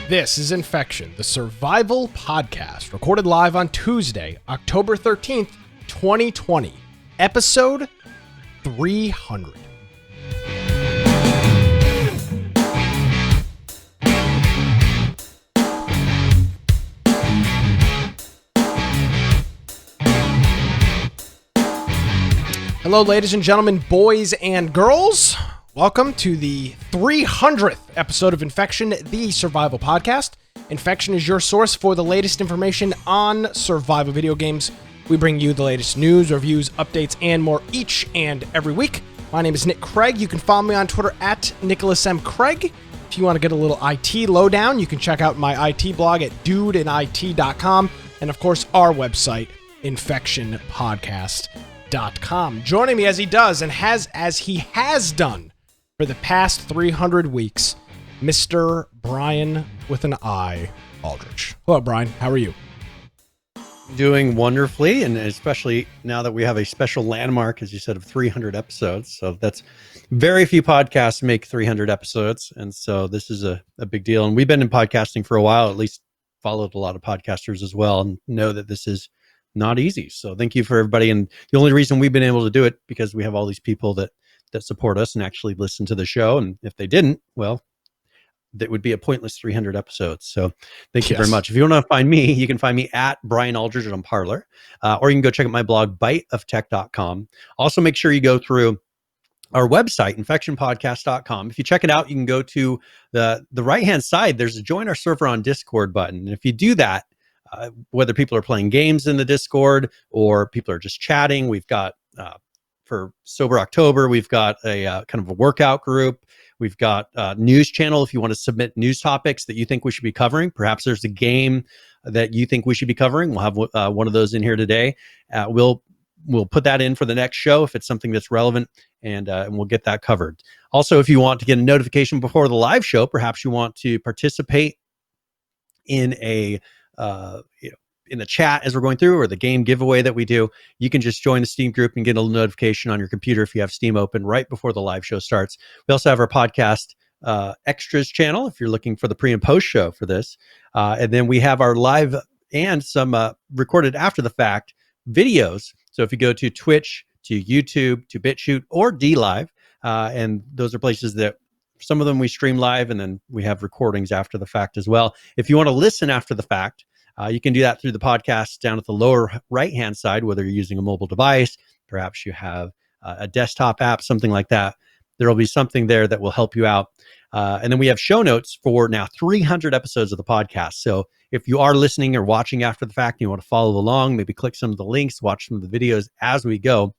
This is Infection, the survival podcast, recorded live on Tuesday, October 13th, 2020, episode 300. Hello, ladies and gentlemen, boys and girls. Welcome to the 300th episode of Infection, the survival podcast. Infection is your source for the latest information on survival video games. We bring you the latest news, reviews, updates, and more each and every week. My name is Nick Craig. You can follow me on Twitter at Nicholas M. Craig. If you want to get a little IT lowdown, you can check out my IT blog at dudeandit.com. And of course, our website, infectionpodcast.com. Joining me as he does and as he has done for the past 300 weeks, Mr. Brian with an I, Aldrich. Hello, Brian. How are you? Doing wonderfully, and especially now that we have a special landmark, as you said, of 300 episodes. So that's very few podcasts make 300 episodes, and so this is a big deal. And we've been in podcasting for a while, at least followed a lot of podcasters as well, and know that this is not easy. So thank you for everybody. And the only reason we've been able to do it because we have all these people that support us and actually listen to the show. And if they didn't, well, that would be a pointless 300 episodes. So thank you very much. If you want to find me, you can find me at Brian Aldridge on Parler, or you can go check out my blog, biteoftech.com. Also, make sure you go through our website, infectionpodcast.com. If you check it out, you can go to the right-hand side. There's a join our server on Discord button. And if you do that, whether people are playing games in the Discord or people are just chatting, we've got for Sober October, we've got a kind of a workout group. We've got a news channel if you want to submit news topics that you think we should be covering. Perhaps there's a game that you think we should be covering. We'll have one of those in here today. We'll put that in for the next show if it's something that's relevant, and we'll get that covered. Also, if you want to get a notification before the live show, perhaps you want to participate in a in the chat as we're going through, or the game giveaway that we do, you can just join the Steam group and get a notification on your computer if you have Steam open right before the live show starts. We also have our podcast extras channel if you're looking for the pre and post show for this. And then we have our live and some recorded after the fact videos. So if you go to Twitch, to YouTube, to BitChute, or DLive, and those are places that some of them we stream live, and then we have recordings after the fact as well. If you want to listen after the fact, you can do that through the podcast down at the lower right-hand side, whether you're using a mobile device, perhaps you have a desktop app, something like that. There will be something there that will help you out. And then we have show notes for now 300 episodes of the podcast. So if you are listening or watching after the fact and you want to follow along, maybe click some of the links, watch some of the videos as we go,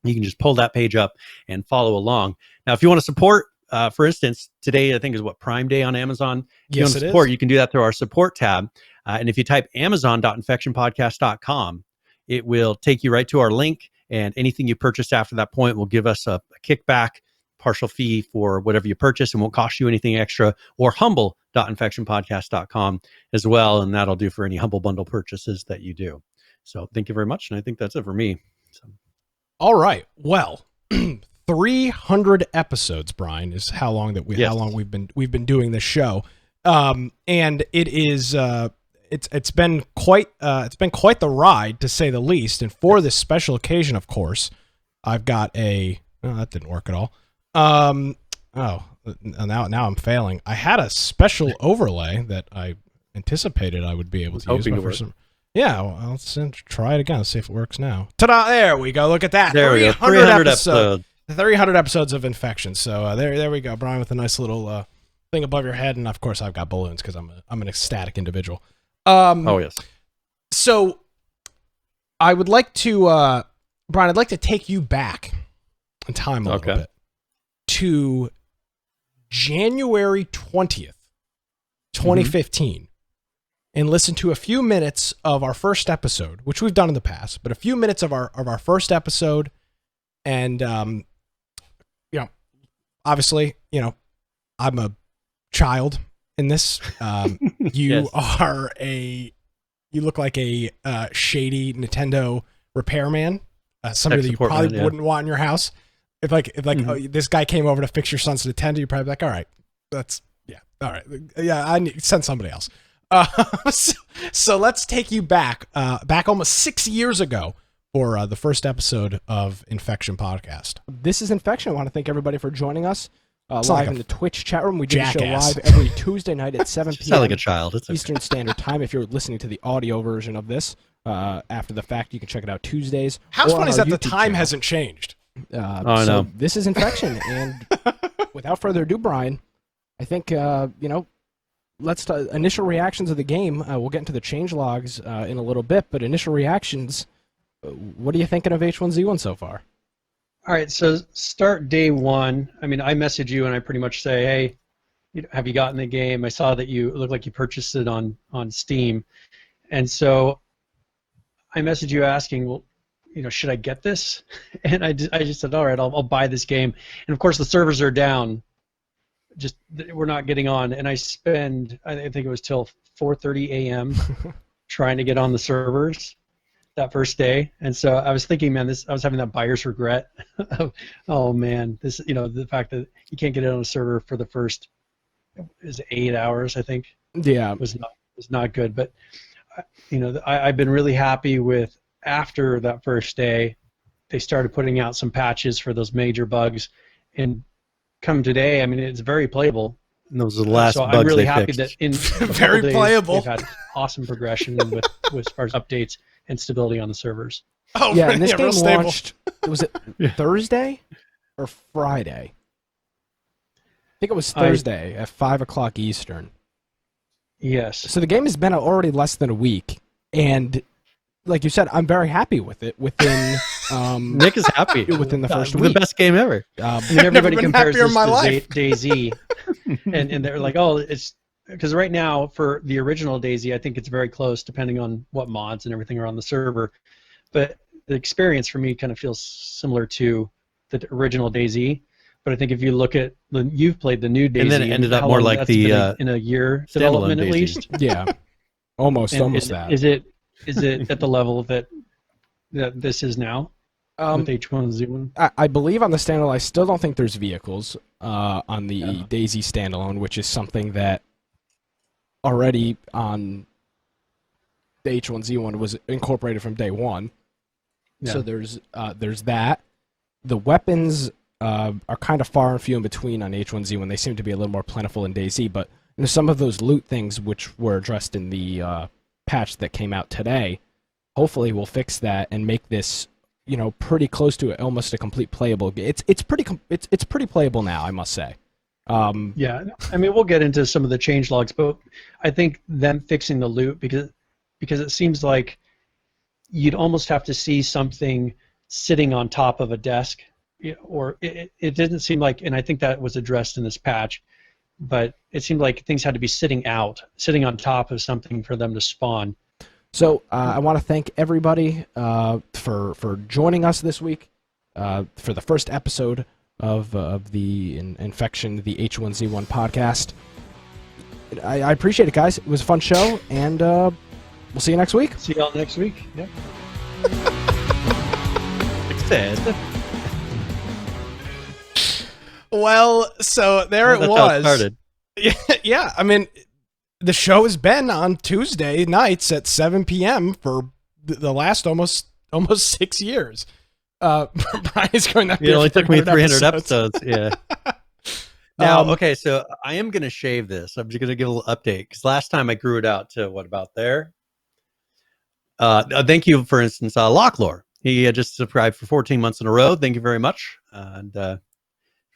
you can just pull that page up and follow along. Now, if you want to support, for instance, today I think is Prime Day on Amazon. If you want to support, you can do that through our support tab. And if you type amazon.infectionpodcast.com, it will take you right to our link, and anything you purchase after that point will give us a kickback, partial fee for whatever you purchase, and won't cost you anything extra, or humble.infectionpodcast.com as well, and that'll do for any Humble Bundle purchases that you do. So thank you very much, and I think that's it for me. So. All right. Well, 300 episodes, Brian, is how long we've been doing this show. And it is it's been quite the ride, to say the least. And for this special occasion, of course, I've got that didn't work at all. Now I'm failing. I had a special overlay that I anticipated I would be able to use. Yeah, well, let's try it again. Let's see if it works now. Ta-da! There we go. Look at that. There we go. 300 episodes. 300 episodes of Infection. So there we go, Brian, with a nice little thing above your head, and of course I've got balloons because I'm an ecstatic individual. Oh yes. So I would like to, Brian, I'd like to take you back in time a little bit to January 20th, 2015, and listen to a few minutes of our first episode, which we've done in the past, but a few minutes of our first episode, and obviously, I'm a child in this. You you look like a shady Nintendo repairman, somebody that you probably wouldn't want in your house. If this guy came over to fix your son's Nintendo, you'd probably be like, all right, All right. Yeah, I need send somebody else. So let's take you back almost 6 years ago for the first episode of Infection Podcast. This is Infection. I want to thank everybody for joining us live like in the Twitch chat room. We do the show jackass. live every Tuesday night at 7 p.m. Sound like a child. It's Eastern Standard Time. If you're listening to the audio version of this after the fact, you can check it out Tuesdays. How's or funny on is our that the YouTube time channel. hasn't changed? I So know. this is Infection, and without further ado, Brian, I think let's initial reactions of the game. We'll get into the change logs in a little bit, but initial reactions. What are you thinking of H1Z1 so far? All right, so start day one. I mean, I message you and I pretty much say, hey, have you gotten the game? I saw that it looked like you purchased it on Steam. And so I messaged you asking, well, should I get this? And I just said, all right, I'll buy this game. And of course the servers are down. Just we're not getting on. And I think it was till 4:30 a.m. trying to get on the servers that first day. And so I was thinking, man, I was having that buyer's regret. Oh man, the fact that you can't get it on a server for the first 8 hours, I think. Yeah, was not good. But I've been really happy with after that first day, they started putting out some patches for those major bugs, and come today, I mean, it's very playable. And those are the last so bugs I'm really they happy fixed. that in a Very couple days, playable. they've had awesome progression with as far as updates and stability on the servers. Oh, yeah. And this real game stable. launched. Was it Thursday or Friday? I think it was Thursday at 5:00 Eastern. Yes. So the game has been out already less than a week, and like you said, I'm very happy with it. Within Nick is happy. within the first The week. best game ever. And everybody been compares happier in this my to life. DayZ, and they're like, oh, it's because right now for the original DayZ, I think it's very close, depending on what mods and everything are on the server. But the experience for me kind of feels similar to the original DayZ. But I think if you look at you've played the new DayZ, And then it ended up how more long like that's the, been in a year standalone development at DayZ. least. Yeah, almost And that. Is it at the level that this is now with H1Z1? I believe on the standalone, I still don't think there's vehicles on the DayZ standalone, which is something that already on the H1Z1 was incorporated from day one. Yeah. So there's that. The weapons are kind of far and few in between on H1Z1. They seem to be a little more plentiful in DayZ, but some of those loot things which were addressed in the patch that came out today, hopefully we'll fix that and make this pretty close to almost a complete playable. It's pretty playable now, I must say. Yeah, I mean, we'll get into some of the change logs, but I think them fixing the loot, because it seems like you'd almost have to see something sitting on top of a desk, or it didn't seem like, and I think that was addressed in this patch, but it seemed like things had to be sitting on top of something for them to spawn. So I want to thank everybody for joining us this week for the first episode of the Infection, the H1Z1 podcast. I appreciate it, guys. It was a fun show, and we'll see you next week. See y'all next week. Yeah. Said. Well, so there it That's how it was. started. Yeah, I mean, the show has been on Tuesday nights at 7 p.m. for the last almost 6 years. Brian's going that It only took me 300 episodes. Yeah. Now, okay, so I am going to shave this. I'm just going to give a little update because last time I grew it out to what about there? Thank you, for instance, Locklore. He had just subscribed for 14 months in a row. Thank you very much. And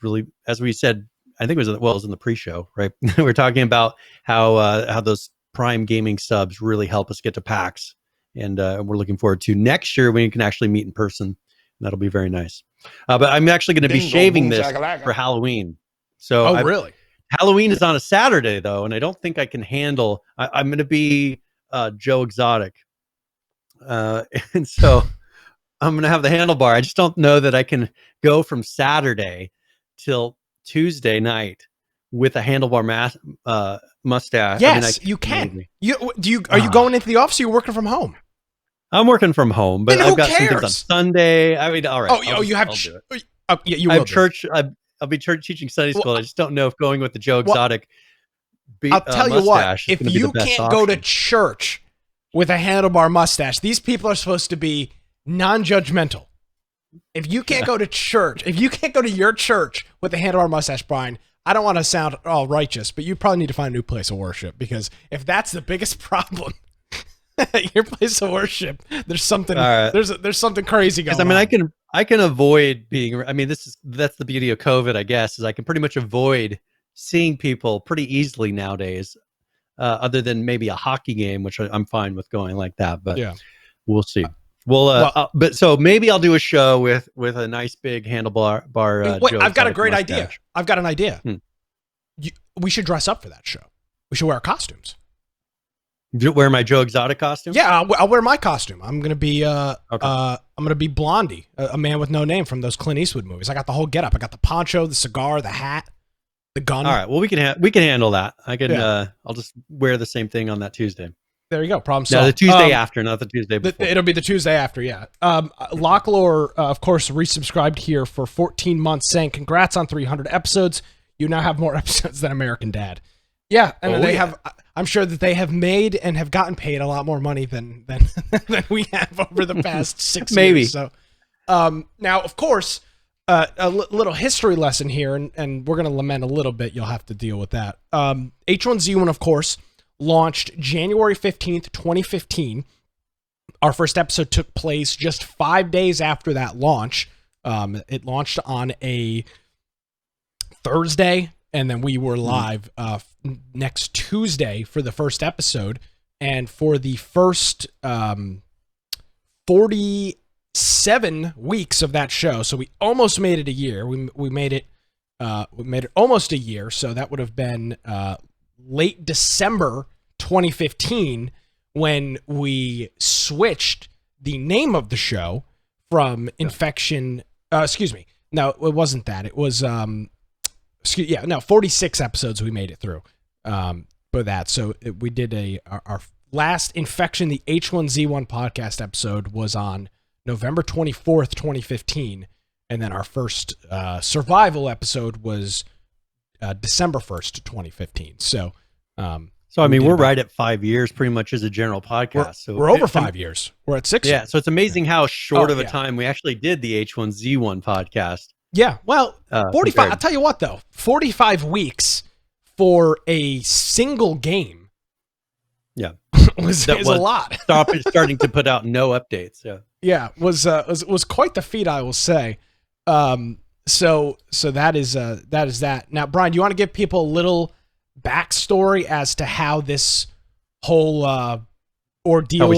really, as we said, I think it was in the pre-show, right? We were talking about how those Prime Gaming subs really help us get to PAX, and we're looking forward to next year when you can actually meet in person. That'll be very nice. But I'm actually going to be shaving this for Halloween. So really? Halloween is on a Saturday though, and I don't think I can handle. I'm going to be Joe Exotic, and so I'm going to have the handlebar. I just don't know that I can go from Saturday till Tuesday night with a handlebar mustache. Yes, you can. Are you going into the office or are you working from home? I'm working from home, but Then I've who got some things on cares? Sunday. I mean, all right. You have I'll do it. yeah, you I will have church. I'll be church teaching Sunday school. Well, I just don't know if going with the Joe Exotic I'll tell you what, if you can't go to church with a handlebar mustache, these people are supposed to be non-judgmental. If you can't go to church, if you can't go to your church with a handlebar mustache, Brian, I don't want to sound all righteous, but you probably need to find a new place of worship, because if that's the biggest problem at your place of worship, there's something there's something crazy going on. I mean, I can avoid being. I mean, that's the beauty of COVID, I guess, is I can pretty much avoid seeing people pretty easily nowadays, other than maybe a hockey game, which I'm fine with going like that. But yeah, we'll see. But so maybe I'll do a show with a nice big handlebar bar. Wait, I've got a great idea. I've got an idea. We should dress up for that show. We should wear our costumes. Wear my Joe Exotic costume? Yeah, I'll wear my costume. I'm gonna be Blondie, a man with no name from those Clint Eastwood movies. I got the whole getup. I got the poncho, the cigar, the hat, the gun. All right. Well, we can handle that. I can. Yeah. I'll just wear the same thing on that Tuesday. There you go. Problem solved. No, the Tuesday after, not the Tuesday before. It'll be the Tuesday after, yeah. Locklore, of course, resubscribed here for 14 months, saying, congrats on 300 episodes. You now have more episodes than American Dad. Yeah, and have. I'm sure that they have made and have gotten paid a lot more money than we have over the past 6 years. So, now, of course, a little history lesson here, and we're going to lament a little bit. You'll have to deal with that. H1Z1, of course, launched January 15th, 2015. Our first episode took place just 5 days after that launch. It launched on a Thursday, and then we were live next Tuesday for the first episode. And for the first 47 weeks of that show, so we almost made it a year. We made it almost a year, so that would have been late December 2015 when we switched the name of the show from Infection. Excuse me. No, it wasn't that. It was 46 episodes we made it through for that. So we did our last Infection, the H1Z1 podcast episode, was on November 24th, 2015, and then our first survival episode was December 1st, 2015. So I mean, we're right at 5 years pretty much as a general podcast. We're over 5 years. We're at 6 years. Yeah, so it's amazing how short of a time we actually did the H1Z1 podcast. Yeah, well, 45. I'll tell you what, though, 45 weeks for a single game. Yeah, was a lot. Starting to put out no updates. Yeah, was quite the feat, I will say. So that is that. Now, Brian, do you want to give people a little backstory as to how this whole ordeal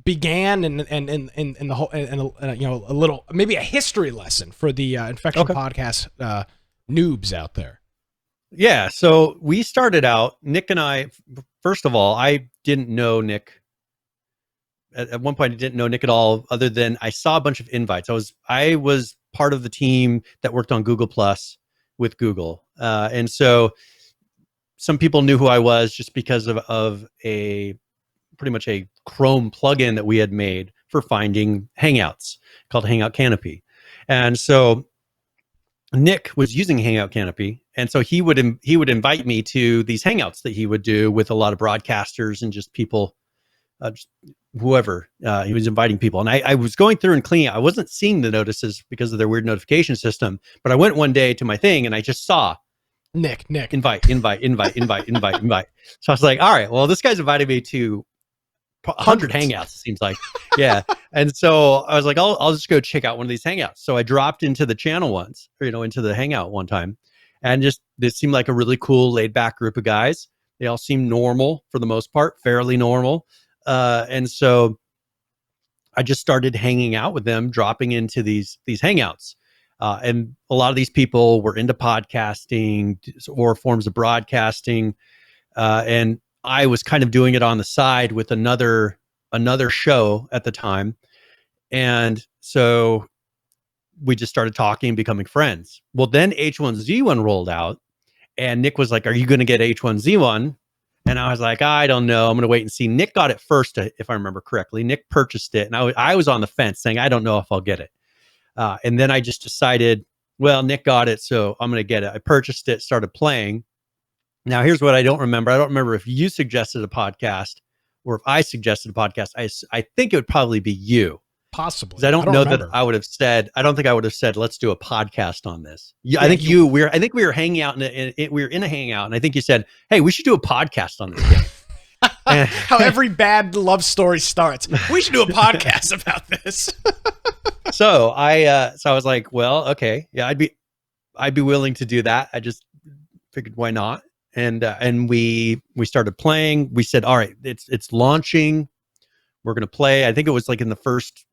began, and the whole, and a little, maybe a history lesson for the Infection podcast noobs out there? Yeah, so we started out, Nick and I. First of all, I didn't know Nick. At one point, I didn't know Nick at all, other than I saw a bunch of invites. I was part of the team that worked on Google Plus with Google, and so some people knew who I was just because of a pretty much a Chrome plugin that we had made for finding Hangouts called Hangout Canopy. And so Nick was using Hangout Canopy, and so he would invite me to these Hangouts that he would do with a lot of broadcasters and just people, just whoever. He was inviting people, and I was going through and cleaning. I wasn't seeing the notices because of their weird notification system, but I went one day to my thing and I just saw Nick invite. So I was like, all right, well, this guy's invited me to 100 Hangouts, it seems like. Yeah. And so I was like, I'll just go check out one of these Hangouts. So I dropped into the channel once, into the Hangout one time, and just, this seemed like a really cool, laid back group of guys. They all seemed normal for the most part, fairly normal. And so I just started hanging out with them, dropping into these Hangouts. And a lot of these people were into podcasting or forms of broadcasting. And I was kind of doing it on the side with another show at the time. And so we just started talking and becoming friends. Well, then H1Z1 rolled out, and Nick was like, are you going to get H1Z1? And I was like, I don't know. I'm going to wait and see. Nick got it first, if I remember correctly. Nick purchased it, and I was on the fence saying, I don't know if I'll get it. And then I just decided, well, Nick got it, so I'm going to get it. I purchased it, started playing. Now, here's what I don't remember. I don't remember if you suggested a podcast or if I suggested a podcast. I think it would probably be you. Possibly. 'Cause I don't know remember. that I would have said, I don't think I would have said, let's do a podcast on this. Yeah, I think we were hanging out we were in a hangout, and I think you said, hey, we should do a podcast on this. How every bad love story starts. We should do a podcast about this. So I was like, well, okay, yeah, I'd be willing to do that. I just figured, why not? And we started playing. We said, all right, it's launching. We're gonna play. I think it was like in the first,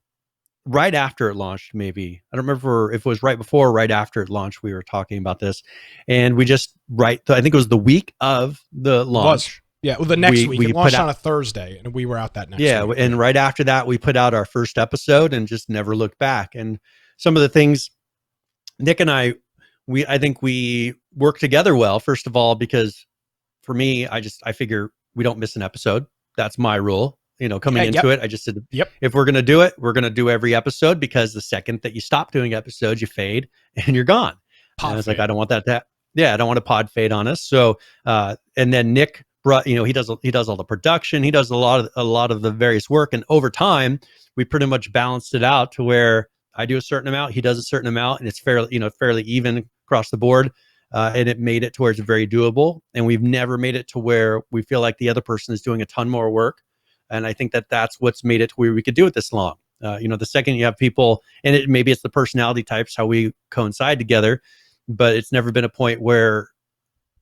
right after it launched, maybe. I don't remember if it was right before or right after it launched. We were talking about this, and we just I think it was the week of the launch. Yeah, well, the next week. It launched on a Thursday, and we were out that next week. Yeah, and right after that, we put out our first episode and just never looked back. And some of the things, Nick and I think we work together well, first of all, because for me, I figure we don't miss an episode. That's my rule. Coming into it, I just said, if we're going to do it, we're going to do every episode, because the second that you stop doing episodes, you fade and you're gone. And I was like, I don't want that I don't want a pod fade on us. So, and then Nick brought, he does all the production. He does a lot of the various work. And over time, we pretty much balanced it out to where I do a certain amount, he does a certain amount, and it's fairly even across the board. And it made it to where it's very doable. And we've never made it to where we feel like the other person is doing a ton more work. And I think that that's what's made it to where we could do it this long. The second you have people, and maybe it's the personality types, how we coincide together, but it's never been a point where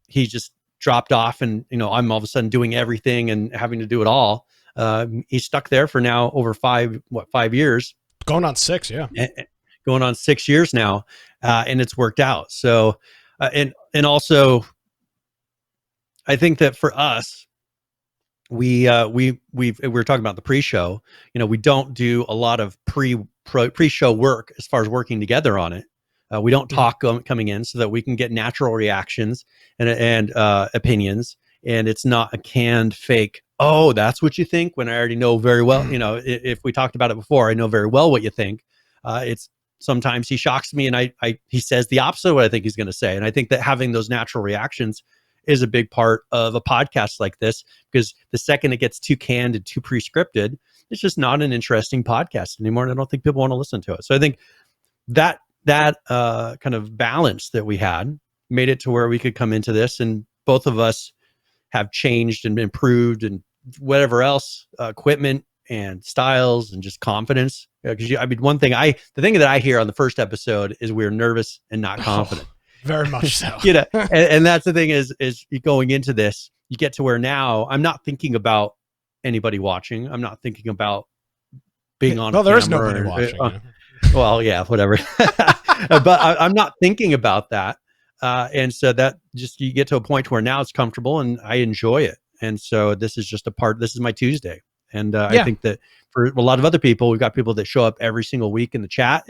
he just dropped off and, I'm all of a sudden doing everything and having to do it all. He's stuck there for now over 5 years. Going on 6, yeah. Going on 6 years now. And it's worked out. So, and also I think that for us, we were talking about the pre-show. We don't do a lot of pre-show work as far as working together on it. We don't talk coming in so that we can get natural reactions and opinions, and it's not a canned fake. Oh, that's what you think, when I already know very well. If we talked about it before, I know very well what you think. It's sometimes he shocks me, and he says the opposite of what I think he's going to say, and I think that having those natural reactions is a big part of a podcast like this, because the second it gets too canned and too pre-scripted, it's just not an interesting podcast anymore. And I don't think people want to listen to it. So I think that kind of balance that we had made it to where we could come into this, and both of us have changed and improved and whatever else, equipment and styles and just confidence. Because the thing that I hear on the first episode is we're nervous and not confident. Very much so. And that's the thing is going into this, you get to where now I'm not thinking about anybody watching. I'm not thinking about being on. Well, there is nobody watching. Well, yeah, whatever. But I'm not thinking about that. And so that just, you get to a point where now it's comfortable and I enjoy it. And so this is just this is my Tuesday. And I think that for a lot of other people, we've got people that show up every single week in the chat.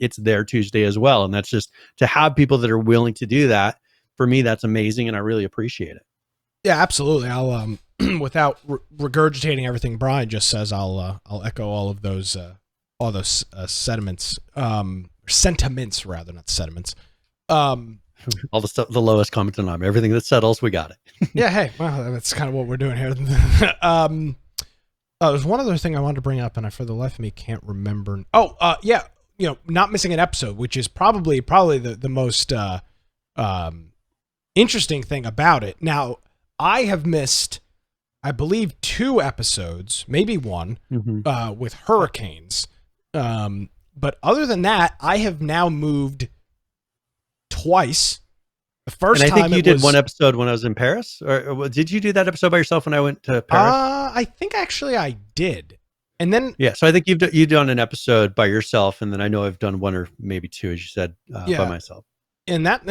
It's their Tuesday as well. And that's just, to have people that are willing to do that, for me, that's amazing. And I really appreciate it. Yeah, absolutely. I'll, without regurgitating everything Brian just says, I'll echo all those sentiments, sentiments rather, not sediments. All the stuff, the lowest common denominator, everything that settles, we got it. Yeah. Hey, well, that's kind of what we're doing here. There's one other thing I wanted to bring up, and I, for the life of me, can't remember. Yeah. Not missing an episode, which is probably the most interesting thing about it. Now, I have missed, I believe, 2 episodes, maybe 1, with hurricanes. But other than that, I have now moved twice. The first time, and I think you did one episode when I was in Paris, or did you do that episode by yourself when I went to Paris? I think actually I did. And then, yeah, so I think you've done an episode by yourself, and then I know I've done 1 or maybe 2, as you said, by myself. And that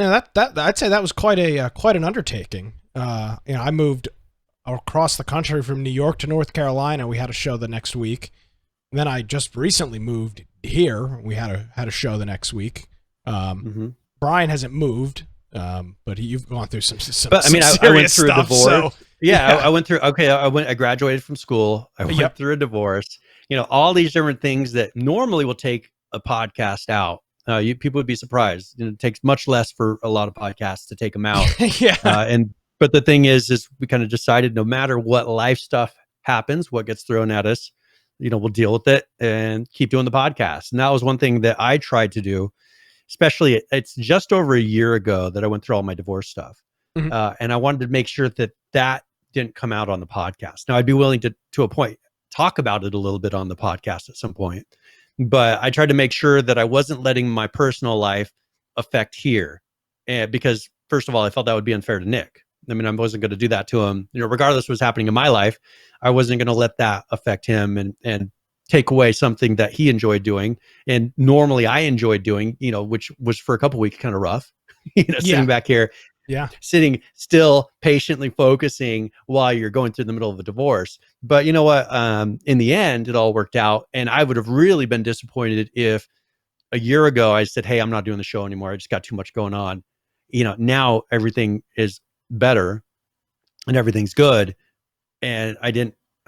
I'd say that was quite an undertaking. I moved across the country from New York to North Carolina. We had a show the next week. And then I just recently moved here. We had a show the next week. Brian hasn't moved, but you've gone through some. But I mean, I went through stuff, a divorce. So, yeah, I went through. Okay, I graduated from school. I went through a divorce. All these different things that normally will take a podcast out. People would be surprised. It takes much less for a lot of podcasts to take them out. Yeah. But the thing is we kind of decided no matter what life stuff happens, what gets thrown at us, we'll deal with it and keep doing the podcast. And that was one thing that I tried to do, especially it's just over a year ago that I went through all my divorce stuff. Mhm. And I wanted to make sure that didn't come out on the podcast. Now I'd be willing to a point, talk about it a little bit on the podcast at some point, but I tried to make sure that I wasn't letting my personal life affect here. And because first of all, I felt that would be unfair to Nick. I mean, I wasn't going to do that to him, regardless of what's happening in my life. I wasn't going to let that affect him and take away something that he enjoyed doing. And normally I enjoyed doing, which was for a couple of weeks kind of rough, sitting back here, sitting still patiently focusing while you're going through the middle of a divorce. But you know what? In the end, it all worked out. And I would have really been disappointed if a year ago I said, hey, I'm not doing the show anymore. I just got too much going on. Now everything is better and everything's good. And I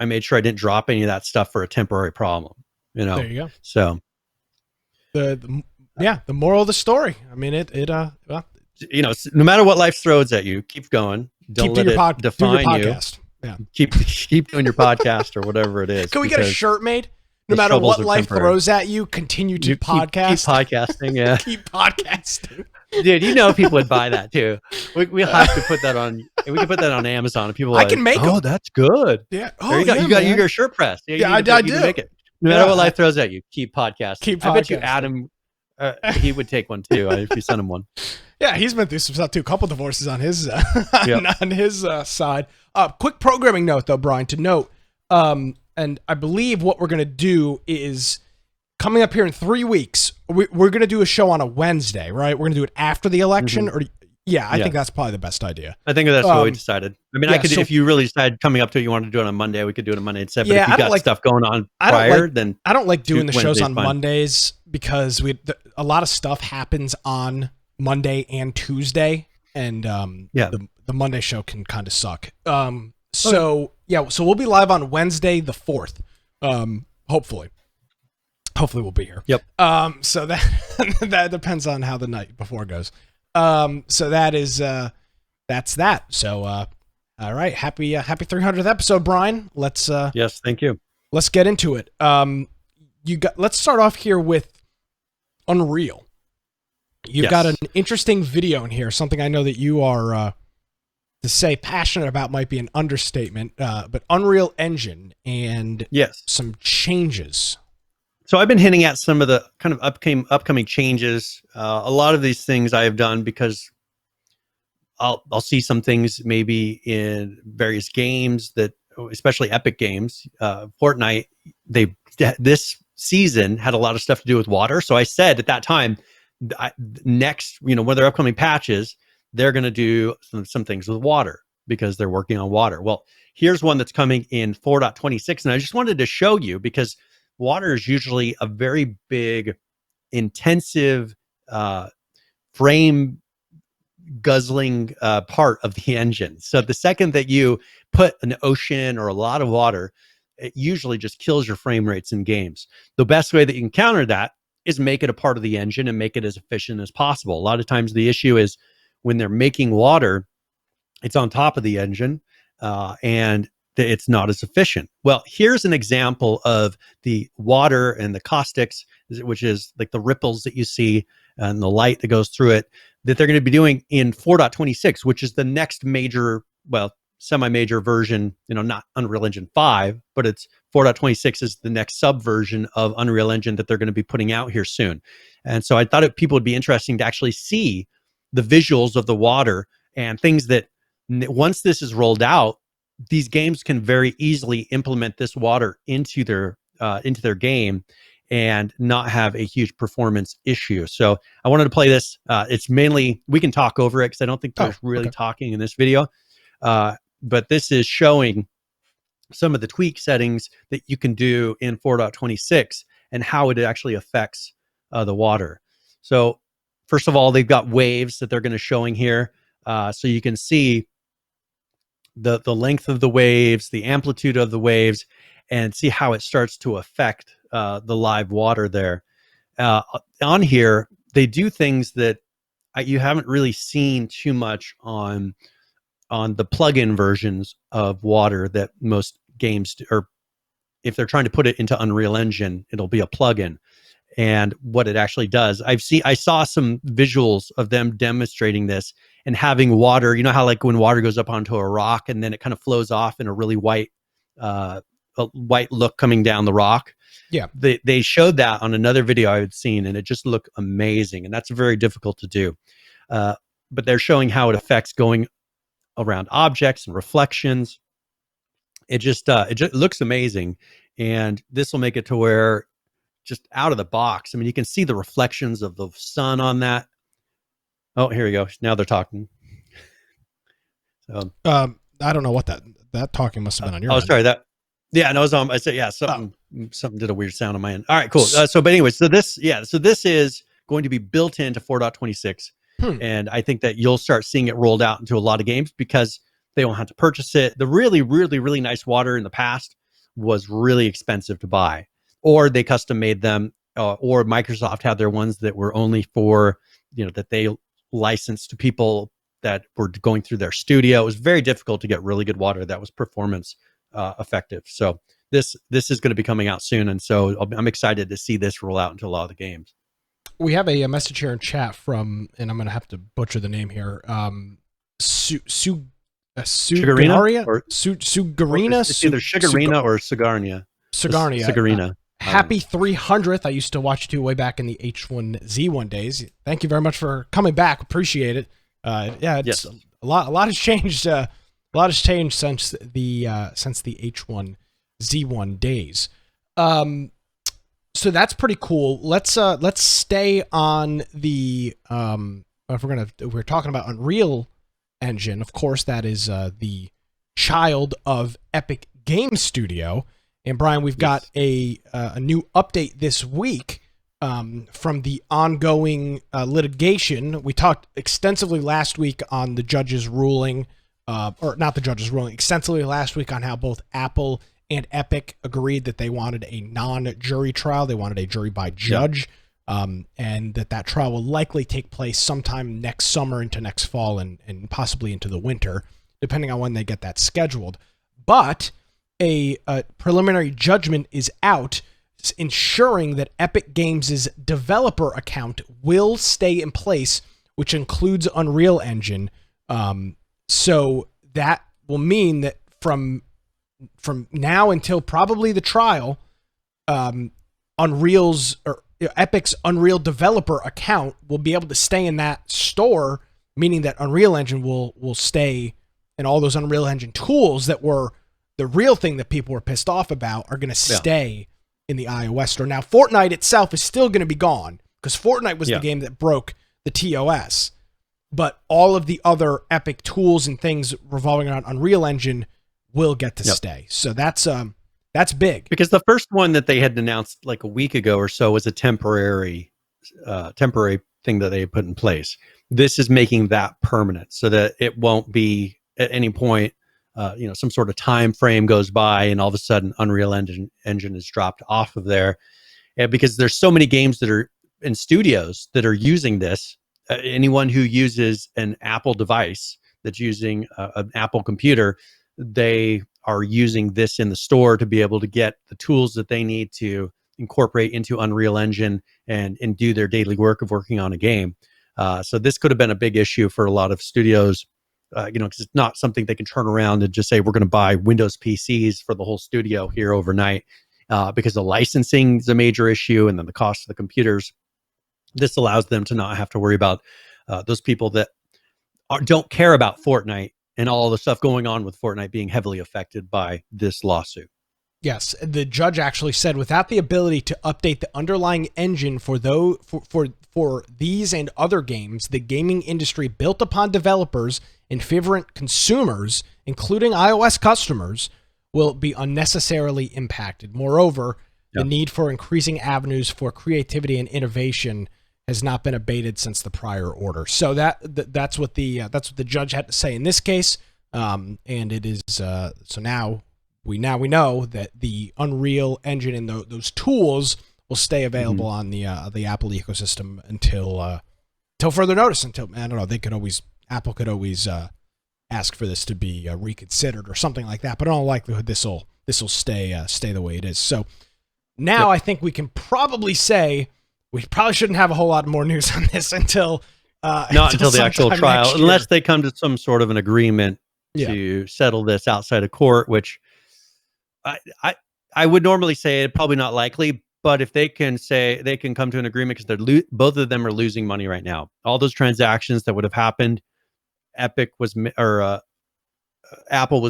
made sure I didn't drop any of that stuff for a temporary problem, There you go. So the moral of the story. I mean, well, no matter what life throws at you, keep going. Don't let it define you. Yeah. Keep doing your podcast or whatever it is. Can we get a shirt made? No matter what life throws at you, continue to podcast. Keep podcasting, yeah. Keep podcasting. Dude, people would buy that too. We'll have to put that on. We can put that on Amazon. And people I can make them. That's good. Yeah. Oh, there you go. You got your shirt press. Yeah, I do. Make it. No matter what life throws at you, keep podcasting. I bet you Adam, he would take one too if you sent him one. Yeah, he's been through some stuff too. A couple divorces on his on his side. Quick programming note though, Brian, to note. And I believe what we're going to do is coming up here in 3 weeks, we're going to do a show on a Wednesday, right? We're going to do it after the election. I think that's probably the best idea. I think that's what we decided. I mean, if you really decided coming up to it, you wanted to do it on Monday, we could do it on Monday instead. But if you got stuff going on prior, then I don't like doing the shows on Mondays because a lot of stuff happens on Monday and Tuesday. And the Monday show can kind of suck. So we'll be live on Wednesday the 4th. Hopefully we'll be here. Yep. So that depends on how the night before goes. So that's that. So all right, happy 300th episode, Brian. Let's yes, thank you. Let's get into it. Let's start off here with Unreal. You've got an interesting video in here, something I know that you are to say passionate about might be an understatement, but Unreal Engine and some changes. So I've been hinting at some of the kind of upcoming changes. A lot of these things I have done because I'll see some things maybe in various games that, especially Epic games, Fortnite, this season had a lot of stuff to do with water. So I said at that time, next, one of their upcoming patches, they're going to do some things with water because they're working on water. Well, here's one that's coming in 4.26. And I just wanted to show you because water is usually a very big, intensive, frame guzzling part of the engine. So the second that you put an ocean or a lot of water, it usually just kills your frame rates in games. The best way that you can counter that is make it a part of the engine and make it as efficient as possible. A lot of times the issue is when they're making water, it's on top of the engine and it's not as efficient. Well, here's an example of the water and the caustics, which is like the ripples that you see and the light that goes through it, that they're going to be doing in 4.26, which is the next major, semi-major version, not Unreal Engine 5, but it's 4.26 is the next subversion of Unreal Engine that they're going to be putting out here soon. And so I thought people would be interesting to actually see the visuals of the water and things that once this is rolled out, these games can very easily implement this water into their game and not have a huge performance issue. So I wanted to play this. It's mainly, we can talk over it because I don't think there's really talking in this video. But this is showing some of the tweak settings that you can do in 4.26 and how it actually affects the water. So first of all, they've got waves that they're going to showing here. So you can see the length of the waves, the amplitude of the waves, and see how it starts to affect the live water there. On here, they do things that you haven't really seen too much on on the plug-in versions of water that most games do, or if they're trying to put it into Unreal Engine, it'll be a plugin. And what it actually does, I saw some visuals of them demonstrating this and having water. You know how like when water goes up onto a rock and then it kind of flows off in a really white look coming down the rock. Yeah, they showed that on another video I had seen, and it just looked amazing. And that's very difficult to do. But they're showing how it affects going around objects and reflections. It just looks amazing, and this will make it to where just out of the box. I mean, you can see the reflections of the sun on that. Oh, here we go. Now they're talking. So, I don't know what that talking must have been on your end. Sorry, that. Yeah, no, I said, yeah, something did a weird sound on my end. All right, cool. But anyway, so this is going to be built into 4.26. And I think that you'll start seeing it rolled out into a lot of games because they won't have to purchase it. The really, really, really nice water in the past was really expensive to buy, or they custom made them, or Microsoft had their ones that were only for, that they licensed to people that were going through their studio. It was very difficult to get really good water that was performance effective. So this is going to be coming out soon. And so I'm excited to see this roll out into a lot of the games. We have a message here in chat from, and I'm going to have to butcher the name here. Sugarina? Sugarina? It's either Sugarina or Sigarnia. Sigarnia. Happy 300th. I used to watch you way back in the H1Z1 days. Thank you very much for coming back. Appreciate it. It's a lot has changed. A lot has changed since the H1Z1 days. So that's pretty cool. Let's stay on the if we're talking about Unreal Engine. Of course, that is the child of Epic Game Studio. And Brian, we've got a new update this week from the ongoing litigation. We talked extensively last week on the judge's ruling, or not the judge's ruling, extensively last week on how both Apple and Epic agreed that they wanted a non-jury trial. They wanted a jury by judge, and that trial will likely take place sometime next summer into next fall and possibly into the winter, depending on when they get that scheduled. But a preliminary judgment is out ensuring that Epic Games' developer account will stay in place, which includes Unreal Engine. So that will mean that from now until probably the trial, Epic's Unreal developer account will be able to stay in that store, meaning that Unreal Engine will stay, and all those Unreal Engine tools that were the real thing that people were pissed off about are going to stay in the iOS store. Now, Fortnite itself is still going to be gone because Fortnite was the game that broke the TOS, but all of the other Epic tools and things revolving around Unreal Engine will get to stay. So that's big. Because the first one that they had announced like a week ago or so was a temporary thing that they put in place. This is making that permanent so that it won't be at any point, some sort of time frame goes by and all of a sudden Unreal Engine is dropped off of there. And because there's so many games that are in studios that are using this, anyone who uses an Apple device that's using an Apple computer, they are using this in the store to be able to get the tools that they need to incorporate into Unreal Engine and do their daily work of working on a game. So this could have been a big issue for a lot of studios, because it's not something they can turn around and just say, we're going to buy Windows PCs for the whole studio here overnight, because the licensing is a major issue and then the cost of the computers. This allows them to not have to worry about those people that don't care about Fortnite and all the stuff going on with Fortnite being heavily affected by this lawsuit. Yes, the judge actually said without the ability to update the underlying engine for these and other games, the gaming industry built upon developers and favorite consumers, including iOS customers, will be unnecessarily impacted. Moreover, the need for increasing avenues for creativity and innovation has not been abated since the prior order. So that's what the judge had to say in this case, and it is so now we know that the Unreal Engine and those tools will stay available on the Apple ecosystem until further notice. Until, I don't know, Apple could always ask for this to be reconsidered or something like that. But in all likelihood, this will stay the way it is. So now I think we can probably say we probably shouldn't have a whole lot more news on this until not until the actual trial, unless they come to some sort of an agreement to settle this outside of court, which I would normally say probably not likely. But if they can come to an agreement, because both of them are losing money right now. All those transactions that would have happened, Apple was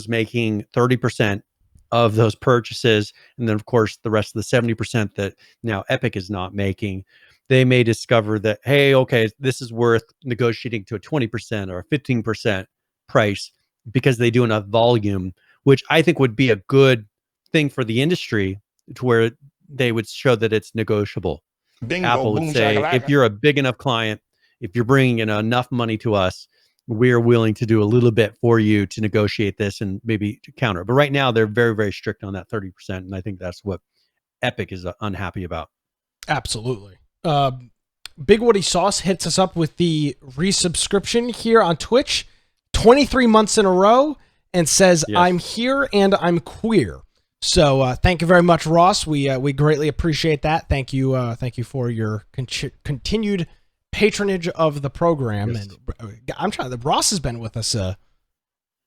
making 30% of those purchases, and then of course the rest of the 70% that now Epic is not making. They may discover that, hey, okay, this is worth negotiating to a 20% or a 15% price because they do enough volume, which I think would be a good thing for the industry, to where they would show that it's negotiable. Bingo, Apple would say, if you're a big enough client, if you're bringing in enough money to us, we're willing to do a little bit for you to negotiate this and maybe to counter. But right now, they're very, very strict on that 30%. And I think that's what Epic is unhappy about. Absolutely. Big Woody Sauce hits us up with the resubscription here on Twitch, 23 months in a row, and says, yes, I'm here and I'm queer. So thank you very much, Ross. We greatly appreciate that. Thank you for your continued patronage of the program. Yes. And Ross has been with us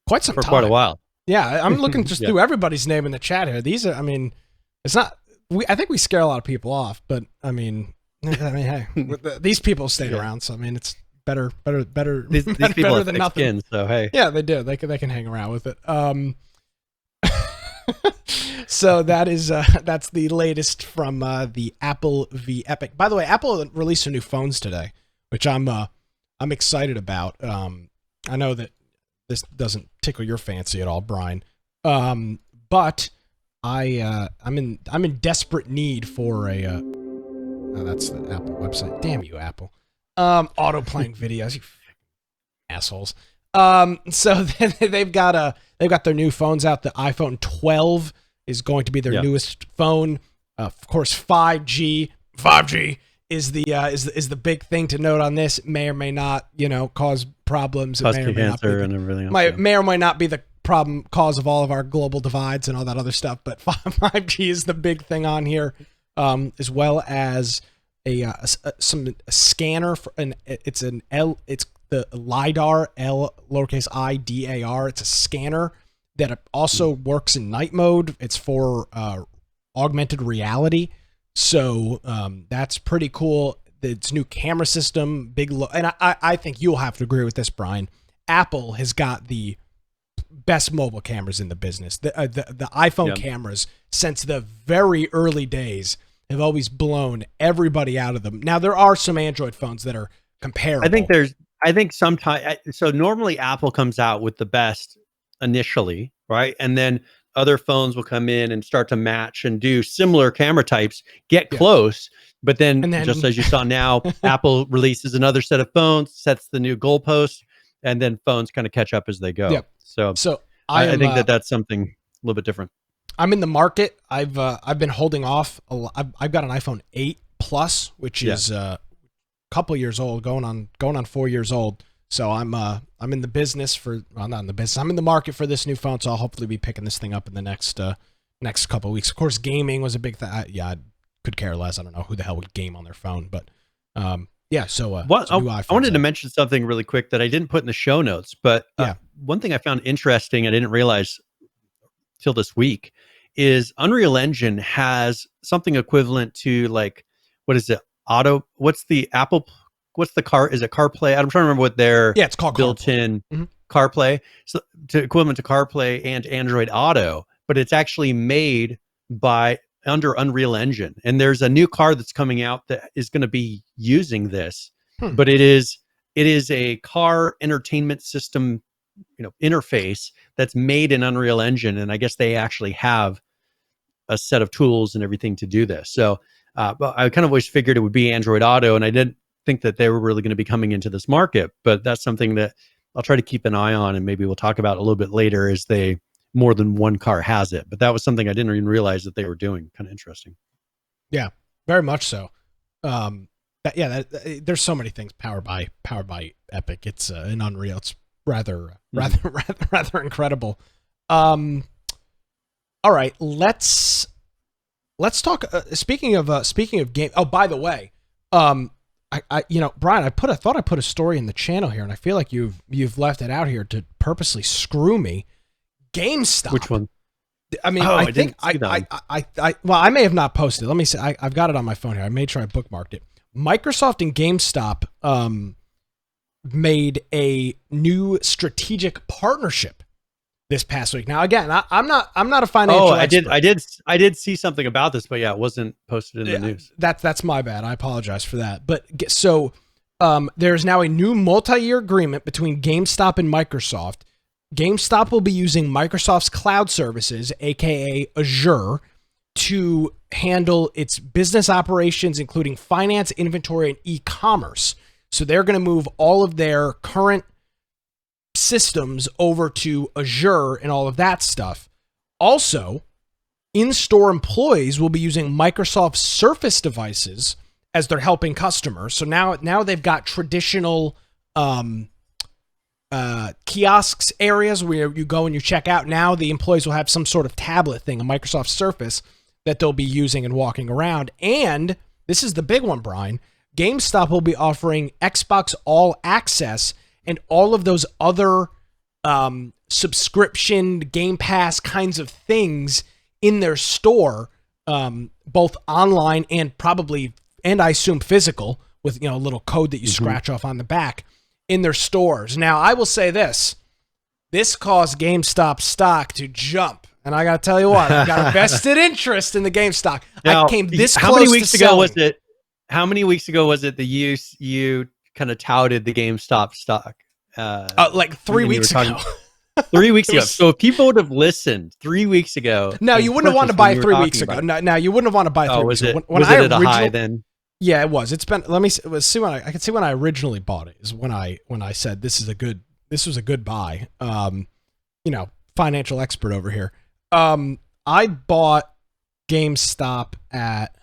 quite some time. For quite a while. Yeah, I'm looking just through everybody's name in the chat here. These are, I mean, it's not. I think we scare a lot of people off, but I mean, hey, these people stayed around, so I mean, it's better. These people better have than thick nothing. skin, so hey, yeah, they do. They can hang around with it. So that's the latest from the Apple v Epic. By the way, Apple released some new phones today, which I'm excited about. I know that this doesn't tickle your fancy at all, Brian, but I'm in desperate need for a. Oh, that's the Apple website. Damn you, Apple. Auto playing videos, you assholes. So they've got their new phones out. The iPhone 12 is going to be their newest phone. Of course, 5G. 5G is the big thing to note on this. It may or may not, cause problems. It may or may not be and everything else. May or may not be the cause of all of our global divides and all that other stuff. But 5G is the big thing on here, as well as a scanner for it's the LiDAR, lowercase I-D-A-R. It's a scanner that also works in night mode. It's for augmented reality. So that's pretty cool. Its new camera system, and I think you'll have to agree with this, Brian. Apple has got the best mobile cameras in the business. The iPhone cameras, since the very early days, have always blown everybody out of them. Now, there are some Android phones that are comparable. I think sometimes, so normally Apple comes out with the best initially, right? And then other phones will come in and start to match and do similar camera types, get close. But then, just as you saw now, Apple releases another set of phones, sets the new goalposts, and then phones kind of catch up as they go. Yep. So I think that's something a little bit different. I'm in the market. I've been holding off. I've got an iPhone 8 Plus, which is couple years old, going on 4 years old. So I'm in the business not in the business. I'm in the market for this new phone. So I'll hopefully be picking this thing up in the next couple of weeks. Of course, gaming was a big thing. I could care less. I don't know who the hell would game on their phone, but So I wanted to mention something really quick that I didn't put in the show notes, but one thing I found interesting, I didn't realize till this week, is Unreal Engine has something equivalent to, like, what is it? What's the car? Is it CarPlay? I'm trying to remember what their it's called built-in CarPlay. So equivalent to CarPlay and Android Auto, but it's actually made under Unreal Engine. And there's a new car that's coming out that is going to be using this, but it is a car entertainment system, interface that's made in Unreal Engine. And I guess they actually have a set of tools and everything to do this. So but I kind of always figured it would be Android Auto, and I didn't think that they were really going to be coming into this market. But that's something that I'll try to keep an eye on, and maybe we'll talk about a little bit later as more than one car has it. But that was something I didn't even realize that they were doing. Kind of interesting. Yeah, very much so. There's so many things powered by Epic. It's an Unreal. It's rather incredible. All right, let's talk. Speaking of game. Oh, by the way, Brian, I thought I put a story in the channel here, and I feel like you've left it out here to purposely screw me. GameStop. Which one? I mean, I think I may have not posted. Let me see. I've got it on my phone here. I made sure I bookmarked it. Microsoft and GameStop made a new strategic partnership this past week. Now, again, I'm not a financial expert. I did see something about this, but yeah, it wasn't posted in the news. That's my bad. I apologize for that. But so there's now a new multi-year agreement between GameStop and Microsoft. GameStop will be using Microsoft's cloud services, aka Azure, to handle its business operations, including finance, inventory, and e-commerce. So they're going to move all of their current systems over to Azure and all of that stuff. Also, in-store employees will be using Microsoft Surface devices as they're helping customers. So now they've got traditional kiosks areas where you go and you check out. Now the employees will have some sort of tablet thing, a Microsoft Surface, that they'll be using and walking around. And this is the big one, Brian. GameStop will be offering Xbox All Access and all of those other subscription, Game Pass kinds of things in their store, both online and I assume physical, with a little code that you scratch off on the back in their stores. Now, I will say this caused GameStop stock to jump. And I got to tell you what, I got a vested interest in the GameStop. Now, I came this close how many weeks to ago selling. was it? How many weeks ago was it that you kind of touted the GameStop stock? Like 3 weeks ago. 3 weeks ago. So if people would have listened 3 weeks ago. No, you wouldn't have wanted to buy 3 weeks ago. No, you wouldn't have wanted to buy 3 weeks ago. Was it at a high then? Yeah, it was. It's been. Let me see when I can see when I originally bought it is when I said this was a good buy. Financial expert over here. I bought GameStop at.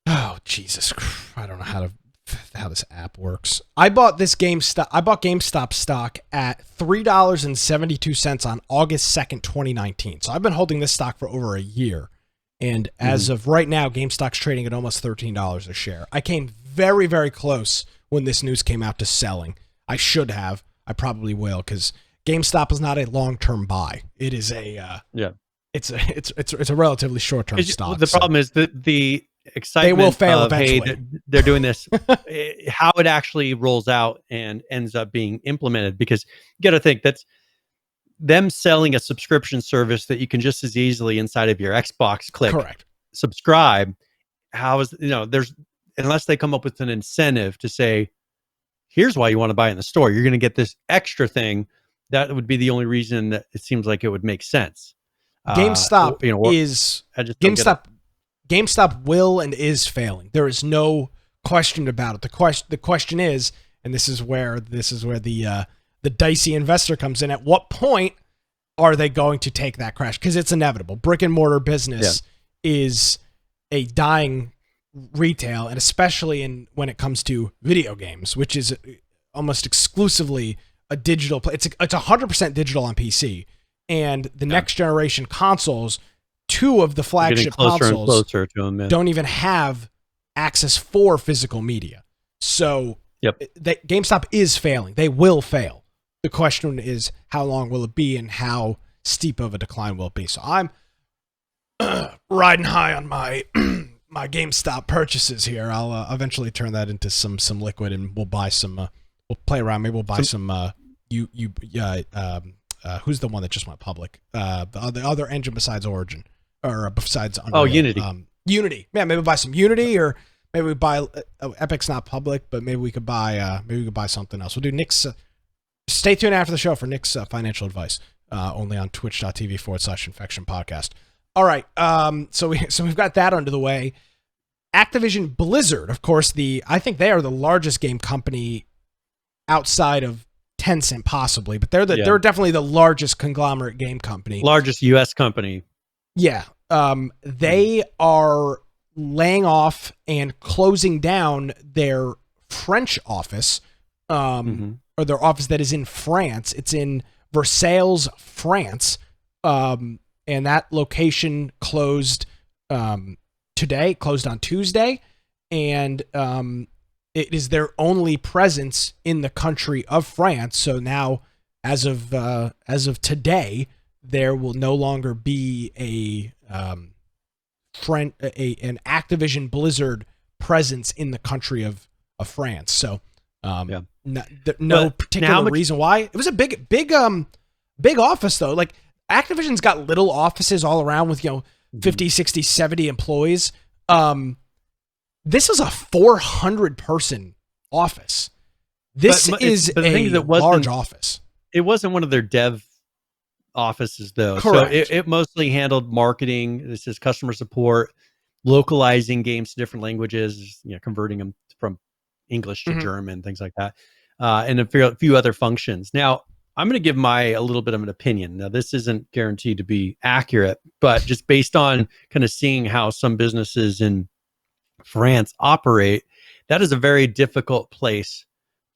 Oh Jesus! I don't know how this app works. I bought GameStop stock at $3.72 on August 2nd, 2019. So I've been holding this stock for over a year. And as of right now, GameStop's trading at almost $13 a share. I came very, very close when this news came out to selling. I should have. I probably will, because GameStop is not a long-term buy. It is it's a relatively short-term stock. The problem is that the excitement they will fail of, eventually. hey, they're doing this, how it actually rolls out and ends up being implemented, because you got to think that's them selling a subscription service that you can just as easily inside of your Xbox click Correct. subscribe. How is, there's, unless they come up with an incentive to say, here's why you want to buy it in the store, you're going to get this extra thing. That would be the only reason that it seems like it would make sense. GameStop GameStop will and is failing. There is no question about it. The question is, and this is where the dicey investor comes in. At what point are they going to take that crash? Because it's inevitable. Brick and mortar business is a dying retail, and especially when it comes to video games, which is almost exclusively a digital play. It's 100% digital on PC, and the next generation consoles, two of the flagship consoles closer to them, don't even have access for physical media. So GameStop is failing. They will fail. The question is, how long will it be, and how steep of a decline will it be? So I'm riding high on my my GameStop purchases here. I'll eventually turn that into some liquid, and we'll buy some. We'll play around. Maybe we'll buy some. Who's the one that just went public? The other engine besides Origin, or besides Unreal. Unity. Unity. Yeah, maybe we'll buy some Unity, or maybe we buy. Epic's not public, but maybe we could buy. Maybe we could buy something else. We'll do Nick's. Stay tuned after the show for Nick's financial advice. Only on twitch.tv/Infection Podcast. All right. So we've got that under the way. Activision Blizzard, of course, I think they are the largest game company outside of Tencent, possibly, but they're definitely the largest conglomerate game company. Largest U.S. company. Yeah. They are laying off and closing down their French office, or their office that is in France. It's in Versailles, France, and that location closed today, closed on Tuesday, and it is their only presence in the country of France. So now, as of today, there will no longer be an Activision Blizzard presence in the country of France. So no particular reason why. It was a big office though. Like Activision's got little offices all around with 50, 60, 70 employees. This is a 400 person office. This is a large office. It wasn't one of their dev offices though. Correct. So it mostly handled marketing. This is customer support, localizing games to different languages, converting them from English to German, things like that, and a few other functions. Now, I'm going to give a little bit of an opinion. Now, this isn't guaranteed to be accurate, but just based on kind of seeing how some businesses in France operate, that is a very difficult place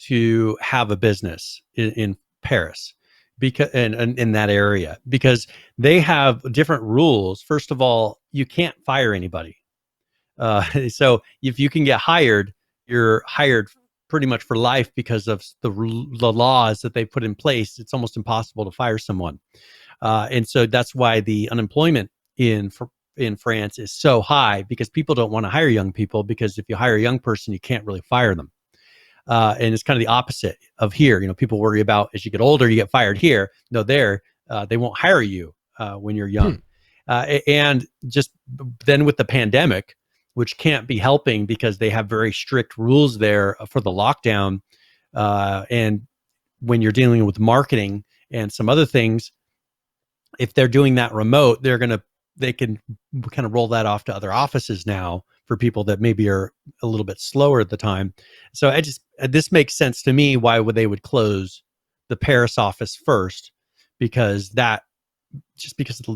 to have a business in Paris, because in that area, because they have different rules. First of all, you can't fire anybody. So if you can get hired, you're hired pretty much for life because of the laws that they put in place. It's almost impossible to fire someone. And so that's why the unemployment in France is so high, because people don't want to hire young people, because if you hire a young person, you can't really fire them. And it's kind of the opposite of here. People worry about as you get older, you get fired here. No, there, they won't hire you when you're young. And just then with the pandemic, which can't be helping because they have very strict rules there for the lockdown. And when you're dealing with marketing and some other things, if they're doing that remote, they can kind of roll that off to other offices now for people that maybe are a little bit slower at the time. So this makes sense to me why they would close the Paris office first, because of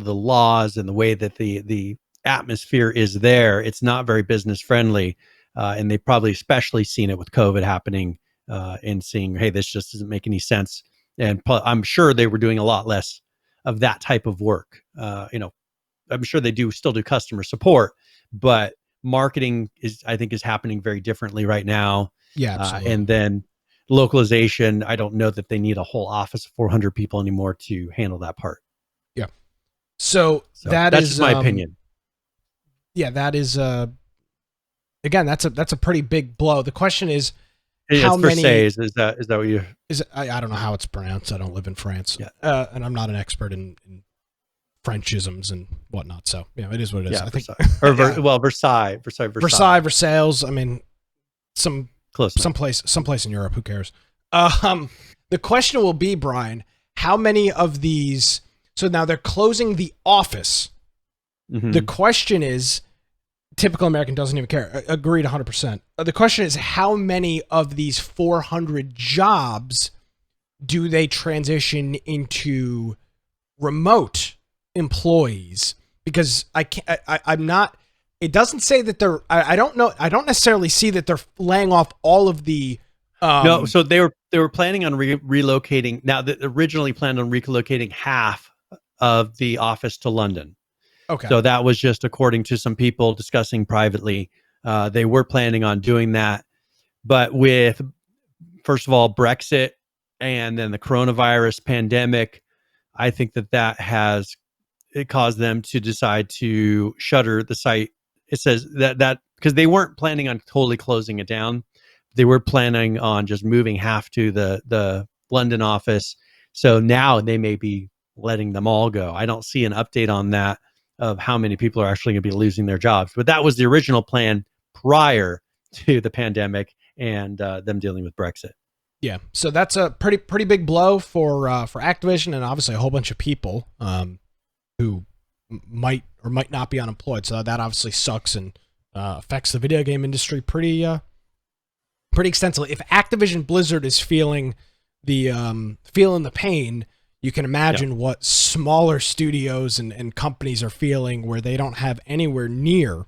the laws and the way that the atmosphere is there, it's not very business friendly. And they've probably especially seen it with COVID happening and seeing, hey, this just doesn't make any sense. And I'm sure they were doing a lot less of that type of work. I'm sure they still do customer support, but marketing I think is happening very differently right now. Yeah, absolutely. And then localization, I don't know that they need a whole office of 400 people anymore to handle that part. Yeah. So that's just my opinion. Yeah, that is again, that's a pretty big blow. The question is, how many is that what you I don't know how it's pronounced. I don't live in France. Yeah. And I'm not an expert in Frenchisms and whatnot. So it is what it is. Yeah, I think Versailles. Versailles. I mean, Close someplace in Europe. Who cares? The question will be, Brian, how many of these? So now they're closing the office. The question is, typical American doesn't even care. Agreed 100%. The question is, how many of these 400 jobs do they transition into remote employees? Because I'm not. It doesn't say that they're. I don't know. I don't necessarily see that they're laying off all of the. No, so they were planning on relocating. Now, they originally planned on relocating half of the office to London. Okay. So that was just according to some people discussing privately. They were planning on doing that, but with, first of all, Brexit and then the coronavirus pandemic, I think that has caused them to decide to shutter the site. It says that because they weren't planning on totally closing it down. They were planning on just moving half to the London office. So now they may be letting them all go. I don't see an update on that of how many people are actually going to be losing their jobs. But that was the original plan prior to the pandemic and them dealing with Brexit. Yeah, so that's a pretty big blow for Activision, and obviously a whole bunch of people who might or might not be unemployed. So that obviously sucks and affects the video game industry pretty extensively. If Activision Blizzard is feeling the pain, you can imagine what smaller studios and companies are feeling, where they don't have anywhere near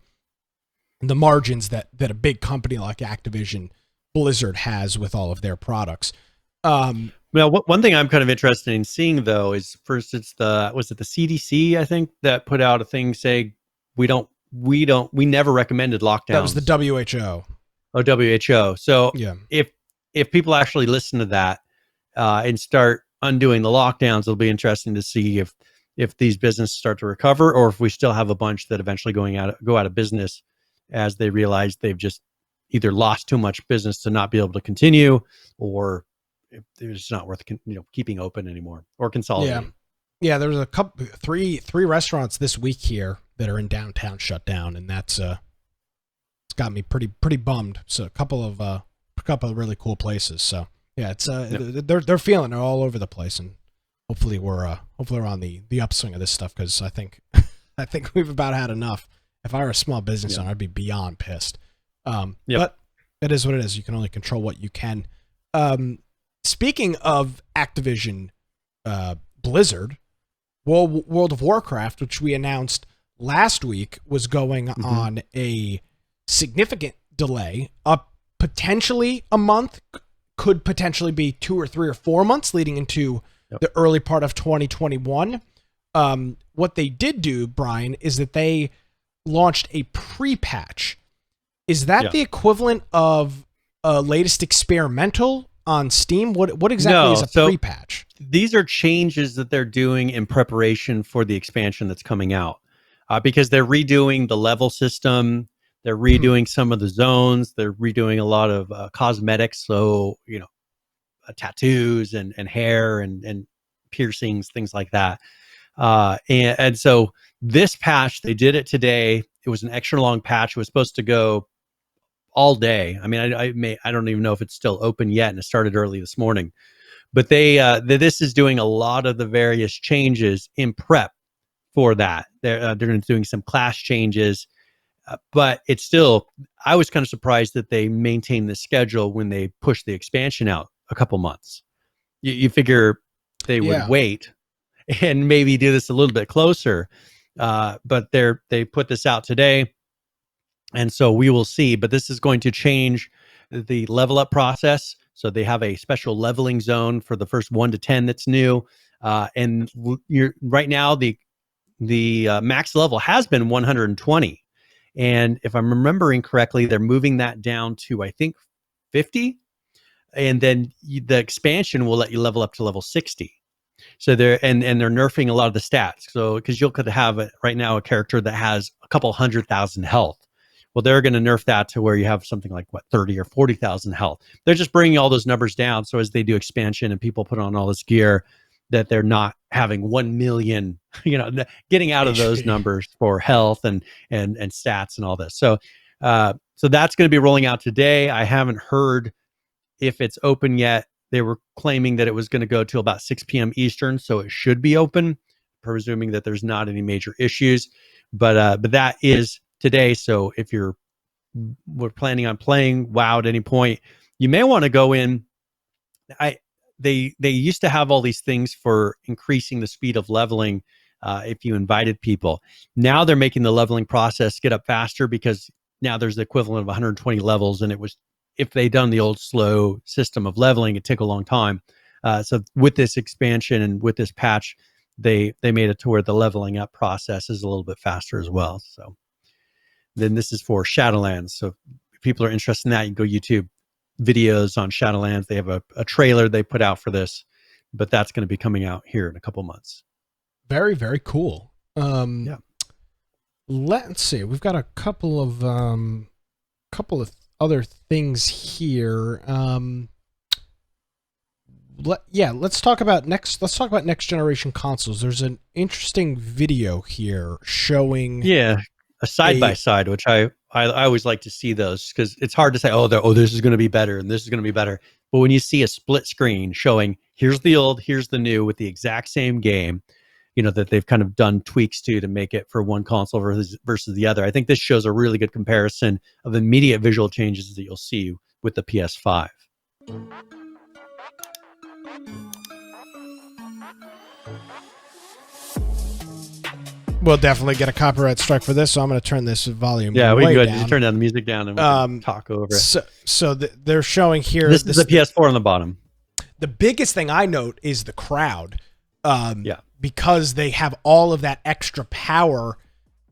the margins that a big company like Activision Blizzard has with all of their products. Well, one thing I'm kind of interested in seeing though is first it's the CDC, I think, that put out a thing saying we never recommended lockdowns. That was the WHO. Oh, WHO. So yeah, if people actually listen to that and start undoing the lockdowns, it'll be interesting to see if these businesses start to recover, or if we still have a bunch that eventually go out of business as they realize they've just either lost too much business to not be able to continue, or it's not worth keeping open anymore or consolidating. Yeah. There's a couple, three restaurants this week here that are in downtown shut down, and that's it's got me pretty bummed. So a couple of really cool places. So yeah, it's they're feeling it all over the place, and hopefully we're on the upswing of this stuff, because I think we've about had enough. If I were a small business owner, I'd be beyond pissed. But it is what it is. You can only control what you can. Speaking of Activision Blizzard, World of Warcraft, which we announced last week, was going on a significant delay, up potentially a month, could potentially be 2 or 3 or 4 months leading into the early part of 2021. What they did do, Brian, is that they launched a pre-patch. Is that the equivalent of a latest experimental on Steam? What exactly is a pre-patch? These are changes that they're doing in preparation for the expansion that's coming out, because they're redoing the level system. They're redoing some of the zones. They're redoing a lot of cosmetics. So, tattoos and hair and piercings, things like that. And so this patch, they did it today. It was an extra long patch. It was supposed to go all day. I mean, I don't even know if it's still open yet, and it started early this morning. But this is doing a lot of the various changes in prep for that. They're doing some class changes, but it's still. I was kind of surprised that they maintained the schedule when they pushed the expansion out a couple months. You figure they would wait and maybe do this a little bit closer, but they put this out today. And so we will see, but this is going to change the level up process. So they have a special leveling zone for the first 1 to 10 that's new. And right now the max level has been 120. And if I'm remembering correctly, they're moving that down to, I think, 50. And then the expansion will let you level up to level 60. So they're nerfing a lot of the stats. So because you could have right now a character that has a couple 100,000 health. Well, they're going to nerf that to where you have something like 30 or 40,000 health. They're just bringing all those numbers down. So as they do expansion and people put on all this gear, that they're not having 1 million, getting out of those numbers for health and stats and all this. So that's going to be rolling out today. I haven't heard if it's open yet. They were claiming that it was going to go till about 6 p.m. Eastern, so it should be open, presuming that there's not any major issues. But that is today. So if we're planning on playing WoW at any point, you may want to go in. They used to have all these things for increasing the speed of leveling if you invited people. Now they're making the leveling process get up faster, because now there's the equivalent of 120 levels, and it was, if they'd done the old slow system of leveling, it'd take a long time. So with this expansion and with this patch, they made it to where the leveling up process is a little bit faster as well. So then this is for Shadowlands. So if people are interested in that, you can go YouTube videos on Shadowlands. They have a trailer they put out for this, but that's going to be coming out here in a couple months. Very, very cool. Let's see. We've got a couple of other things here. Let's talk about next generation consoles. There's an interesting video here showing a side by side, which I always like to see those, because it's hard to say, this is going to be better and this is going to be better. But when you see a split screen showing here's the old, here's the new with the exact same game, that they've kind of done tweaks to make it for one console versus the other. I think this shows a really good comparison of immediate visual changes that you'll see with the PS5. We'll definitely get a copyright strike for this, so I'm going to turn this volume Yeah, we way can go down. just turn down the music down and we can talk over it. So they're showing here. This is the PS4 on the bottom. The biggest thing I note is the crowd. Yeah. Because they have all of that extra power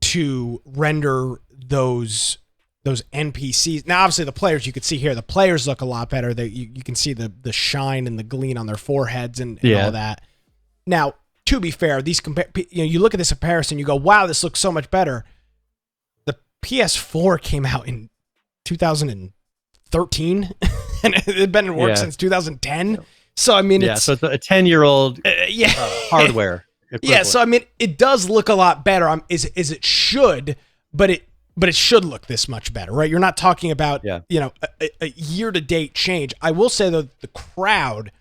to render those NPCs. Now, obviously, the players, you can see here, the players look a lot better. You can see the shine and the gleam on their foreheads and all that. Now, to be fair, you look at this comparison, you go, wow, this looks so much better. The PS4 came out in 2013, and it had been in work since 2010. So, I mean, so it's a 10-year-old hardware. Yeah, so, I mean, it does look a lot better. Is it should, but it should look this much better, right? You're not talking about, a year-to-date change. I will say, though, the crowd,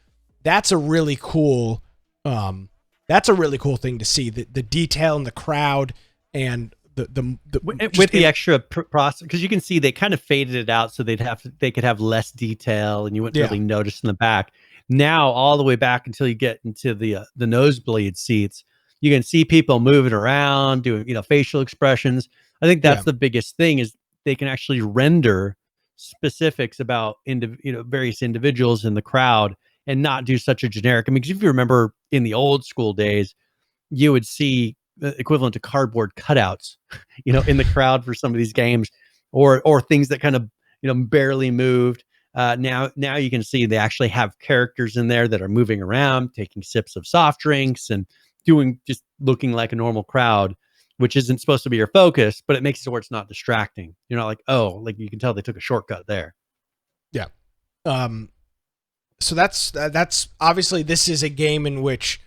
that's a really cool thing to see. The detail in the crowd and with the extra process, because you can see they kind of faded it out so they could have less detail and you wouldn't really notice in the back. Now, all the way back until you get into the nosebleed seats, you can see people moving around, doing facial expressions. I think that's the biggest thing, is they can actually render specifics about various individuals in the crowd and not do such a generic. I mean, because if you remember in the old school days, you would see equivalent to cardboard cutouts, in the crowd for some of these games, or things that kind of barely moved. Now you can see they actually have characters in there that are moving around, taking sips of soft drinks and just looking like a normal crowd, which isn't supposed to be your focus, but it makes it so where it's not distracting. You're not like, oh, like you can tell they took a shortcut there. Yeah. So that's obviously, this is a game in which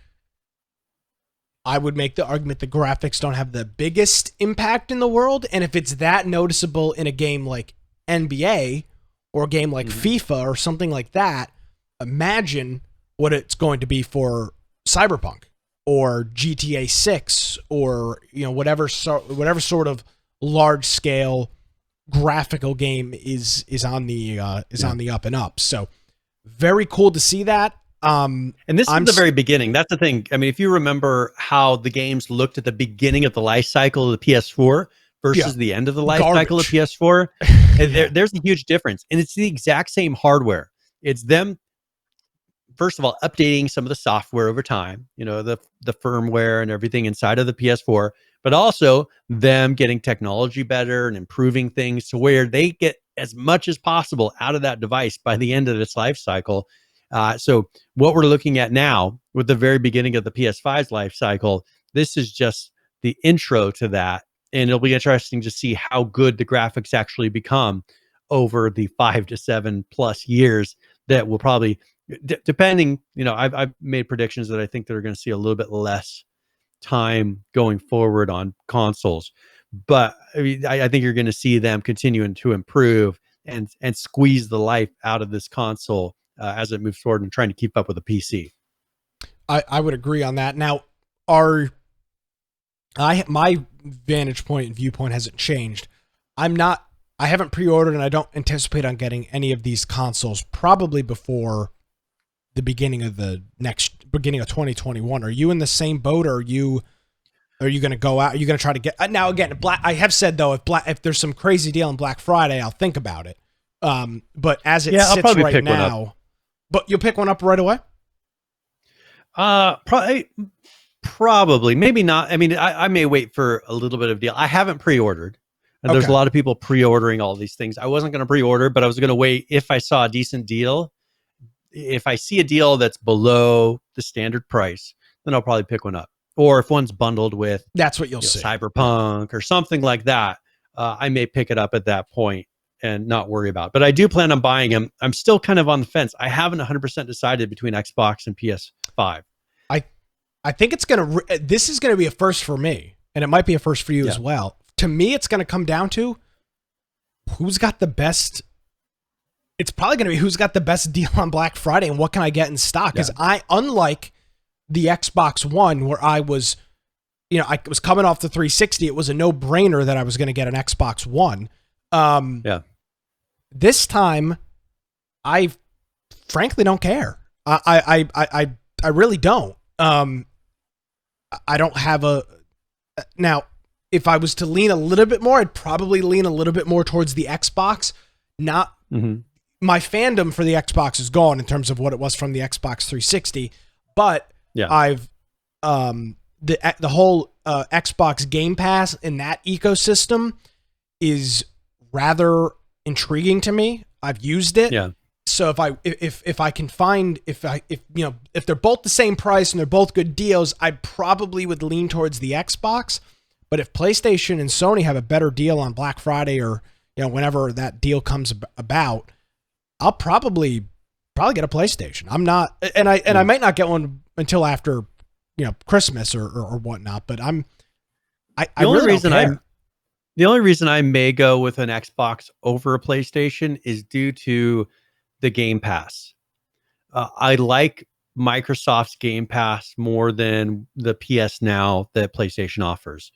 I would make the argument the graphics don't have the biggest impact in the world. And if it's that noticeable in a game like NBA or a game like FIFA or something like that, imagine what it's going to be for Cyberpunk or GTA 6 or whatever sort of large scale graphical game is on the on the up and up. So very cool to see that. And this is the very beginning. That's the thing. I mean, if you remember how the games looked at the beginning of the life cycle of the PS4 versus the end of the life cycle of PS4, there's a huge difference. And it's the exact same hardware. It's them, first of all, updating some of the software over time, the firmware and everything inside of the PS4, but also them getting technology better and improving things to where they get as much as possible out of that device by the end of its life cycle. So what we're looking at now with the very beginning of the PS5's life cycle, this is just the intro to that. And it'll be interesting to see how good the graphics actually become over the 5 to 7 plus years that will probably, depending, I've made predictions that I think they're going to see a little bit less time going forward on consoles. But I mean, I think you're going to see them continuing to improve and squeeze the life out of this console as it moves forward and trying to keep up with the PC. I would agree on that. Now, my vantage point and viewpoint hasn't changed. I haven't pre-ordered and I don't anticipate on getting any of these consoles probably before the beginning of 2021. Are you in the same boat, or are you going to go out? Are you going to try to get now? Again, I have said though, if there's some crazy deal on Black Friday, I'll think about it. But as it sits right now, but you'll pick one up right away. Probably, maybe not. I mean, I may wait for a little bit of deal. I haven't pre-ordered. And there's a lot of people pre-ordering all these things. I wasn't going to pre-order, but I was going to wait if I saw a decent deal. If I see a deal that's below the standard price, then I'll probably pick one up. Or if one's bundled with, that's what you'll see, Cyberpunk or something like that, I may pick it up at that point and not worry about it. But I do plan on buying them. I'm still kind of on the fence. I haven't 100% decided between Xbox and PS5. I think this is going to be a first for me, and it might be a first for you as well. To me, it's going to come down to who's got the best. It's probably going to be who's got the best deal on Black Friday and what can I get in stock. Because unlike the Xbox One, where I was coming off the 360, it was a no-brainer that I was going to get an Xbox One. This time, I frankly don't care. I really don't. I don't have Now, if I was to lean a little bit more, I'd probably lean a little bit more towards the Xbox. Not my fandom for the Xbox is gone in terms of what it was from the Xbox 360, but I've the whole Xbox Game Pass and that ecosystem is rather intriguing to me. I've used it. Yeah. So if I can find if they're both the same price and they're both good deals, I probably would lean towards the Xbox. But if PlayStation and Sony have a better deal on Black Friday or whenever that deal comes about, I'll probably get a PlayStation. I'm not, and I might not get one until after Christmas or whatnot. But the only reason I may go with an Xbox over a PlayStation is due to the Game Pass. I like Microsoft's Game Pass more than the PS Now that PlayStation offers.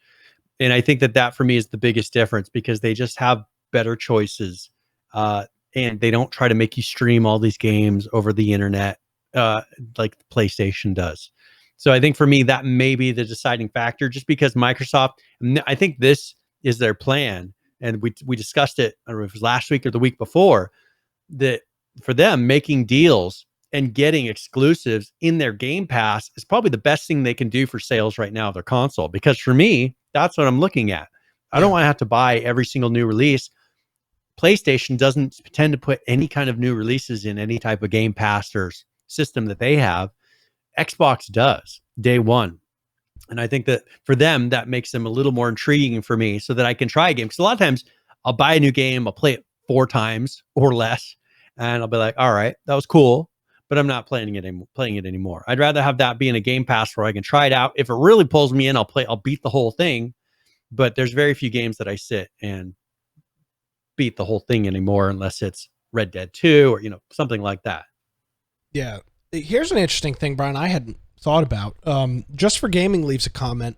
And I think that for me is the biggest difference because they just have better choices. And they don't try to make you stream all these games over the internet like PlayStation does. So I think for me, that may be the deciding factor just because Microsoft, I think this is their plan. And we discussed it, I don't know if it was last week or the week before, that for them, making deals and getting exclusives in their Game Pass is probably the best thing they can do for sales right now of their console. Because for me, that's what I'm looking at. I don't want to have to buy every single new release. PlayStation doesn't tend to put any kind of new releases in any type of Game Pass or system that they have. Xbox does, day one. And I think that for them, that makes them a little more intriguing for me so that I can try a game. Because a lot of times I'll buy a new game, I'll play it 4 times or less, and I'll be like, all right, that was cool, but I'm not playing it anymore. I'd rather have that be in a Game Pass where I can try it out. If it really pulls me in, I'll beat the whole thing. But there's very few games that I sit and beat the whole thing anymore unless it's Red Dead 2 or something like that. Yeah. Here's an interesting thing, Brian, I hadn't thought about. Just for Gaming leaves a comment.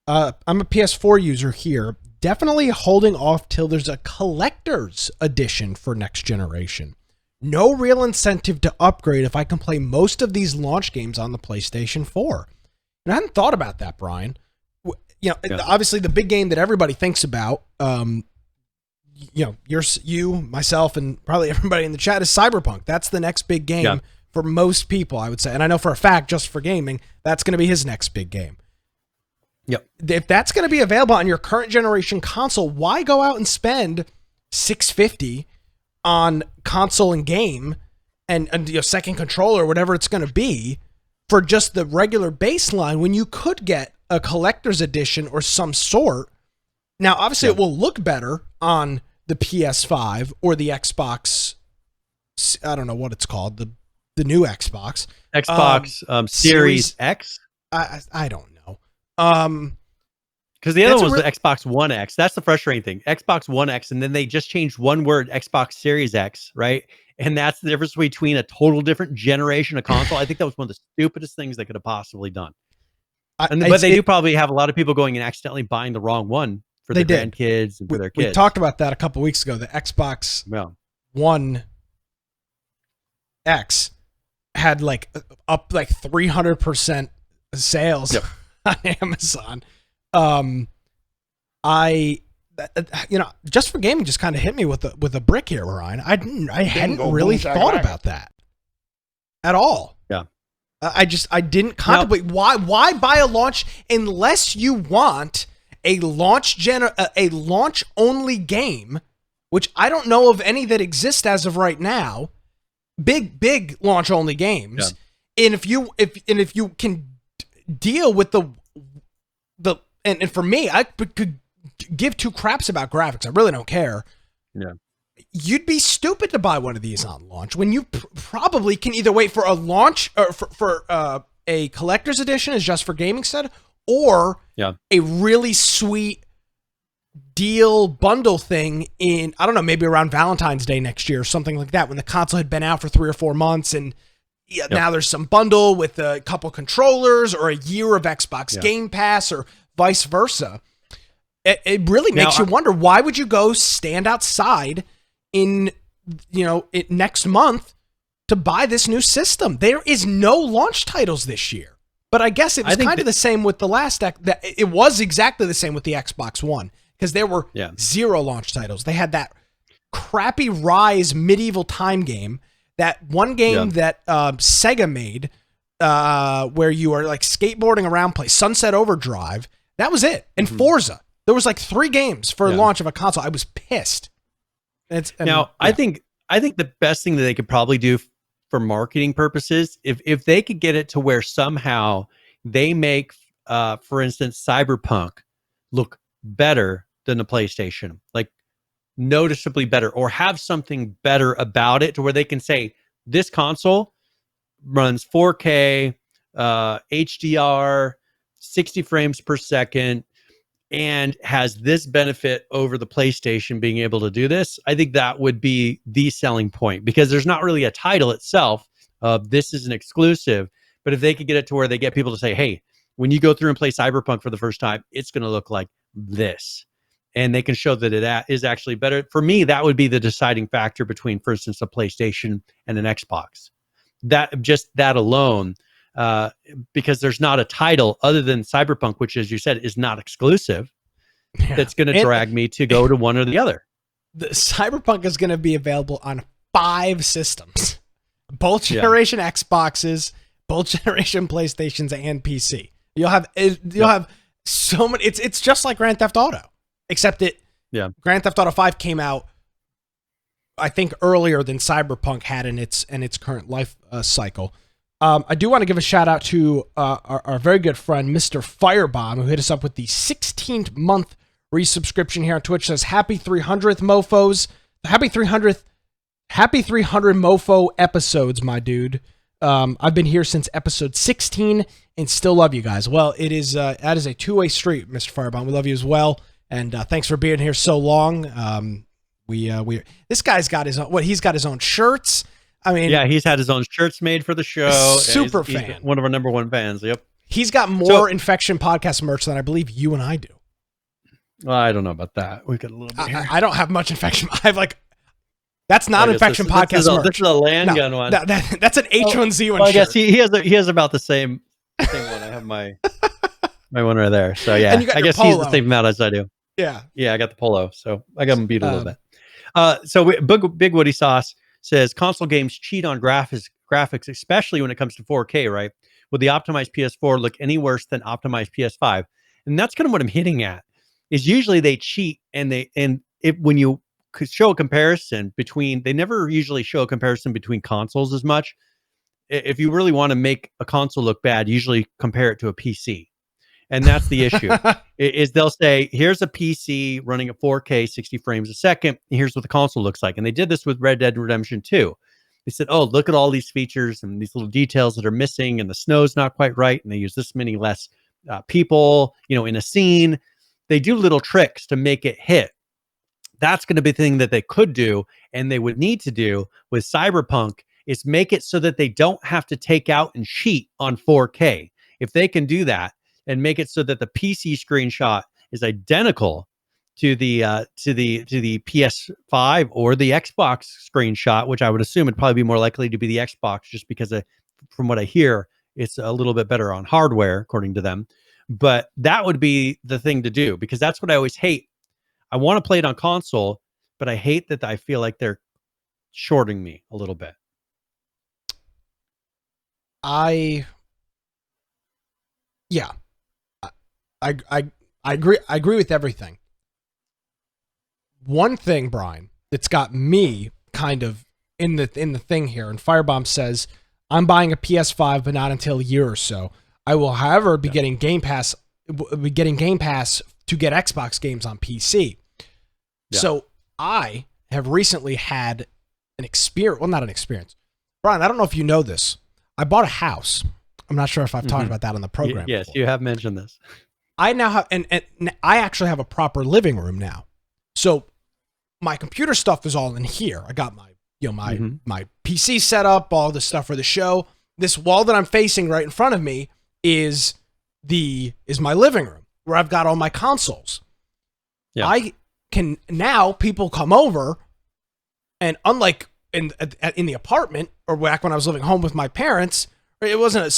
I'm a PS4 user here. Definitely holding off till there's a collector's edition for next generation. No real incentive to upgrade if I can play most of these launch games on the PlayStation 4. And I hadn't thought about that, Brian. Obviously the big game that everybody thinks about, you, myself, and probably everybody in the chat is Cyberpunk. That's the next big game for most people, I would say. And I know for a fact, just for gaming, that's going to be his next big game. Yep. If that's going to be available on your current generation console, why go out and spend $650 on console and game and your second controller, whatever it's going to be, for just the regular baseline when you could get a collector's edition or some sort? Now, obviously, it will look better on the PS5 or the Xbox. I don't know what it's called. The new Xbox. Series X. I don't know. Because the other one was the Xbox One X. That's the frustrating thing. Xbox One X, and then they just changed one word, Xbox Series X, right? And that's the difference between a total different generation of console. I think that was one of the stupidest things they could have possibly done. But they do probably have a lot of people going and accidentally buying the wrong one for their grandkids and for their kids. We talked about that a couple weeks ago. The Xbox One X had up 300% sales on Amazon. Just for gaming just kind of hit me with a brick here, Ryan. I hadn't really thought about that at all. Yeah. I didn't contemplate why buy a launch unless you want a launch only game, which I don't know of any that exist as of right now. Big launch only games. Yeah. And if you can deal with the and for me, I could give 2 craps about graphics. I really don't care. Yeah. You'd be stupid to buy one of these on launch when you probably can either wait for a launch or for a collector's edition is just for gaming set, or a really sweet deal bundle thing in, I don't know, maybe around Valentine's Day next year or something like that, when the console had been out for 3 or 4 months and now there's some bundle with a couple controllers or a year of Xbox Game Pass or vice versa. It really makes you wonder, why would you go stand outside in next month to buy this new system? There is no launch titles this year. But I guess it was kind of the same with the last. It was exactly the same with the Xbox One because there were 0 launch titles. They had that crappy Rise medieval time game, that one game that Sega made, where you are like skateboarding around, play Sunset Overdrive. That was it. And Forza. There was like 3 games for launch of a console. I was pissed. I think the best thing that they could probably do for marketing purposes, if they could get it to where somehow they make, for instance, Cyberpunk look better than the PlayStation, like noticeably better, or have something better about it to where they can say this console runs 4K, HDR, 60 frames per second, and has this benefit over the PlayStation being able to do this. I think that would be the selling point, because there's not really a title itself of this is an exclusive. But if they could get it to where they get people to say, hey, when you go through and play Cyberpunk for the first time, it's going to look like this. And they can show that it is actually better. For me, that would be the deciding factor between, for instance, a PlayStation and an Xbox. That alone, because there's not a title other than Cyberpunk, which, as you said, is not exclusive, that's going to drag me to go to one or the other. The Cyberpunk is going to be available on 5 systems, both generation Xboxes, both generation PlayStations, and PC. You'll have so many. It's just like Grand Theft Auto, except Grand Theft Auto 5 came out, I think, earlier than Cyberpunk had in its current life cycle. I do want to give a shout out to our very good friend, Mr. Firebomb, who hit us up with the 16th month resubscription here on Twitch. Says, happy 300th mofos. Happy 300 mofo episodes, my dude. I've been here since episode 16 and still love you guys. Well, that is a two-way street, Mr. Firebomb. We love you as well. And thanks for being here so long. This guy's got his own, he's got his own shirts. I mean, he's had his own shirts made for the show. Super he's fan. One of our number 1 fans. Yep. He's got more Infection Podcast merch than I believe you and I do. Well, I don't know about that. We got a little bit here. I don't have much Infection. I have that's not Infection Podcast merch. This is a land gun one. That's an H1Z1 shirt. I guess he has about the same one. I have my one right there. So yeah, I guess he's the same amount as I do. Yeah. I got the polo, so I got him beat a little bit. Big Woody Sauce says console games cheat on graphics, especially when it comes to 4K, right? Would the optimized PS4 look any worse than optimized PS5? And that's kind of what I'm hitting at. Is usually they cheat, and when you show a comparison between, they never usually show a comparison between consoles as much. If you really want to make a console look bad, usually compare it to a PC. And that's the issue. Is they'll say, here's a PC running at 4K, 60 frames a second. And here's what the console looks like. And they did this with Red Dead Redemption 2. They said, oh, look at all these features and these little details that are missing, and the snow's not quite right. And they use this many less people, in a scene. They do little tricks to make it hit. That's going to be the thing that they could do, and they would need to do with Cyberpunk, is make it so that they don't have to take out and cheat on 4K. If they can do that, and make it so that the PC screenshot is identical to the PS5 or the Xbox screenshot, which I would assume would probably be more likely to be the Xbox, just because from what I hear, it's a little bit better on hardware, according to them. But that would be the thing to do, because that's what I always hate. I want to play it on console, but I hate that I feel like they're shorting me a little bit. I agree. I agree with everything. One thing, Brian, that's got me kind of in the thing here, and Firebomb says, I'm buying a PS5, but not until a year or so. I will, however, be getting Game Pass to get Xbox games on PC. Yeah. So I have recently had an experience. Well, not an experience. Brian, I don't know if you know this. I bought a house. I'm not sure if I've talked about that on the program. Yes, before. You have mentioned this. I now have, and I actually have a proper living room now. So my computer stuff is all in here. I got my PC set up, all the stuff for the show. This wall that I'm facing right in front of me is my living room, where I've got all my consoles. Yeah. I can now, people come over, and unlike in the apartment, or back when I was living home with my parents, There wasn't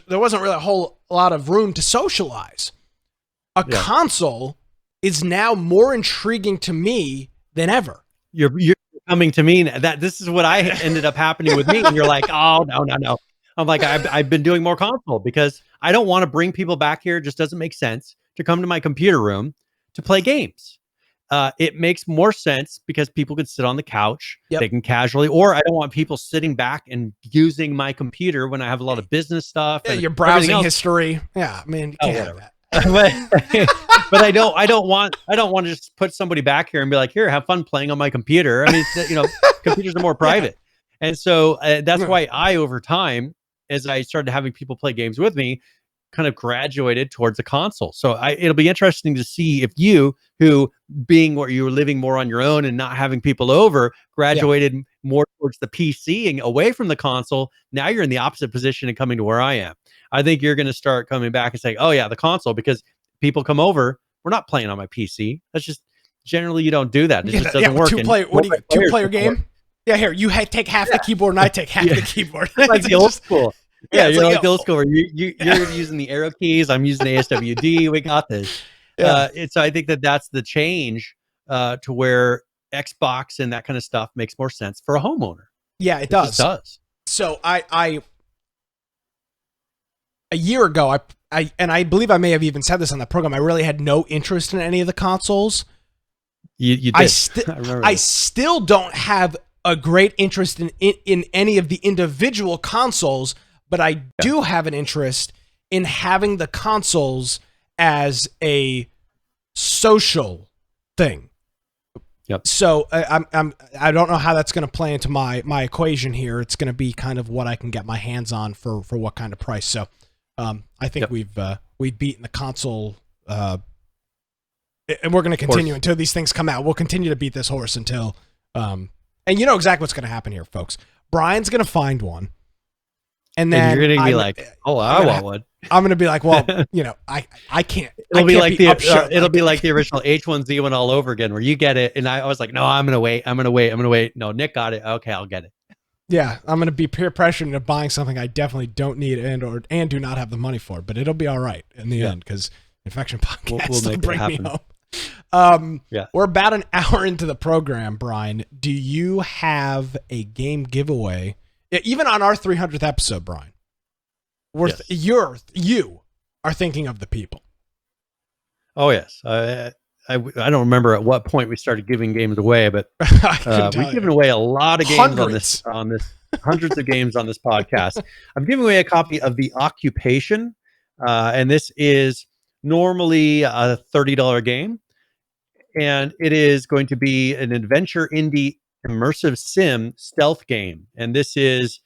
really a whole lot of room to socialize. A console is now more intriguing to me than ever. You're coming to me that this is what I ended up happening with me, and you're like, oh no. I'm like, I've been doing more console because I don't want to bring people back here. It just doesn't make sense to come to my computer room to play games. It makes more sense because people can sit on the couch, they can casually, or I don't want people sitting back and using my computer when I have a lot of business stuff. Yeah, your browsing history. Yeah, I mean, you can't have that. but I don't want to just put somebody back here and be like, here, have fun playing on my computer. I mean, computers are more private. And so that's why I, over time, as I started having people play games with me, kind of graduated towards a console. So it'll be interesting to see if you, who being where you were living more on your own and not having people over, graduated more towards the PC and away from the console. Now you're in the opposite position and coming to where I am. I think you're going to start coming back and saying, oh yeah, the console, because people come over, we're not playing on my PC. That's just, generally you don't do that. It just doesn't work. Two-player game? Yeah, here, you take half the keyboard and I take half the keyboard. Like the old school. Yeah, you're like the old school where you're using the arrow keys, I'm using the ASWD, we got this. So I think that's the change to where Xbox and that kind of stuff makes more sense for a homeowner. Yeah, it does. So I a year ago, I believe I may have even said this on the program, I really had no interest in any of the consoles. You did. I still don't have a great interest in any of the individual consoles, but I do have an interest in having the consoles as a social thing. Yep. So I don't know how that's going to play into my equation here. It's going to be kind of what I can get my hands on for what kind of price. So I think we've beaten the console, and we're going to continue until these things come out. We'll continue to beat this horse until, and you know exactly what's going to happen here, folks. Brian's going to find one. And then you're going to be like, oh, I want one. I'm going to be like, well, I can't. It'll be like the original H1Z1 all over again, where you get it. And I was like, no, I'm going to wait. No, Nick got it. Okay, I'll get it. Yeah, I'm going to be peer pressured into buying something I definitely don't need and do not have the money for. But it'll be all right in the end, because Infection Podcast will bring me home. We're about an hour into the program, Brian. Do you have a game giveaway? Even on our 300th episode, Brian, you are thinking of the people. Oh yes, I don't remember at what point we started giving games away, but we've given away a lot of games on this hundreds of games on this podcast. I'm giving away a copy of The Occupation, and this is normally a $30 game, and it is going to be an adventure indie immersive sim stealth game, and this is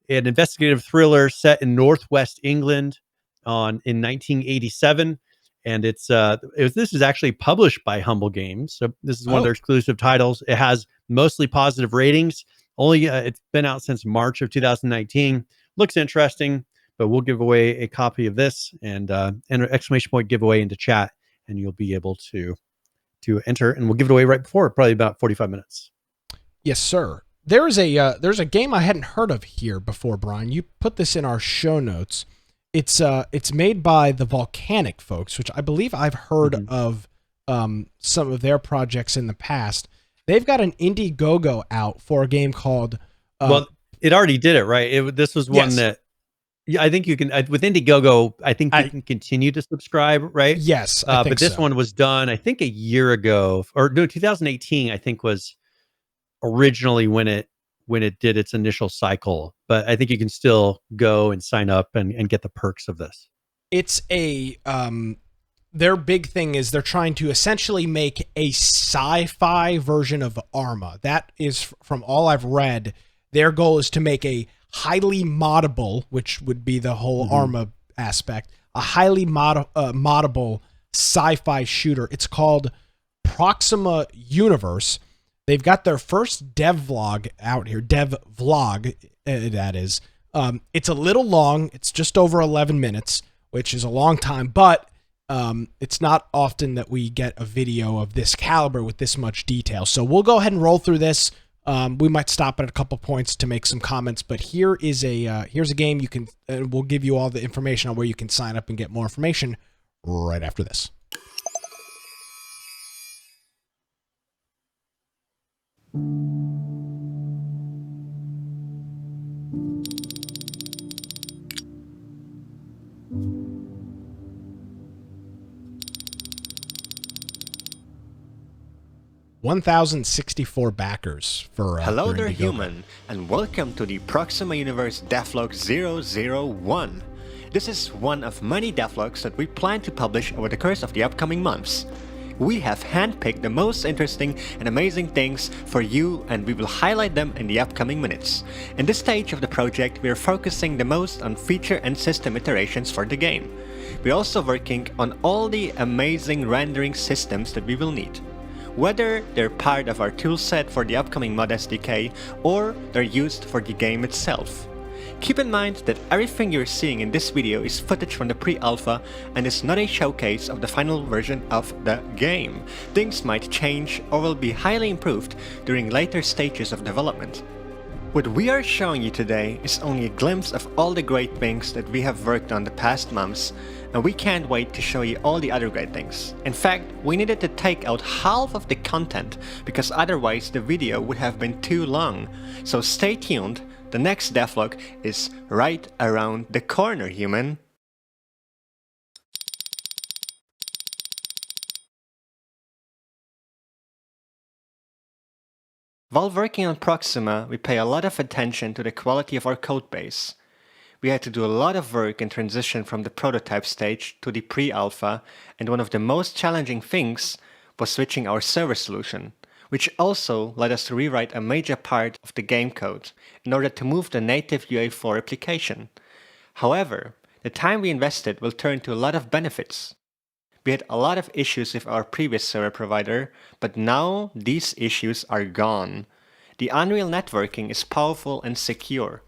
an investigative thriller set in Northwest England in 1987, and this is actually published by Humble Games, so this is one of their exclusive titles. It has mostly positive ratings. It's been out since March of 2019. Looks interesting, but we'll give away a copy of this and an exclamation point giveaway into chat, and you'll be able to enter, and we'll give it away right before, probably about 45 minutes. Yes, sir. There's a game I hadn't heard of here before, Brian. You put this in our show notes. It's made by the Volcanic folks, which I believe I've heard of some of their projects in the past. They've got an Indiegogo out for a game called. Well, it already did it, right? This was one that. Yeah, I think you can with Indiegogo. I think you can continue to subscribe, right? Yes, but this one was done, I think, a year ago, or no, 2018. I think was originally when it did its initial cycle, but I think you can still go and sign up and get the perks of this. It's their big thing is they're trying to essentially make a sci-fi version of Arma. That is, from all I've read, their goal is to make a highly moddable, which would be the whole Arma aspect, a highly moddable sci-fi shooter. It's called Proxima Universe. They've got their first dev vlog out here. That is. It's a little long. It's just over 11 minutes, which is a long time, but it's not often that we get a video of this caliber with this much detail. So we'll go ahead and roll through this We might stop at a couple points to make some comments, but here's a game you can. We'll give you all the information on where you can sign up and get more information right after this. $1,064 backers for Hello there, Indiegogo. human, and welcome to the Proxima Universe Devlog 001. This is one of many devlogs that we plan to publish over the course of the upcoming months. We have handpicked the most interesting and amazing things for you, and we will highlight them in the upcoming minutes. In this stage of the project, we are focusing the most on feature and system iterations for the game. We're also working on all the amazing rendering systems that we will need. Whether they're part of our toolset for the upcoming mod SDK or they're used for the game itself. Keep in mind that everything you're seeing in this video is footage from the pre-alpha and is not a showcase of the final version of the game. Things might change or will be highly improved during later stages of development. What we are showing you today is only a glimpse of all the great things that we have worked on the past months, and we can't wait to show you all the other great things. In fact, we needed to take out half of the content because otherwise the video would have been too long. So stay tuned, the next devlog is right around the corner, human. While working on Proxima, we pay a lot of attention to the quality of our codebase. We had to do a lot of work in transition from the prototype stage to the pre-alpha, and one of the most challenging things was switching our server solution, which also led us to rewrite a major part of the game code in order to move the native UA4 application. However, the time we invested will turn to a lot of benefits. We had a lot of issues with our previous server provider, but now these issues are gone. The Unreal networking is powerful and secure,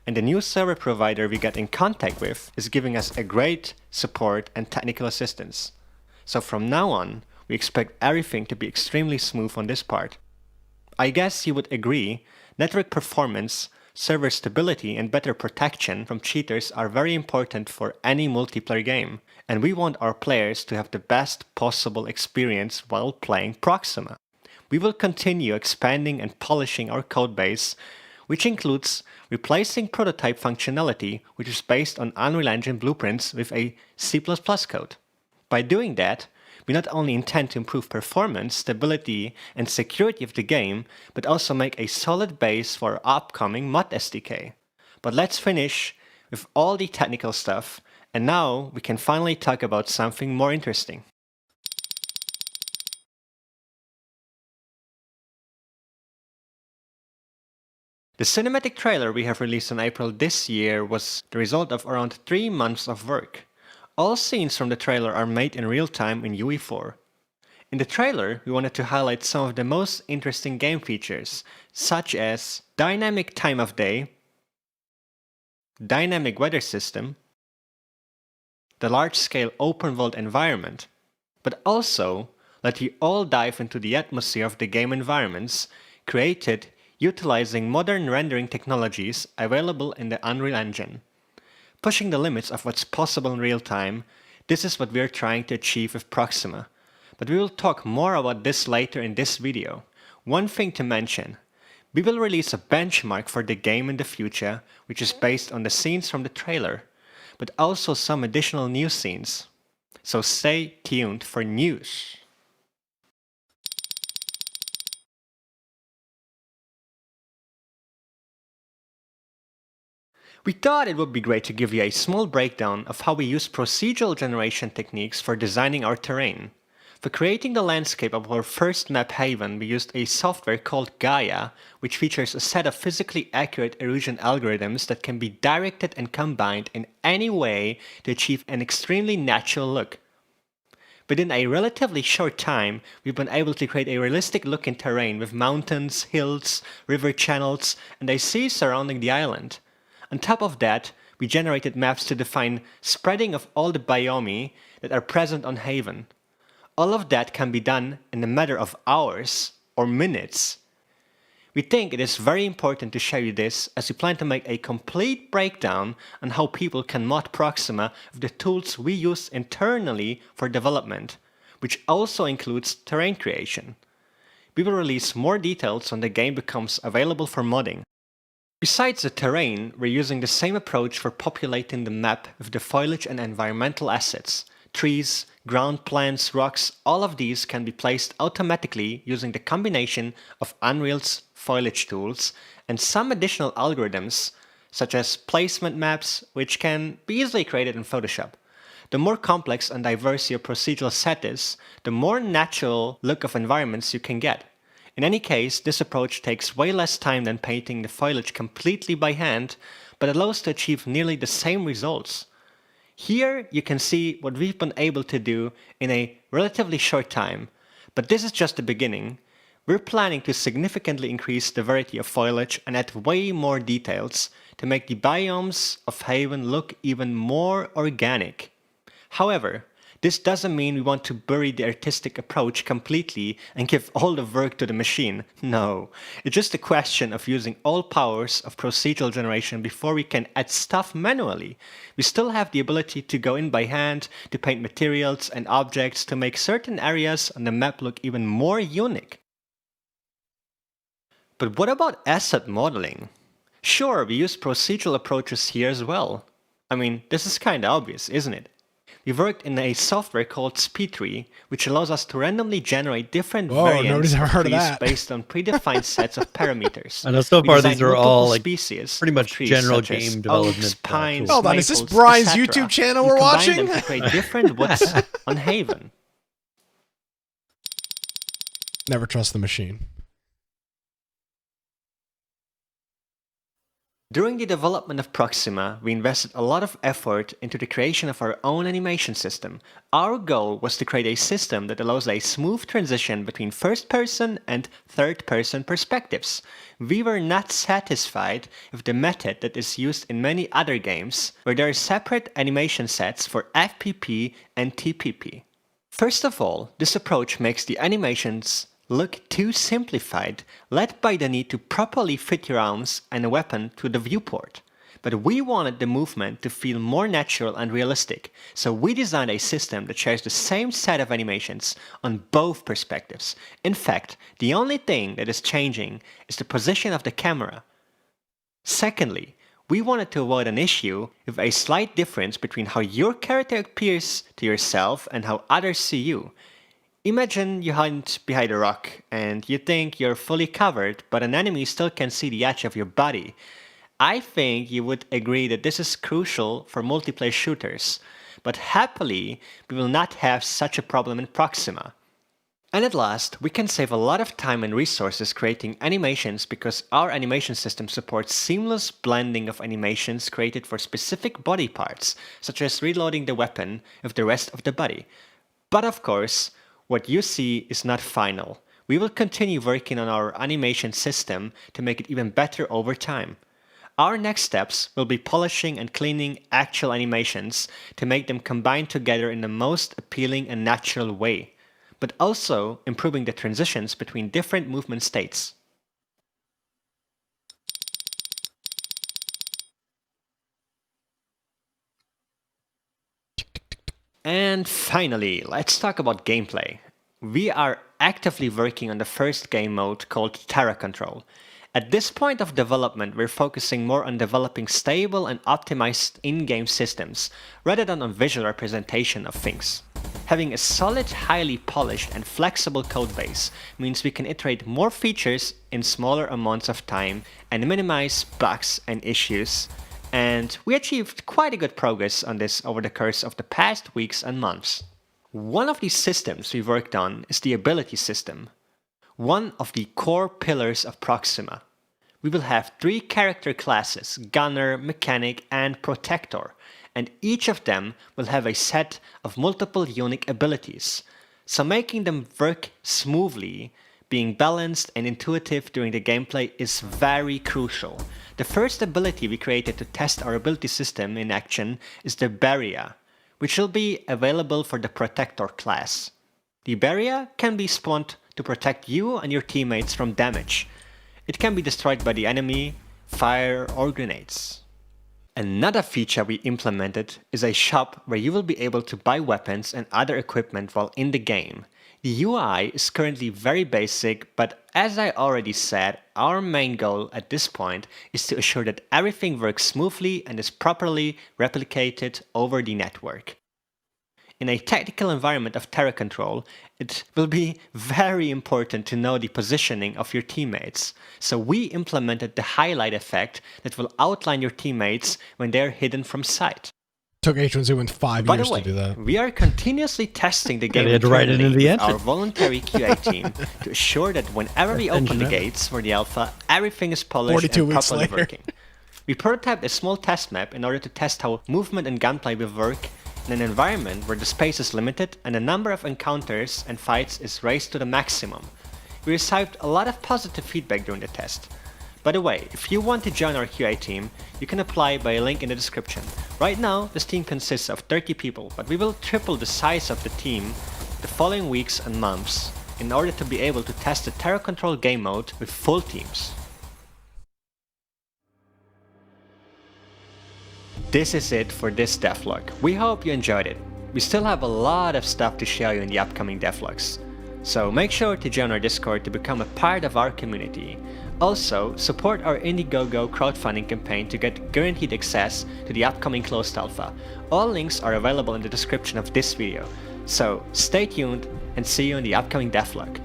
and the new server provider we get in contact with is giving us a great support and technical assistance. So from now on, we expect everything to be extremely smooth on this part. I guess you would agree, network performance, server stability, and better protection from cheaters are very important for any multiplayer game, and we want our players to have the best possible experience while playing Proxima. We will continue expanding and polishing our codebase, which includes replacing prototype functionality, which is based on Unreal Engine blueprints, with a C++ code. By doing that, we not only intend to improve performance, stability, and security of the game, but also make a solid base for our upcoming mod SDK. But let's finish with all the technical stuff, and now we can finally talk about something more interesting. The cinematic trailer we have released in April this year was the result of around 3 months of work. All scenes from the trailer are made in real time in UE4. In the trailer, we wanted to highlight some of the most interesting game features, such as dynamic time of day, dynamic weather system, the large-scale open-world environment, but also let you all dive into the atmosphere of the game environments created utilizing modern rendering technologies available in the Unreal Engine. Pushing the limits of what's possible in real time, this is what we're trying to achieve with Proxima. But we will talk more about this later in this video. One thing to mention, we will release a benchmark for the game in the future, which is based on the scenes from the trailer, but also some additional new scenes. So stay tuned for news. We thought it would be great to give you a small breakdown of how we use procedural generation techniques for designing our terrain. For creating the landscape of our first map Haven, we used a software called Gaia, which features a set of physically accurate erosion algorithms that can be directed and combined in any way to achieve an extremely natural look. Within a relatively short time, we've been able to create a realistic looking terrain with mountains, hills, river channels, and a sea surrounding the island. On top of that, we generated maps to define spreading of all the biome that are present on Haven. All of that can be done in a matter of hours or minutes. We think it is very important to show you this as we plan to make a complete breakdown on how people can mod Proxima with the tools we use internally for development, which also includes terrain creation. We will release more details when the game becomes available for modding. Besides the terrain, we're using the same approach for populating the map with the foliage and environmental assets. Trees, ground plants, rocks, all of these can be placed automatically using the combination of Unreal's foliage tools and some additional algorithms, such as placement maps, which can be easily created in Photoshop. The more complex and diverse your procedural set is, the more natural look of environments you can get. In any case, this approach takes way less time than painting the foliage completely by hand, but allows to achieve nearly the same results. Here you can see what we've been able to do in a relatively short time, but this is just the beginning. We're planning to significantly increase the variety of foliage and add way more details to make the biomes of Haven look even more organic. However, this doesn't mean we want to bury the artistic approach completely and give all the work to the machine. No, it's just a question of using all powers of procedural generation before we can add stuff manually. We still have the ability to go in by hand, to paint materials and objects to make certain areas on the map look even more unique. But what about asset modeling? Sure, we use procedural approaches here as well. I mean, this is kinda obvious, isn't it? We worked in a software called SpeedTree, which allows us to randomly generate different variants of trees based on predefined sets of parameters. I know so far these are all like species pretty much general game development. Oaks, pines, hold on, is this Brian's YouTube channel we're watching? Combine them to create different woods on Haven. Never trust the machine. During the development of Proxima, we invested a lot of effort into the creation of our own animation system. Our goal was to create a system that allows a smooth transition between first-person and third-person perspectives. We were not satisfied with the method that is used in many other games, where there are separate animation sets for FPP and TPP. First of all, this approach makes the animations look too simplified, led by the need to properly fit your arms and a weapon to the viewport. But we wanted the movement to feel more natural and realistic, so we designed a system that shares the same set of animations on both perspectives. In fact, the only thing that is changing is the position of the camera. Secondly, we wanted to avoid an issue with a slight difference between how your character appears to yourself and how others see you. Imagine you hide behind a rock and you think you're fully covered, but an enemy still can see the edge of your body. I think you would agree that this is crucial for multiplayer shooters, but happily we will not have such a problem in Proxima. And at last, we can save a lot of time and resources creating animations because our animation system supports seamless blending of animations created for specific body parts, such as reloading the weapon with the rest of the body. But of course, what you see is not final. We will continue working on our animation system to make it even better over time. Our next steps will be polishing and cleaning actual animations to make them combine together in the most appealing and natural way, but also improving the transitions between different movement states. And finally, let's talk about gameplay. We are actively working on the first game mode called Terra Control. At this point of development, we're focusing more on developing stable and optimized in-game systems, rather than on visual representation of things. Having a solid, highly polished and flexible codebase means we can iterate more features in smaller amounts of time and minimize bugs and issues. And we achieved quite a good progress on this over the course of the past weeks and months. One of these systems we worked on is the ability system, one of the core pillars of Proxima. We will have 3 character classes, Gunner, Mechanic, and Protector, and each of them will have a set of multiple unique abilities, so making them work smoothly, being balanced and intuitive during the gameplay is very crucial. The first ability we created to test our ability system in action is the Barrier, which will be available for the Protector class. The Barrier can be spawned to protect you and your teammates from damage. It can be destroyed by the enemy, fire, or grenades. Another feature we implemented is a shop where you will be able to buy weapons and other equipment while in the game. The UI is currently very basic, but as I already said, our main goal at this point is to assure that everything works smoothly and is properly replicated over the network. In a tactical environment of terror control, it will be very important to know the positioning of your teammates, so we implemented the highlight effect that will outline your teammates when they are hidden from sight. Took H1Z1 5 By years the way, to do that. we are continuously testing the game they had to write it into the with engine. our voluntary QA team to assure that whenever we open the gates for the alpha, everything is polished 42 and weeks properly later. working. We prototyped a small test map in order to test how movement and gunplay will work in an environment where the space is limited and the number of encounters and fights is raised to the maximum. We received a lot of positive feedback during the test. By the way, if you want to join our QA team, you can apply by a link in the description. Right now, this team consists of 30 people, but we will triple the size of the team the following weeks and months in order to be able to test the Terror Control game mode with full teams. This is it for this devlog. We hope you enjoyed it. We still have a lot of stuff to show you in the upcoming devlogs. So make sure to join our Discord to become a part of our community. Also, support our Indiegogo crowdfunding campaign to get guaranteed access to the upcoming closed alpha. All links are available in the description of this video. So stay tuned and see you in the upcoming devlog.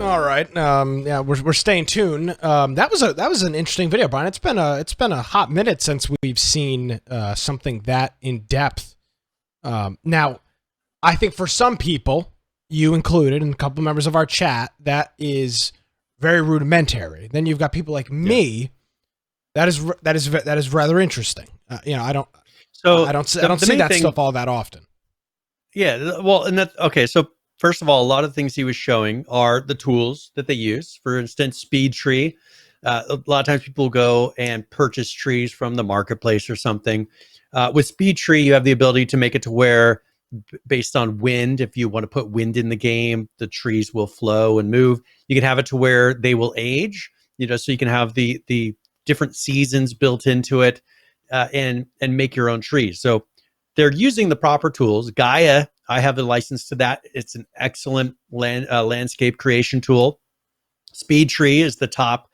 All right. Yeah, we're staying tuned. That was an interesting video, Brian. It's been a hot minute since we've seen something that in depth. Now, I think for some people, you included, and a couple members of our chat, that is very rudimentary. Then you've got people like me. That is rather interesting. I don't see that stuff all that often. Yeah. Well, and that's okay. So first of all, a lot of things he was showing are the tools that they use. For instance, Speed Tree. A lot of times people go and purchase trees from the marketplace or something. With Speed Tree, you have the ability to make it to where, based on wind, if you want to put wind in the game, the trees will flow and move. You can have it to where they will age, so you can have the different seasons built into it, and make your own trees. So they're using the proper tools. Gaia, I have the license to that. It's an excellent landscape creation tool. Speed Tree is the top.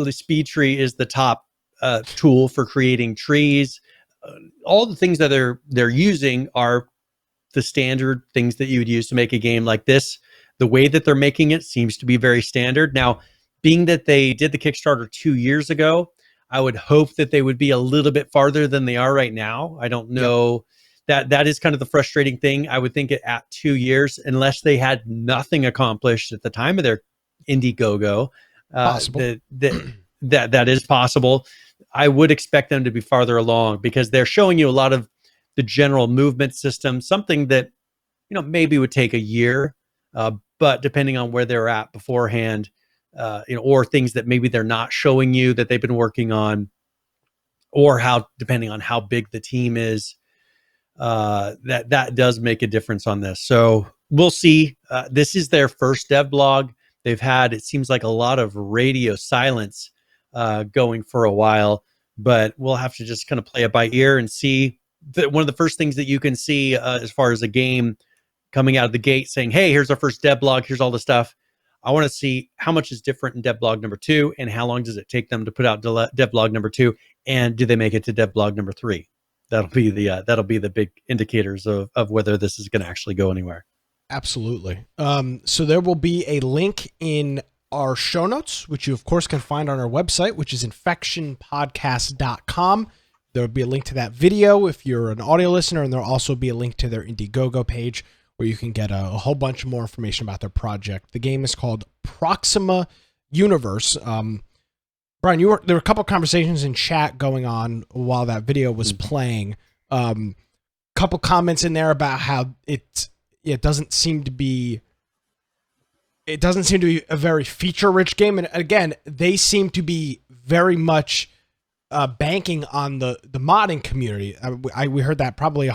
Speed Tree is the top tool for creating trees. All the things that they're using are the standard things that you would use to make a game like this. The way that they're making it seems to be very standard. Now, being that they did the Kickstarter 2 years ago, I would hope that they would be a little bit farther than they are right now. I don't know. That is kind of the frustrating thing. I would think at 2 years, unless they had nothing accomplished at the time of their Indiegogo, Possible. that is possible. I would expect them to be farther along because they're showing you a lot of the general movement system, something that maybe would take a year, but depending on where they're at beforehand, or things that maybe they're not showing you that they've been working on, or depending on how big the team is, that does make a difference on this. So we'll see. This is their first dev blog. They've had, it seems like, a lot of radio silence going for a while, but we'll have to just kind of play it by ear and see. One of the first things that you can see as far as a game coming out of the gate saying, hey, here's our first dev blog, here's all the stuff. I want to see how much is different in devlog number 2, and how long does it take them to put out devlog number 2, and do they make it to devlog number 3? That'll be the big indicators of whether this is going to actually go anywhere. Absolutely. So there will be a link in our show notes, which you of course can find on our website, which is infectionpodcast.com. There will be a link to that video if you're an audio listener, and there'll also be a link to their Indiegogo page where you can get a whole bunch more information about their project. The game is called Proxima Universe. Brian, there were a couple conversations in chat going on while that video was playing. Couple comments in there about how it doesn't seem to be a very feature-rich game. And again, they seem to be very much banking on the modding community. We heard that probably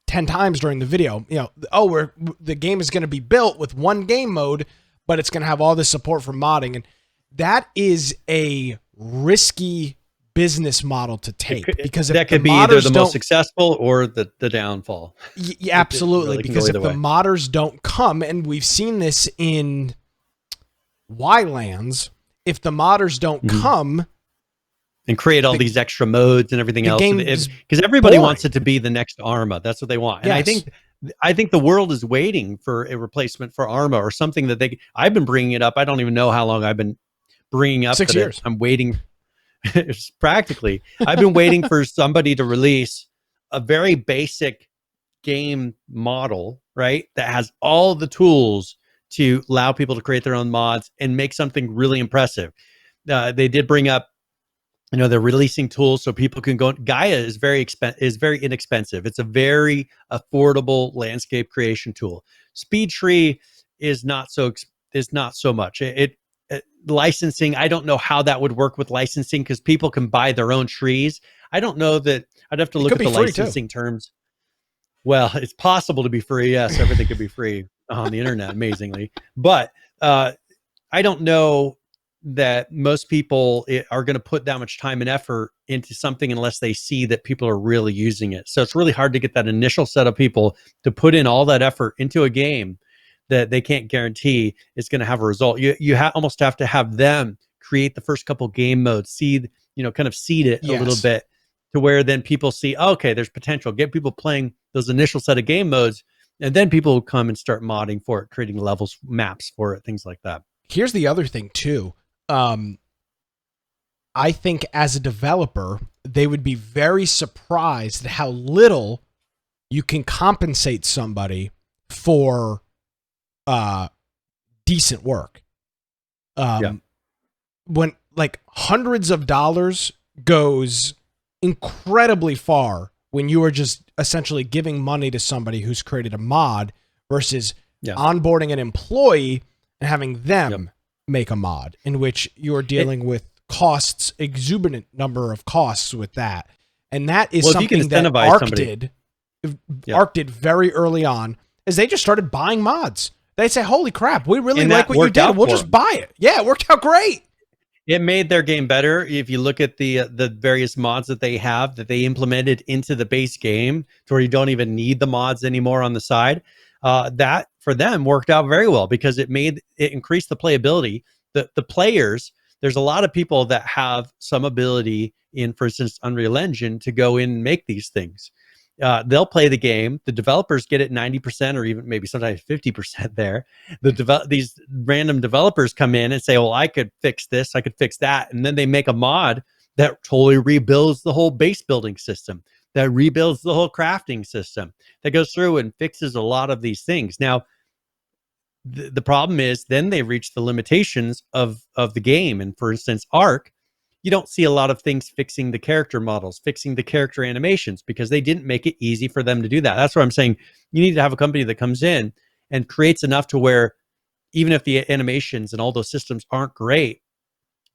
10 times during the video. The game is going to be built with one game mode, but it's going to have all this support for modding, and that is a risky business model to take, because if that could be either the most successful or the downfall. Absolutely, really because if the modders don't come, and we've seen this in Ylands, if the modders don't come and create all these extra modes and everything else, because everybody wants it to be the next Arma. That's what they want. And I think the world is waiting for a replacement for Arma, or something that I've been bringing it up. I don't even know how long I've been bringing up 6 years. I'm waiting. It's practically, I've been waiting for somebody to release a very basic game model, right? That has all the tools to allow people to create their own mods and make something really impressive. They did bring up, they're releasing tools so people can go. Gaia is very inexpensive. It's a very affordable landscape creation tool. SpeedTree is not so much. Licensing, I don't know how that would work with licensing, because people can buy their own trees. I don't know that. I'd have to look at the licensing terms. Well, it's possible to be free. Yes, everything could be free on the internet, amazingly. But I don't know that most people are going to put that much time and effort into something unless they see that people are really using it. So it's really hard to get that initial set of people to put in all that effort into a game that they can't guarantee is going to have a result. You almost have to have them create the first couple game modes, seed it a little bit, to where then people see, okay, there's potential. Get people playing those initial set of game modes, and then people will come and start modding for it, creating levels, maps for it, things like that. Here's the other thing too. I think as a developer, they would be very surprised at how little you can compensate somebody for decent work. When like hundreds of dollars goes incredibly far when you are just essentially giving money to somebody who's created a mod versus onboarding an employee and having them make a mod, in which you're dealing with costs, exuberant number of costs with that. And that is something that Arc did very early on, is they just started buying mods. They say, holy crap, we really like what you did. We'll just buy it. Yeah, it worked out great. It made their game better. If you look at the various mods that they have that they implemented into the base game, to where you don't even need the mods anymore on the side, that for them worked out very well, because it increased the playability. The players, there's a lot of people that have some ability in, for instance, Unreal Engine to go in and make these things. They'll play the game. The developers get it 90%, or even maybe sometimes 50% there. These random developers come in and say, well, I could fix this, I could fix that. And then they make a mod that totally rebuilds the whole base building system, that rebuilds the whole crafting system, that goes through and fixes a lot of these things. Now, the problem is then they reach the limitations of the game. And for instance, Arc, you don't see a lot of things fixing the character models, fixing the character animations, because they didn't make it easy for them to do that. That's what I'm saying. You need to have a company that comes in and creates enough to where even if the animations and all those systems aren't great,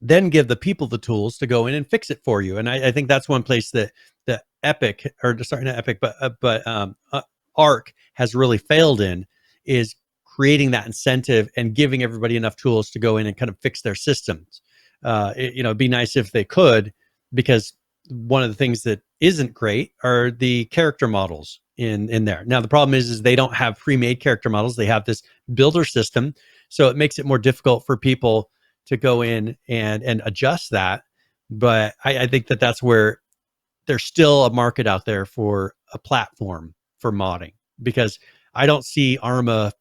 then give the people the tools to go in and fix it for you. And I think that's one place that Epic, or sorry, not Epic, but Arc has really failed in, is creating that incentive and giving everybody enough tools to go in and kind of fix their systems. It'd be nice if they could, because one of the things that isn't great are the character models in there. Now, the problem is they don't have pre-made character models. They have this builder system. So it makes it more difficult for people to go in and adjust that. But I think that's where there's still a market out there for a platform for modding, because I don't see Arma,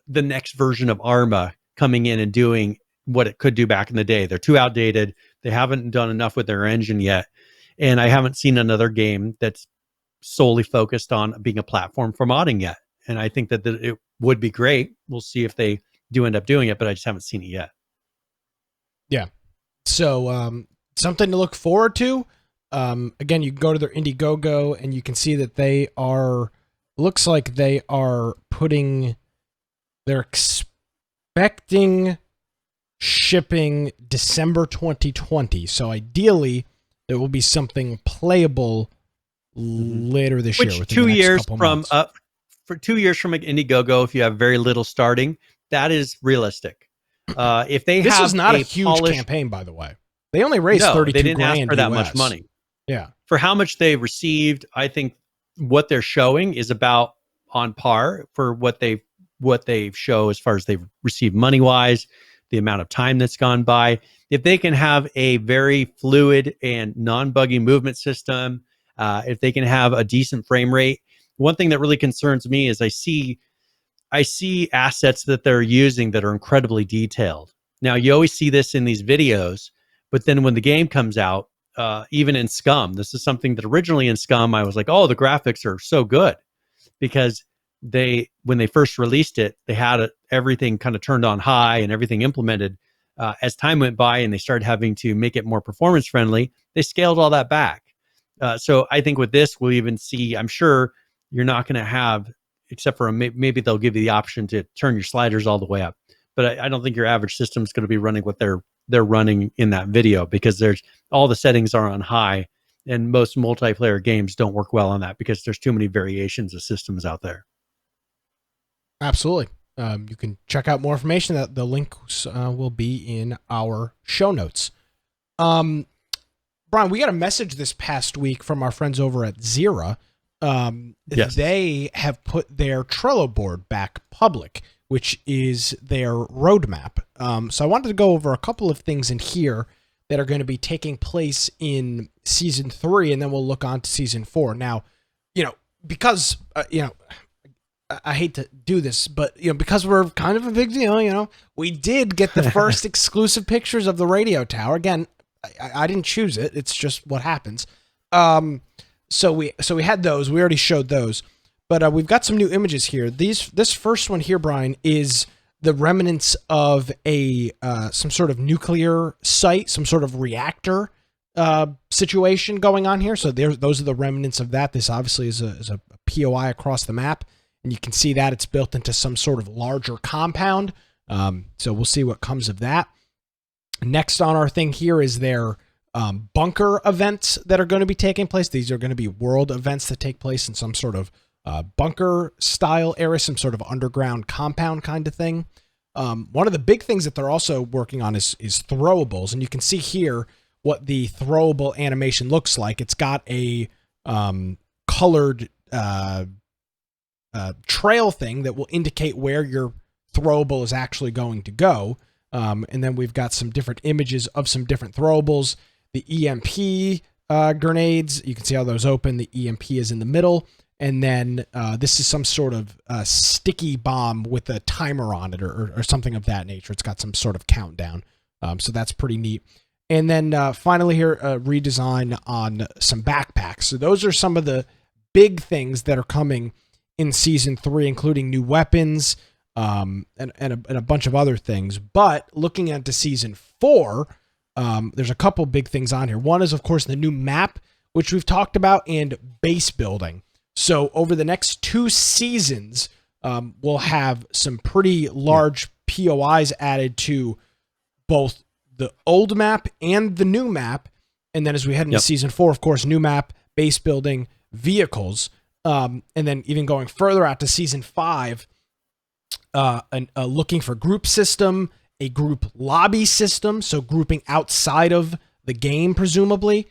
the next version of Arma, coming in and doing what it could do back in the day. They're too outdated. They haven't done enough with their engine yet. And I haven't seen another game that's solely focused on being a platform for modding yet. And I think that it would be great. We'll see if they do end up doing it, but I just haven't seen it yet. Yeah. So something to look forward to. Again, you can go to their Indiegogo and you can see that looks like they're expecting shipping December 2020. So ideally, there will be something playable later this year. Which 2 years from for 2 years from Indiegogo, if you have very little starting, that is realistic. If they this have was not a huge campaign, by the way. They only raised 32 they didn't grand ask for that US. much money. Yeah, for how much they received, I think what they're showing is about on par for what they show as far as they've received money wise, the amount of time that's gone by. If they can have a very fluid and non-buggy movement system, if they can have a decent frame rate, one thing that really concerns me is I see assets that they're using that are incredibly detailed. Now, you always see this in these videos, but then when the game comes out, even in Scum, this is something that originally in Scum, I was like, oh, the graphics are so good, because when they first released it, they had everything kind of turned on high and everything implemented. As time went by and they started having to make it more performance friendly, they scaled all that back. So I think with this, we'll even see, I'm sure you're not going to have, except for maybe they'll give you the option to turn your sliders all the way up. But I don't think your average system is going to be running what they're running in that video, because there's all the settings are on high, and most multiplayer games don't work well on that because there's too many variations of systems out there. Absolutely. You can check out more information. That the links will be in our show notes. Brian, we got a message this past week from our friends over at XERA. Yes. They have put their Trello board back public, which is their roadmap. So I wanted to go over a couple of things in here that are going to be taking place in season 3, and then we'll look on to season 4. Now, because, I hate to do this, but, because we're kind of a big deal, we did get the first exclusive pictures of the radio tower. Again, I didn't choose it. It's just what happens. So we had those. We already showed those. But we've got some new images here. This first one here, Brian, is the remnants of some sort of nuclear site, some sort of reactor situation going on here. So those are the remnants of that. This obviously is a POI across the map, and you can see that it's built into some sort of larger compound. So we'll see what comes of that. Next on our thing here is their bunker events that are going to be taking place. These are going to be world events that take place in some sort of bunker style area, some sort of underground compound kind of thing. One of the big things that they're also working on is throwables, and you can see here what the throwable animation looks like. It's got a colored trail thing that will indicate where your throwable is actually going to go. And then we've got some different images of some different throwables. The EMP grenades, you can see how those open. The EMP is in the middle. And then this is some sort of sticky bomb with a timer on it or something of that nature. It's got some sort of countdown. So that's pretty neat. And then finally here, a redesign on some backpacks. So those are some of the big things that are coming in season 3, including new weapons and a bunch of other things. But looking into season 4, there's a couple big things on here. One is, of course, the new map, which we've talked about, and base building. So over the next 2 seasons, we'll have some pretty large POIs added to both the old map and the new map. And then as we head into season 4, of course, new map, base building, vehicles. And then even going further out to season 5, looking for group system, a group lobby system. So grouping outside of the game, presumably.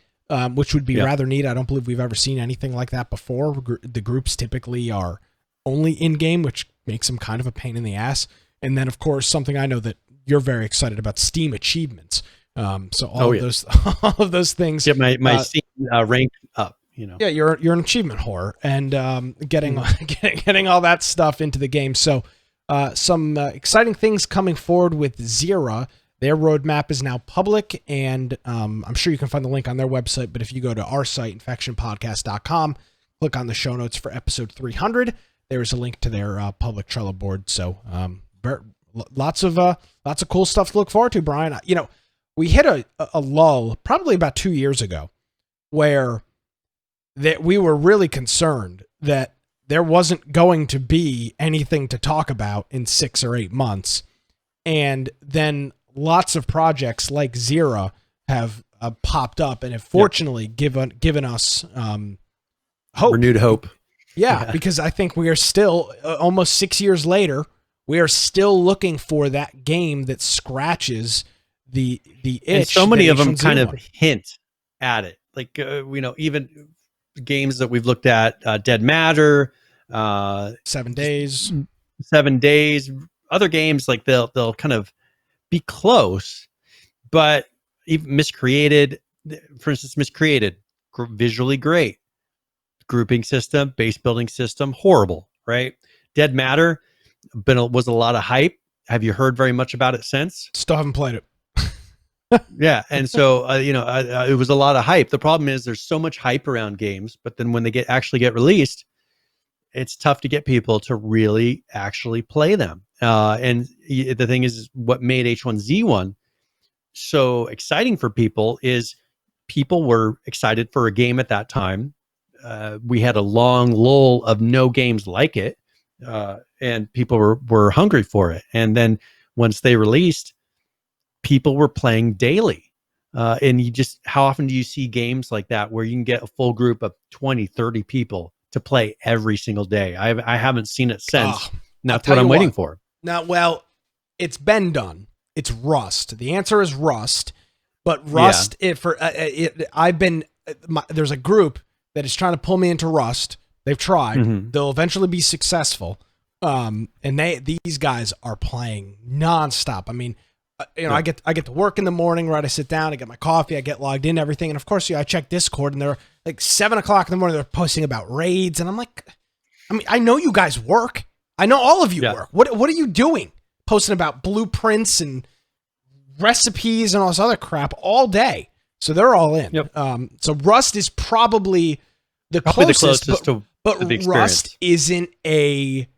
Which would be rather neat. I don't believe we've ever seen anything like that before. The groups typically are only in-game, which makes them kind of a pain in the ass. And then, of course, something I know that you're very excited about, Steam achievements. So all of those things. Get my Steam rank up. Yeah, you're an achievement whore, and getting all that stuff into the game. So some exciting things coming forward with XERA. Their roadmap is now public, and I'm sure you can find the link on their website, but if you go to our site, infectionpodcast.com, click on the show notes for episode 300, there's a link to their public Trello board. So lots of cool stuff to look forward to, Brian. We hit a lull probably about 2 years ago where that we were really concerned that there wasn't going to be anything to talk about in 6 or 8 months. And then lots of projects like XERA have popped up and have fortunately given us hope, renewed hope. Yeah, because I think we are still almost 6 years later. We are still looking for that game that scratches the itch. And so many of them kind of hint at it, like even games that we've looked at, Dead Matter, 7 Days, other games like they'll kind of be close, but even Miscreated, for instance, visually great, grouping system, base building system, horrible, right? Dead Matter was a lot of hype. Have you heard very much about it since? Still haven't played it. Yeah, and so it was a lot of hype. The problem is there's so much hype around games, but then when they actually get released, it's tough to get people to really actually play them. And the thing is, what made H1Z1 so exciting for people is people were excited for a game at that time. We had a long lull of no games like it, and people were hungry for it. And then once they released, people were playing daily. And how often do you see games like that where you can get a full group of 20, 30 people to play every single day? I haven't seen it since. That's what I'm waiting for. Now, well, it's been done. It's Rust. The answer is Rust. But Rust, there's a group that is trying to pull me into Rust. They've tried. Mm-hmm. They'll eventually be successful. And these guys are playing nonstop. I mean, I get to work in the morning, right? I sit down, I get my coffee, I get logged in, everything. And of course, I check Discord, and they're like 7 o'clock in the morning, they're posting about raids. And I'm like, I know you guys work. I know all of you work. What are you doing? Posting about blueprints and recipes and all this other crap all day. So they're all in. Yep. So Rust is probably the closest but to the Rust isn't a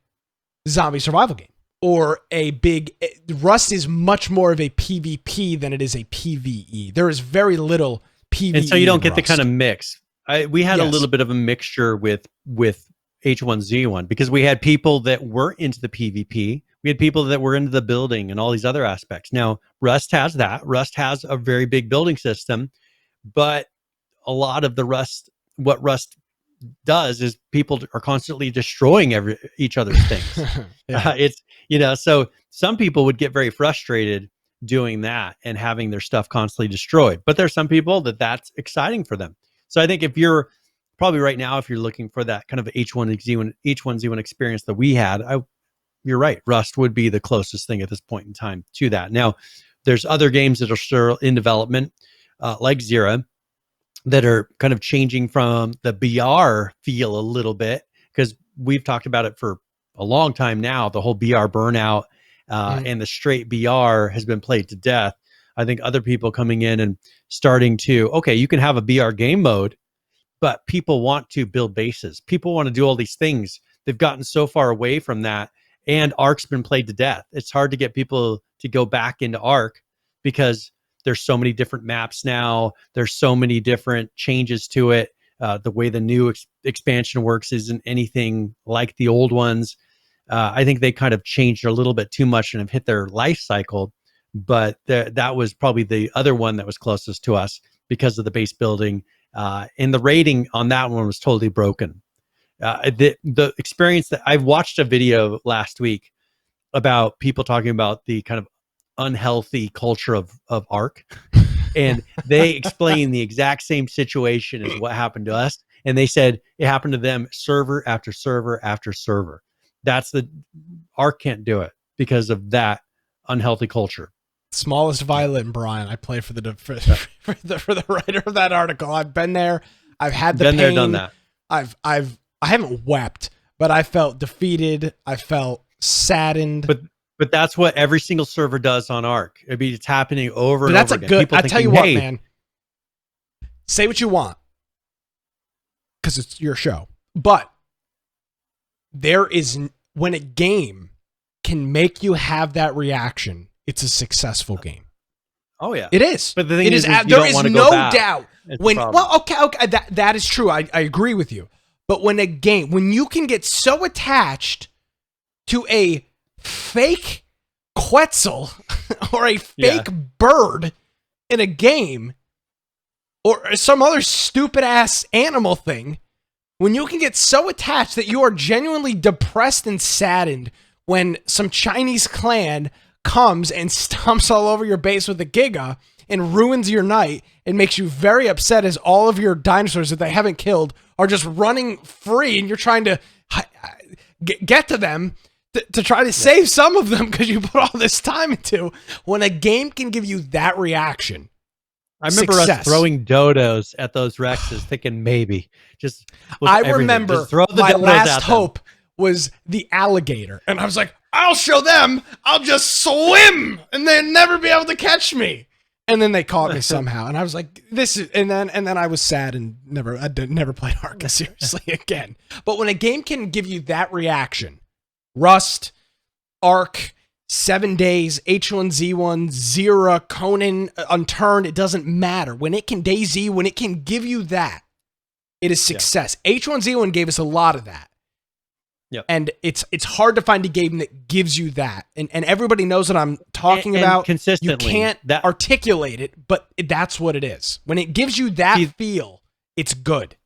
zombie survival game or a big. Rust is much more of a PvP than it is a PvE. There is very little PvE. And so you don't get the kind of mix. We had a little bit of a mixture with H1Z1 because we had people that were into the PvP. We had people that were into the building and all these other aspects. Now, Rust has that. Rust has a very big building system, but a lot of what Rust does is people are constantly destroying each other's things. So some people would get very frustrated doing that and having their stuff constantly destroyed. But there's some people that's exciting for them. So I think if you're probably right now, if you're looking for that kind of H1Z1 experience that we had, you're right. Rust would be the closest thing at this point in time to that. Now, there's other games that are still in development, like XERA, that are kind of changing from the BR feel a little bit, because we've talked about it for a long time now. The whole BR burnout and the straight BR has been played to death. I think other people coming in and starting to, okay, you can have a BR game mode, but people want to build bases. People want to do all these things. They've gotten so far away from that. And ARC's been played to death. It's hard to get people to go back into ARC because there's so many different maps now. There's so many different changes to it. The way the new expansion works isn't anything like the old ones. I think they kind of changed a little bit too much and have hit their life cycle. But that was probably the other one that was closest to us because of the base building. And the rating on that one was totally broken. The experience that I've watched a video last week about people talking about the kind of unhealthy culture of ARC, and they explain the exact same situation as what happened to us. And they said it happened to them server after server after server. ARC can't do it because of that unhealthy culture. Smallest violin, Brian. I play for the writer of that article. I've been there. I've had the pain. There, done that. I haven't wept, but I felt defeated. I felt saddened. But that's what every single server does on ARC. I mean, it's happening over and over again. Good. I tell you what, man. Say what you want, because it's your show. But when a game can make you have that reaction, it's a successful game. Oh yeah, it is. But the thing is there is no doubt. Okay, that is true. I agree with you. But when you can get so attached to a fake Quetzal or a fake bird in a game, or some other stupid ass animal thing, when you can get so attached that you are genuinely depressed and saddened when some Chinese clan comes and stomps all over your base with a Giga and ruins your night and makes you very upset as all of your dinosaurs that they haven't killed are just running free and you're trying to get to them to try to save some of them because you put all this time into. When a game can give you that reaction, I remember us throwing dodos at those Rexes, thinking maybe. I remember just throw the my last hope was the alligator, and I was like, I'll show them. I'll just swim, and they'll never be able to catch me. And then they caught me somehow, and I was like, "This is." And then I was sad and never played Arca seriously again. But when a game can give you that reaction, Rust, Ark, 7 Days, H1Z1, XERA, Conan, Unturned, it doesn't matter. When it can DayZ, when it can give you that, it is success. Yeah. H1Z1 gave us a lot of that. Yep. And it's hard to find a game that gives you that. And everybody knows what I'm talking about. Consistently. You can't articulate it, but that's what it is. When it gives you that feel, it's good.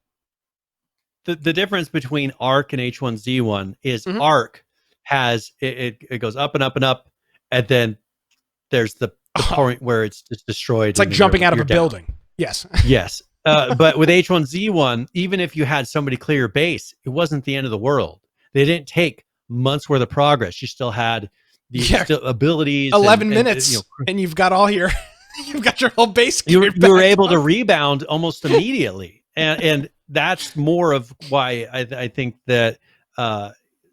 The difference between Ark and H1Z1 is Ark has it goes up and up and up, and then there's the point where it's just destroyed. It's like jumping out of a building. Yes. Yes. But with H1Z1, even if you had somebody clear your base, it wasn't the end of the world. They didn't take months worth of progress. You still had the abilities. 11 minutes, and you've got all your, you've got your whole base. You were able to rebound almost immediately, and that's more of why I think that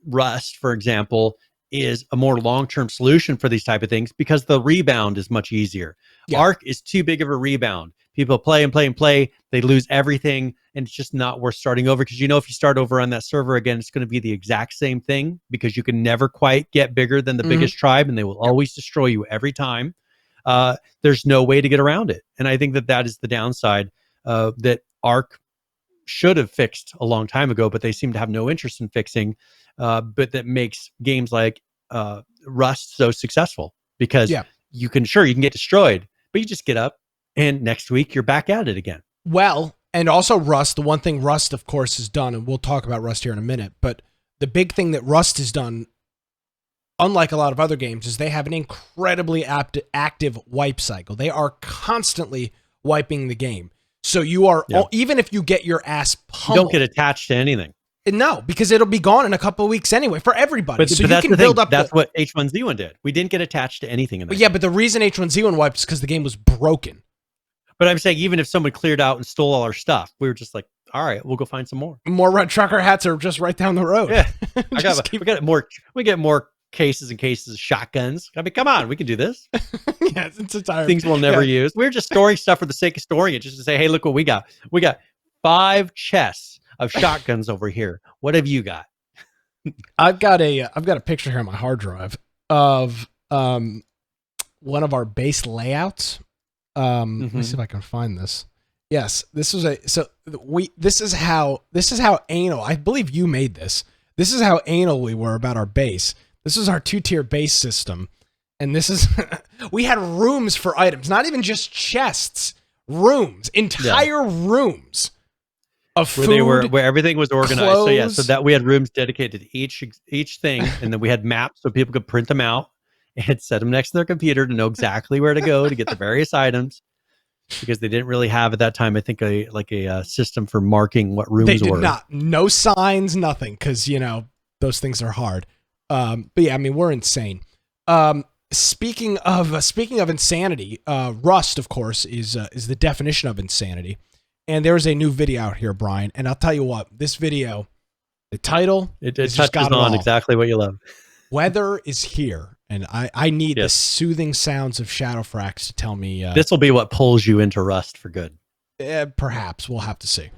Rust, for example, is a more long-term solution for these type of things because the rebound is much easier. Yeah. Ark is too big of a rebound. People play and play and play. They lose everything, and it's just not worth starting over because if you start over on that server again, it's going to be the exact same thing because you can never quite get bigger than the biggest tribe, and they will always destroy you every time. There's no way to get around it, and I think that is the downside that Ark should have fixed a long time ago, but they seem to have no interest in fixing. But that makes games like Rust so successful because you can get destroyed, but you just get up and next week you're back at it again. Well, and also Rust, the one thing Rust, of course, has done, and we'll talk about Rust here in a minute, but the big thing that Rust has done, unlike a lot of other games, is they have an incredibly active wipe cycle. They are constantly wiping the game. So you are, even if you get your ass pummeled. You don't get attached to anything. No, because it'll be gone in a couple of weeks anyway for everybody. But you can build up. That's what H1Z1 did. We didn't get attached to anything in that. But the reason H1Z1 wiped is because the game was broken. But I'm saying even if someone cleared out and stole all our stuff, we were just like, all right, we'll go find some more. More red trucker hats are just right down the road. Yeah, we get more cases and cases of shotguns. I mean, come on, we can do this. Yes, it's entirely things we'll never use. We're just storing stuff for the sake of storing it, just to say, hey, look what we got. We got 5 chests of shotguns over here. What have you got? I've got a picture here on my hard drive of one of our base layouts. Let me see if I can find this. Yes, this is how anal. I believe you made this. This is how anal we were about our base. This is our 2-tier base system, and this is we had rooms for items, not even just chests, rooms, entire rooms of food, where everything was organized. Clothes. So that we had rooms dedicated to each thing, and then we had maps so people could print them out and set them next to their computer to know exactly where to go to get the various items, because they didn't really have at that time, I think, a system for marking what rooms were. They did not. No signs, nothing, because those things are hard. But yeah, I mean, we're insane. Speaking of insanity, Rust, of course, is the definition of insanity. And there's a new video out here, Brian. And I'll tell you what, this video, the title, it touches on exactly what you love. Weather is here, and I need the soothing sounds of Shadowfrax to tell me. This will be what pulls you into Rust for good. Perhaps. We'll have to see.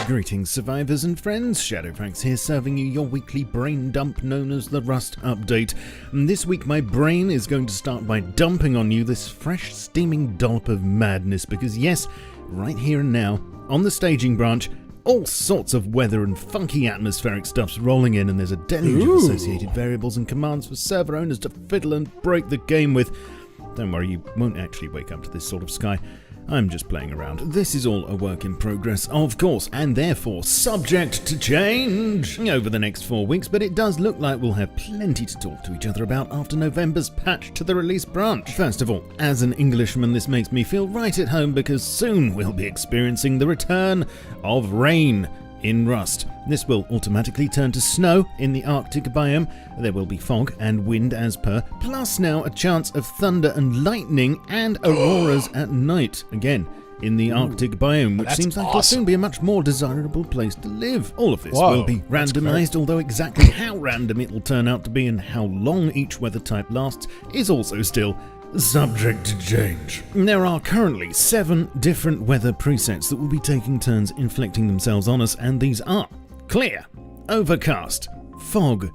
Greetings, survivors and friends. Shadowfrax here, serving you your weekly brain dump known as the Rust Update. And this week my brain is going to start by dumping on you this fresh steaming dollop of madness, because yes, right here and now, on the staging branch, all sorts of weather and funky atmospheric stuff's rolling in, and there's a deluge of associated variables and commands for server owners to fiddle and break the game with. don't worry, you won't actually wake up to this sort of sky. I'm just playing around. This is all a work in progress, of course, and therefore subject to change over the next 4 weeks, but it does look like we'll have plenty to talk to each other about after November's patch to the release branch. First of all, as an Englishman, this makes me feel right at home because soon we'll be experiencing the return of rain in Rust. This will automatically turn to snow in the Arctic biome. There will be fog and wind as per, plus now a chance of thunder and lightning and auroras at night, again in the Arctic biome, which seems like it'll soon be a much more desirable place to live. All of this will be randomized, although exactly how random it will turn out to be and how long each weather type lasts is also still subject to change. There are currently 7 different weather presets that will be taking turns inflicting themselves on us, and these are clear, overcast, fog,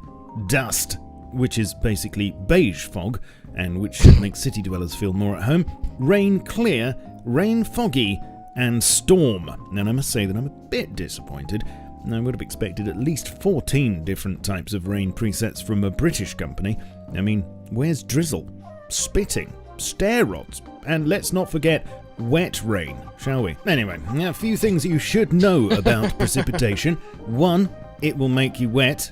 dust, which is basically beige fog, and which should make city dwellers feel more at home, rain clear, rain foggy, and storm. And I must say that I'm a bit disappointed. I would have expected at least 14 different types of rain presets from a British company. I mean, where's drizzle? Spitting, stair rods, and let's not forget wet rain, shall we? Anyway, a few things you should know about precipitation. 1, it will make you wet,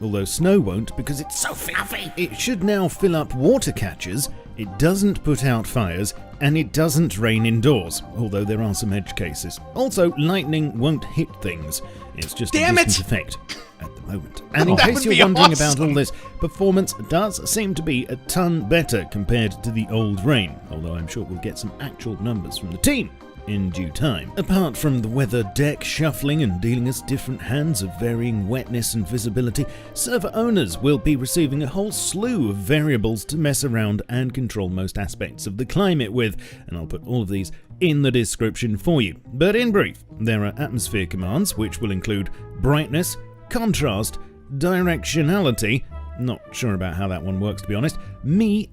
although snow won't because it's so fluffy. It should now fill up water catchers, it doesn't put out fires, and it doesn't rain indoors, although there are some edge cases. Also, lightning won't hit things. It's just a distant effect at the moment. And in case you're wondering about all this, performance does seem to be a ton better compared to the old rain, although I'm sure we'll get some actual numbers from the team in due time. Apart from the weather deck shuffling and dealing us different hands of varying wetness and visibility, server owners will be receiving a whole slew of variables to mess around and control most aspects of the climate with, and I'll put all of these in the description for you. But in brief, there are atmosphere commands which will include brightness, contrast, directionality, not sure about how that one works to be honest,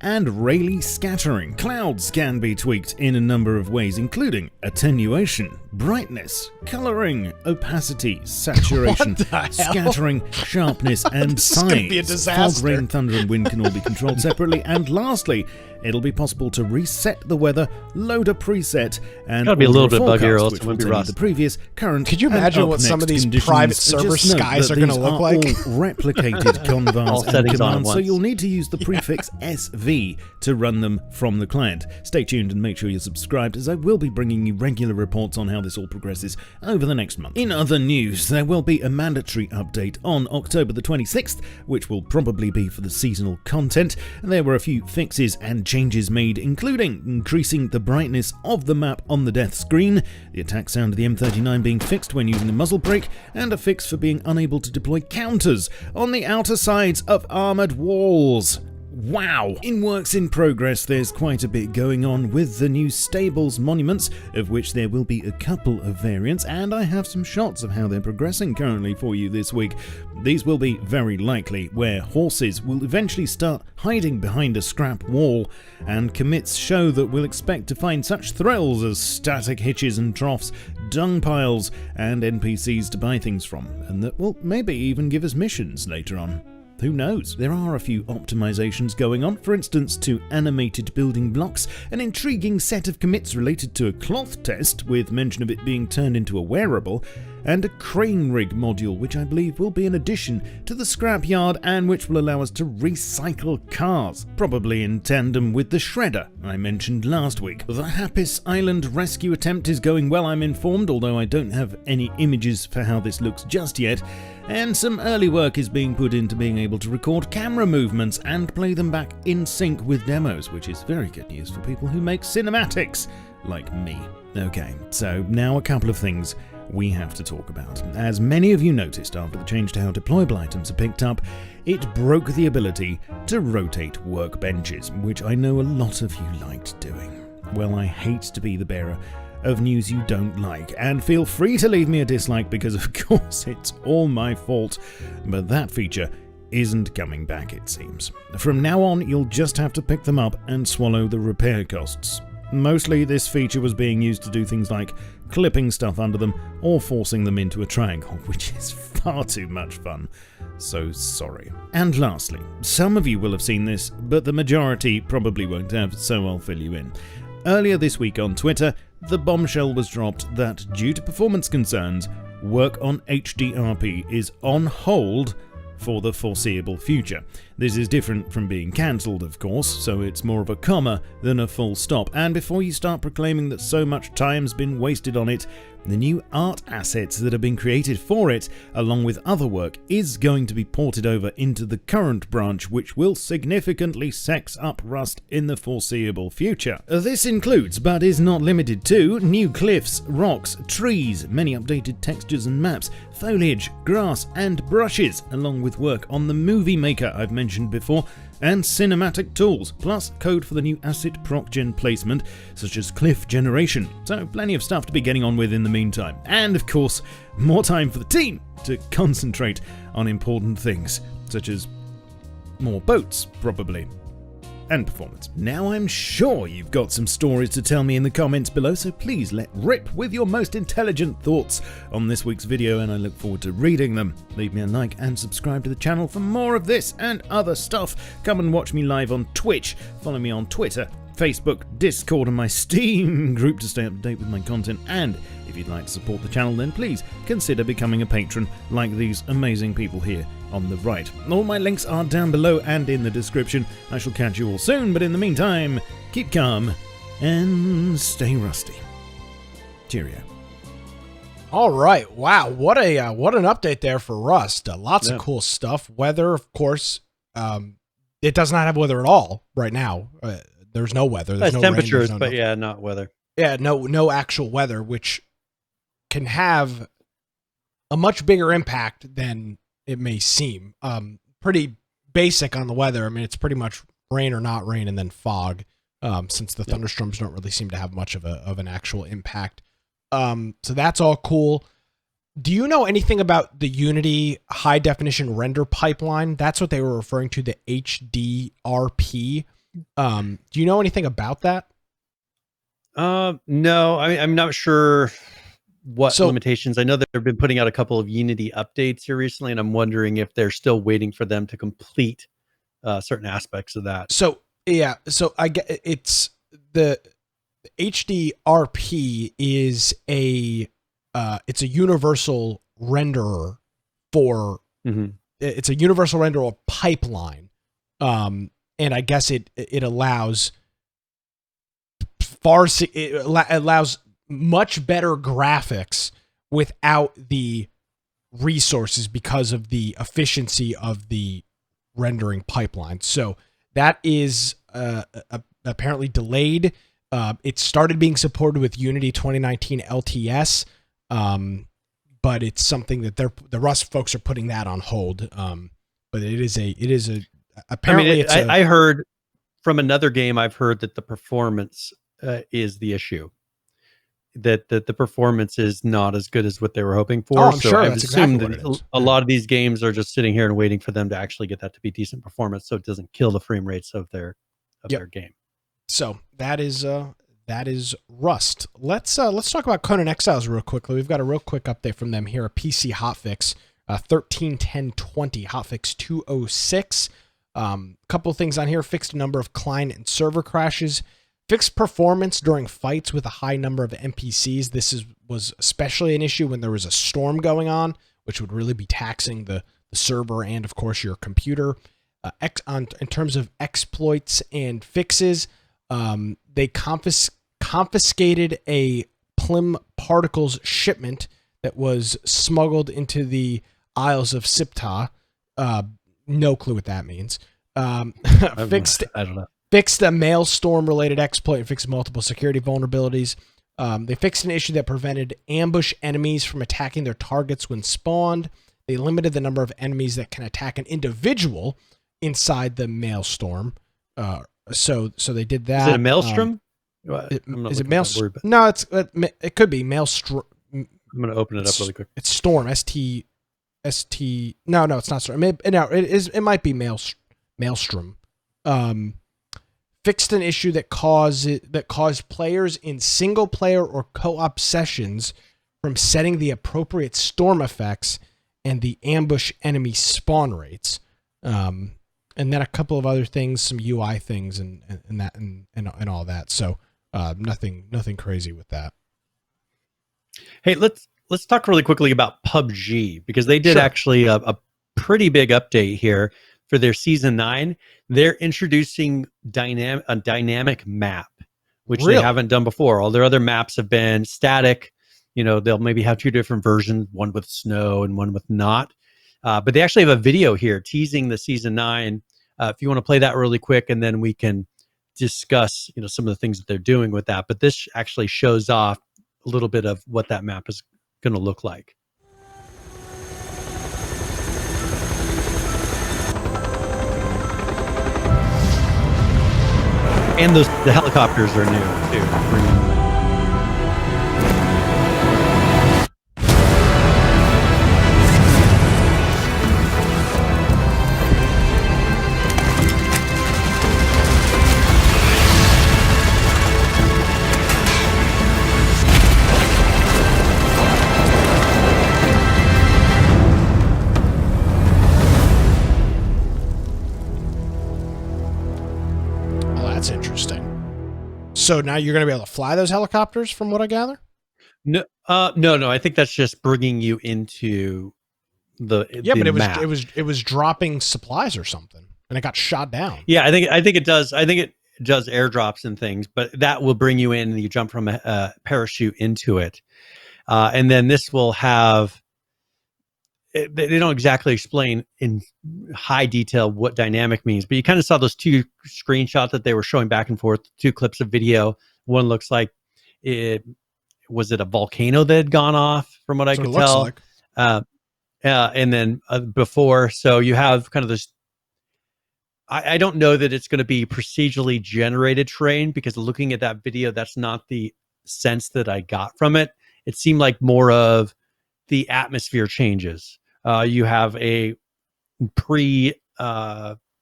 and Rayleigh scattering. Clouds can be tweaked in a number of ways, including attenuation, brightness, colouring, opacity, saturation, scattering, sharpness, and size. Fog, rain, thunder, and wind can all be controlled separately. And lastly, it'll be possible to reset the weather, load a preset, and gotta be a little bit buggier, which will tell you the previous, current, could you imagine what some of these private server skies are going to look like? All replicated convars and commands, so you'll need to use the prefix SV to run them from the client. Stay tuned and make sure you're subscribed, as I will be bringing you regular reports on how this all progresses over the next month. In other news, there will be a mandatory update on October the 26th, which will probably be for the seasonal content. There were a few fixes and changes made, including increasing the brightness of the map on the death screen, the attack sound of the M39 being fixed when using the muzzle brake, and a fix for being unable to deploy counters on the outer sides of armoured walls. Wow! In works in progress, there's quite a bit going on with the new stables monuments, of which there will be a couple of variants, and I have some shots of how they're progressing currently for you this week. These will be very likely where horses will eventually start hiding behind a scrap wall, and commits show that we'll expect to find such thrills as static hitches and troughs, dung piles, and NPCs to buy things from, and that will maybe even give us missions later on. Who knows? There are a few optimizations going on, for instance to animated building blocks, an intriguing set of commits related to a cloth test with mention of it being turned into a wearable, and a crane rig module which I believe will be an addition to the scrapyard and which will allow us to recycle cars, probably in tandem with the shredder I mentioned last week. The Happis Island rescue attempt is going well, I'm informed, although I don't have any images for how this looks just yet, and some early work is being put into being able to record camera movements and play them back in sync with demos, which is very good news for people who make cinematics like me. Okay, so now a couple of things we have to talk about. As many of you noticed after the change to how deployable items are picked up, it broke the ability to rotate workbenches, which I know a lot of you liked doing. Well, I hate to be the bearer of news you don't like, and feel free to leave me a dislike because of course it's all my fault, but that feature isn't coming back, it seems. From now on, you'll just have to pick them up and swallow the repair costs. Mostly this feature was being used to do things like clipping stuff under them or forcing them into a triangle, which is far too much fun. So sorry. And lastly, some of you will have seen this, but the majority probably won't have, so I'll fill you in. Earlier this week on Twitter, the bombshell was dropped that due to performance concerns, work on HDRP is on hold for the foreseeable future. This is different from being cancelled, of course, so it's more of a comma than a full stop. And before you start proclaiming that so much time's been wasted on it, the new art assets that have been created for it, along with other work, is going to be ported over into the current branch, which will significantly sex up Rust in the foreseeable future. This includes, but is not limited to, new cliffs, rocks, trees, many updated textures and maps, foliage, grass, and brushes, along with work on the movie maker I've mentioned before, and cinematic tools, plus code for the new asset proc-gen placement, such as cliff generation. So plenty of stuff to be getting on with in the meantime. And of course, more time for the team to concentrate on important things, such as more boats, probably. And performance. Now I'm sure you've got some stories to tell me in the comments below, so please let rip with your most intelligent thoughts on this week's video, and I look forward to reading them. Leave me a like and subscribe to the channel for more of this and other stuff. Come and watch me live on Twitch. Follow me on Twitter, Facebook, Discord, and my Steam group to stay up to date with my content. And if you'd like to support the channel, then please consider becoming a patron like these amazing people here on the right. All my links are down below and in the description. I shall catch you all soon, but in the meantime, keep calm and stay rusty. Cheerio. All right. Wow. What an update there for Rust. Lots of cool stuff. Weather, of course. It does not have weather at all right now. There's no weather. There's no temperatures, rain, but yeah, not weather. Yeah, no actual weather, which can have a much bigger impact than it may seem. Pretty basic on the weather. I mean, it's pretty much rain or not rain, and then fog. Since the thunderstorms don't really seem to have much of an actual impact. So that's all cool. Do you know anything about the Unity high definition render pipeline? That's what they were referring to, the HDRP. Do you know anything about that? No, I'm not sure what limitations. I know that they've been putting out a couple of Unity updates here recently, and I'm wondering if they're still waiting for them to complete certain aspects of that. So yeah, so I get it's the HDRP is it's a universal renderer for it's a universal renderer pipeline, and I guess it allows allows much better graphics without the resources because of the efficiency of the rendering pipeline. So that is apparently delayed. It started being supported with Unity 2019 LTS, but it's something that the Rust folks are putting that on hold. But it is apparently I heard from another game. I've heard that the performance is the issue. That the performance is not as good as what they were hoping for. Oh, I'm sure that's exactly what it is. A lot of these games are just sitting here and waiting for them to actually get that to be decent performance, so it doesn't kill the frame rates of their game. So that is Rust. Let's talk about Conan Exiles real quickly. We've got a real quick update from them here. A PC hotfix, 13.10.20 hotfix 206. Couple of things on here. Fixed a number of client and server crashes. Fixed performance during fights with a high number of NPCs. This was especially an issue when there was a storm going on, which would really be taxing the server and, of course, your computer. In terms of exploits and fixes, they confiscated a Plim Particles shipment that was smuggled into the Isles of Siptah. No clue what that means. I don't know. Fixed a Maelstrom-related exploit and fixed multiple security vulnerabilities. They fixed an issue that prevented ambush enemies from attacking their targets when spawned. They limited the number of enemies that can attack an individual inside the Maelstrom. So they did that. Is it a Maelstrom? Is it Maelstrom? No, it could be Maelstrom. I'm going to open it up really quick. It's Storm. ST. No, it's not Storm. It might be Maelstrom. fixed an issue that caused players in single player or co-op sessions from setting the appropriate storm effects and the ambush enemy spawn rates. And then a couple of other things, some UI things and all that. So nothing crazy with that. Hey, let's talk really quickly about PUBG, because they did actually a pretty big update here for their season 9. They're introducing a dynamic map, which they haven't done before. All their other maps have been static. They'll maybe have 2 different versions, one with snow and one with not. But they actually have a video here teasing the season 9. If you want to play that really quick, and then we can discuss, some of the things that they're doing with that. But this actually shows off a little bit of what that map is going to look like. And the helicopters are new too. So now you're going to be able to fly those helicopters, from what I gather? No. I think that's just bringing you into the but map. it was dropping supplies or something, and it got shot down. Yeah, I think it does. I think it does airdrops and things, but that will bring you in, and you jump from a parachute into it, and then this will have. They don't exactly explain in high detail what dynamic means, but you kind of saw those 2 screenshots that they were showing back and forth, 2 clips of video. One looks like was it a volcano that had gone off, from what I could tell. Like. And then before, so you have kind of this. I don't know that it's going to be procedurally generated terrain, because looking at that video, that's not the sense that I got from it. It seemed like more of the atmosphere changes. You have a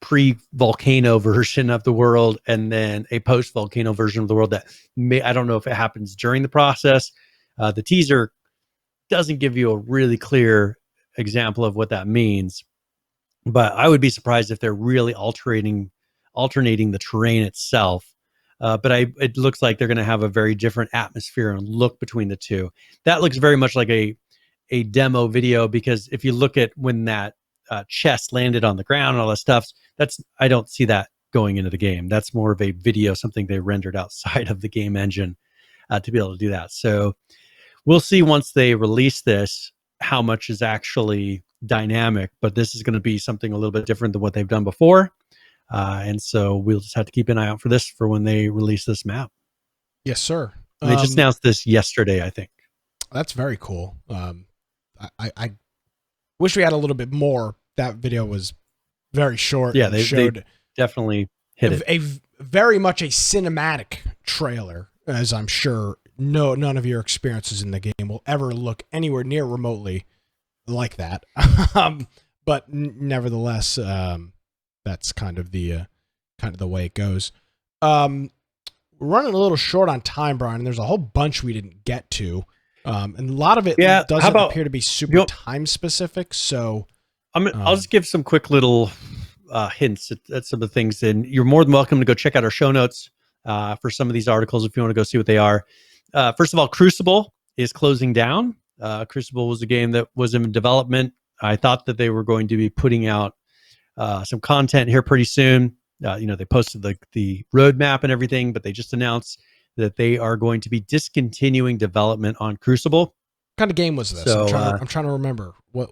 pre-volcano version of the world, and then a post-volcano version of the world that I don't know if it happens during the process. The teaser doesn't give you a really clear example of what that means, but I would be surprised if they're really alternating the terrain itself. But it looks like they're going to have a very different atmosphere and look between the 2. That looks very much like a demo video, because if you look at when that chest landed on the ground and all that stuff, I don't see that going into the game. That's more of a video, something they rendered outside of the game engine to be able to do that. So we'll see once they release this how much is actually dynamic, but this is going to be something a little bit different than what they've done before. And so we'll just have to keep an eye out for this for when they release this map. Yes, sir. They just announced this yesterday, I think. That's very cool. I wish we had a little bit more. That video was very short. Yeah, they definitely hit it. Very much a cinematic trailer, as I'm sure none of your experiences in the game will ever look anywhere near remotely like that. But nevertheless, that's kind of the way it goes. We're running a little short on time, Brian, and there's a whole bunch we didn't get to. And a lot of it doesn't appear to be super time specific. So I'll just give some quick little hints at some of the things. And you're more than welcome to go check out our show notes for some of these articles if you want to go see what they are. First of all, Crucible is closing down. Crucible was a game that was in development. I thought that they were going to be putting out some content here pretty soon. They posted the roadmap and everything, but they just announced that they are going to be discontinuing development on Crucible. What kind of game was this? So, I'm trying to remember what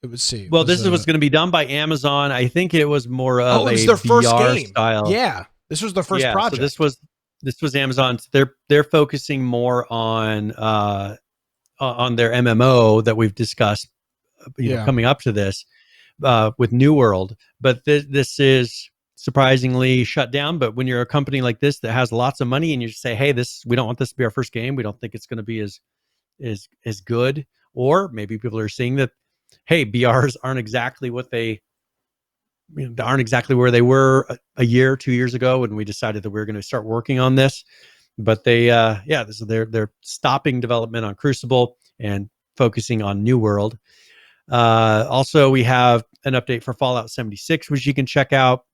it was. See, this was going to be done by Amazon. I think it was more of it was their first VR game style. Yeah, this was their first project. So this was Amazon's. They're focusing more on their MMO that we've discussed, coming up to this with New World. But this is surprisingly shut down. But when you're a company like this that has lots of money and you say, hey, we don't want this to be our first game, we don't think it's going to be as good, or maybe people are seeing that, hey, BRs aren't exactly what they aren't exactly where they were a year, 2 years ago when we decided that we were going to start working on this. But they're stopping development on Crucible and focusing on New World. Also, we have an update for Fallout 76, which you can check out.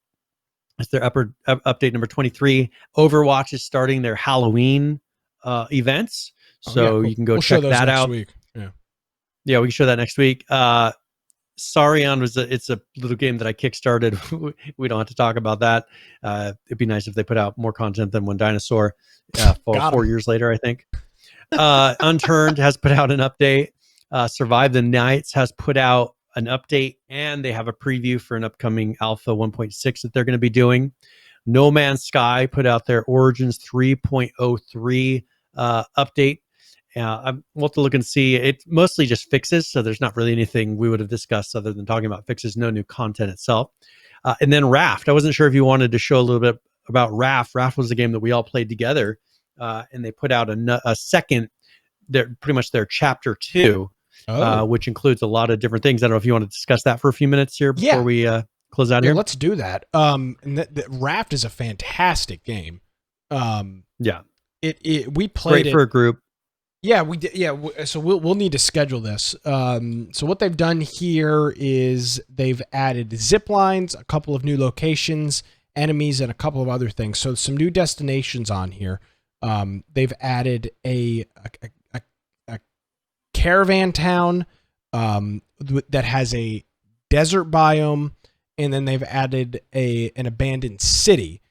It's their update number 23. Overwatch is starting their Halloween events, so you can go check that out. Week. Yeah, we can show that next week. Sarion it's a little game that I kickstarted. We don't have to talk about that. It'd be nice if they put out more content than One Dinosaur. 4 years later, I think. Unturned has put out an update. Survive the Nights has put out an update, and they have a preview for an upcoming Alpha 1.6 that they're going to be doing. No Man's Sky put out their Origins 3.03 update. We'll have to look and see. It mostly just fixes, so there's not really anything we would have discussed other than talking about fixes, no new content itself. And then Raft. I wasn't sure if you wanted to show a little bit about Raft. Raft was a game that we all played together, and they put out a second, pretty much their chapter 2, which includes a lot of different things. I don't know if you want to discuss that for a few minutes here before we close out here. Let's do that. Raft is a fantastic game. We played great for a group. Yeah, we did. Yeah, so we'll need to schedule this. So what they've done here is they've added zip lines, a couple of new locations, enemies, and a couple of other things. So some new destinations on here. They've added a caravan town that has a desert biome, and then they've added an abandoned city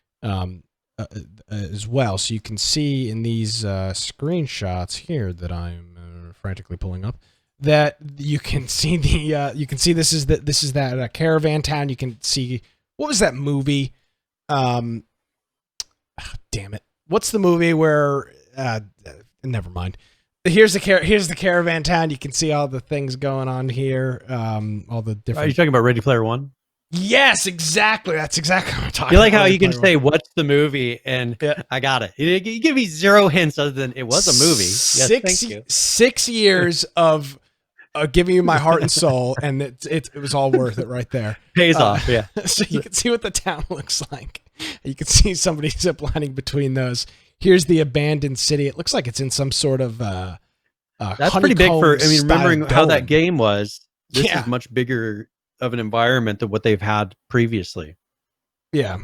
as well. So you can see in these screenshots here that I'm frantically pulling up that you can see this is that caravan town. You can see, what was that movie? Damn it. What's the movie where never mind. Here's the caravan town. You can see all the things going on here. All the different. Are you talking about Ready Player One? Yes, exactly. That's exactly what I'm talking about. You like how you can say, what's the movie? And I got it. You give me zero hints other than it was a movie. Yes, thank you. 6 years of giving you my heart and soul, and it was all worth it right there. Pays off, yeah. So you can see what the town looks like. You can see somebody ziplining between those. Here's the abandoned city. It looks like it's in some sort of that's pretty big for, remembering how that game was. This Yeah. is much bigger of an environment than what they've had previously. Yeah.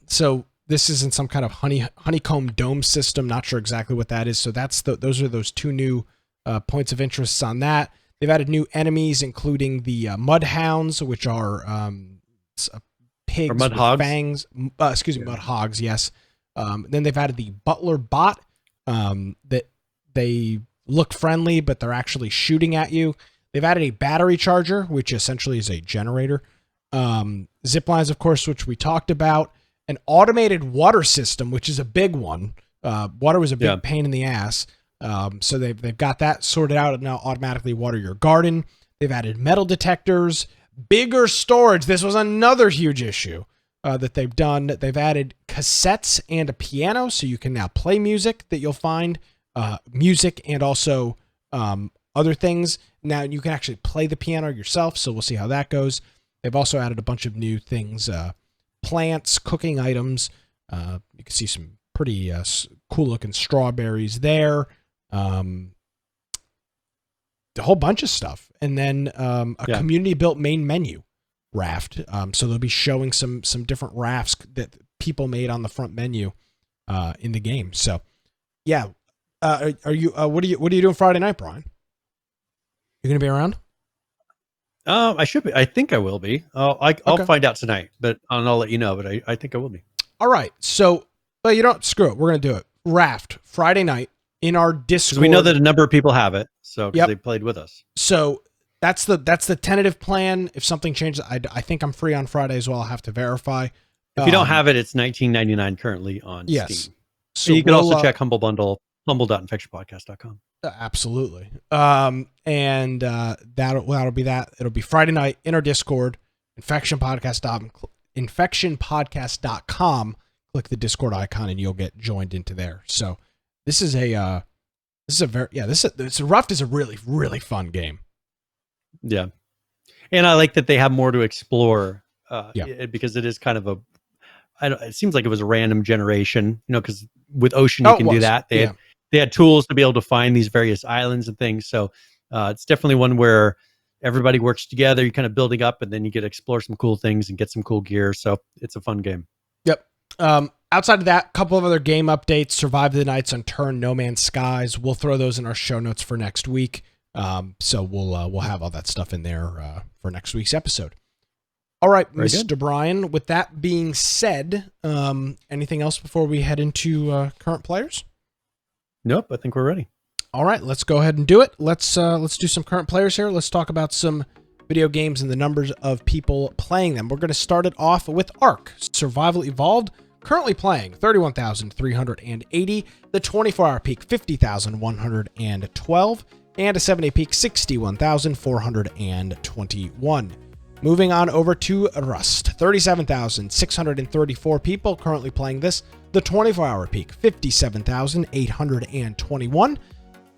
So this is in some kind of honeycomb dome system. Not sure exactly what that is. So those are those two new points of interest on that. They've added new enemies, including the mudhounds, which are pigs mud with hogs? fangs. Mud hogs. Yes. Then they've added the butler bot. That they look friendly, but they're actually shooting at you. They've added a battery charger, which essentially is a generator. Zip lines, of course, which we talked about. An automated water system, which is a big one. Water was a big pain in the ass. So they've got that sorted out and now automatically water your garden. They've added metal detectors, bigger storage. This was another huge issue that they've done. They've added cassettes and a piano, so you can now play music that you'll find. Music and also other things. Now you can actually play the piano yourself, so we'll see how that goes. They've also added a bunch of new things, plants, cooking items. You can see some pretty cool looking strawberries there. A whole bunch of stuff. And then a community built main menu raft. So they'll be showing some different rafts that people made on the front menu in the game. So yeah. Are you what are you doing Friday night, Brian? You gonna be around? I should be. I think I will be. I'll find out tonight, but I'll let you know. But I think I will be. All right. So, well, you don't screw it. We're gonna do it. Raft Friday night in our Discord. We know that a number of people have it, so because they played with us. So that's the tentative plan. If something changes, I think I'm free on Friday as well. I'll have to verify. If you don't have it, it's $19.99 currently on Steam. So you can also check Humble Bundle. humble.infectionpodcast.com. Absolutely. And that'll be that. It'll be Friday night in our Discord, infectionpodcast.com. Click the Discord icon and you'll get joined into there. So Raft is a really, really fun game. Yeah. And I like that they have more to explore because it is kind of it seems like it was a random generation, because with Ocean you can do that. They had tools to be able to find these various islands and things. So it's definitely one where everybody works together. You're kind of building up, and then you get to explore some cool things and get some cool gear. So it's a fun game. Yep. Outside of that, a couple of other game updates: Survive the Nights, Unturned, No Man's Skies. We'll throw those in our show notes for next week. So we'll have all that stuff in there for next week's episode. All right, Very Mr. good. Brian, with that being said, anything else before we head into current players? Nope, I think we're ready. All right, let's go ahead and do it. Let's do some current players here. Let's talk about some video games and the numbers of people playing them. We're going to start it off with Ark, Survival Evolved, currently playing 31,380, the 24-hour peak 50,112, and a 7-day peak 61,421. Moving on over to Rust, 37,634 people currently playing this. The 24-hour peak, 57,821.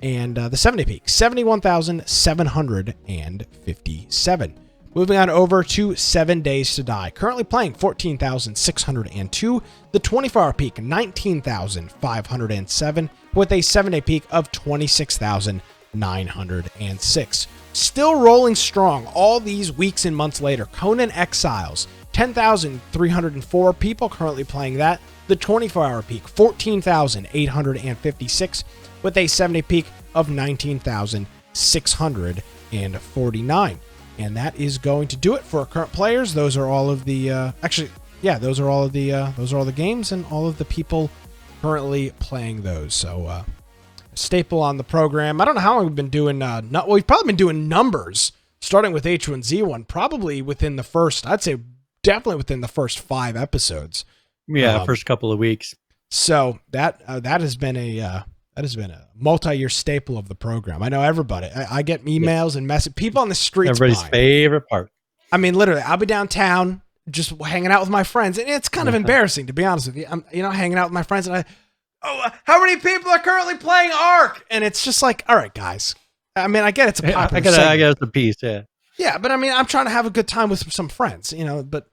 And the 7-day peak, 71,757. Moving on over to 7 Days to Die, currently playing 14,602. The 24-hour peak, 19,507, with a 7-day peak of 26,906. Still rolling strong all these weeks and months later. Conan Exiles, 10,304 people currently playing that. The 24-hour peak, 14,856, with a 7-day peak of 19,649. And that is going to do it for our current players. Those are all of the those are all the games and all of the people currently playing those. So staple on the program. I don't know how long we've been doing we've probably been doing numbers starting with H1Z1 probably within the first, I'd say definitely within the first 5 episodes. Yeah, first couple of weeks. So that has been a multi-year staple of the program. I know everybody. I get emails and messages. People on the streets. Everybody's favorite part. I mean, literally, I'll be downtown just hanging out with my friends, and it's kind of embarrassing, to be honest with you. I'm, hanging out with my friends, and how many people are currently playing Ark? And it's just like, all right, guys. I mean, I get it's a popular segment. I guess a piece, yeah. Yeah, but I mean, I'm trying to have a good time with some friends, but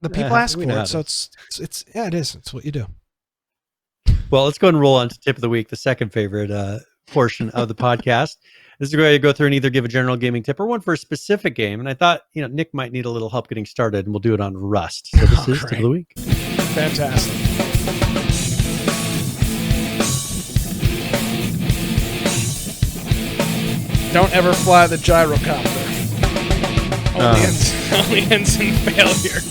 the people ask for it, so it is. It's what you do. Well, let's go ahead and roll on to tip of the week, the second favorite portion of the podcast. This is where you go through and either give a general gaming tip or one for a specific game. And I thought, Nick might need a little help getting started, and we'll do it on Rust. So this is tip of the week. Fantastic. Don't ever fly the gyrocopter. Only ends in failure.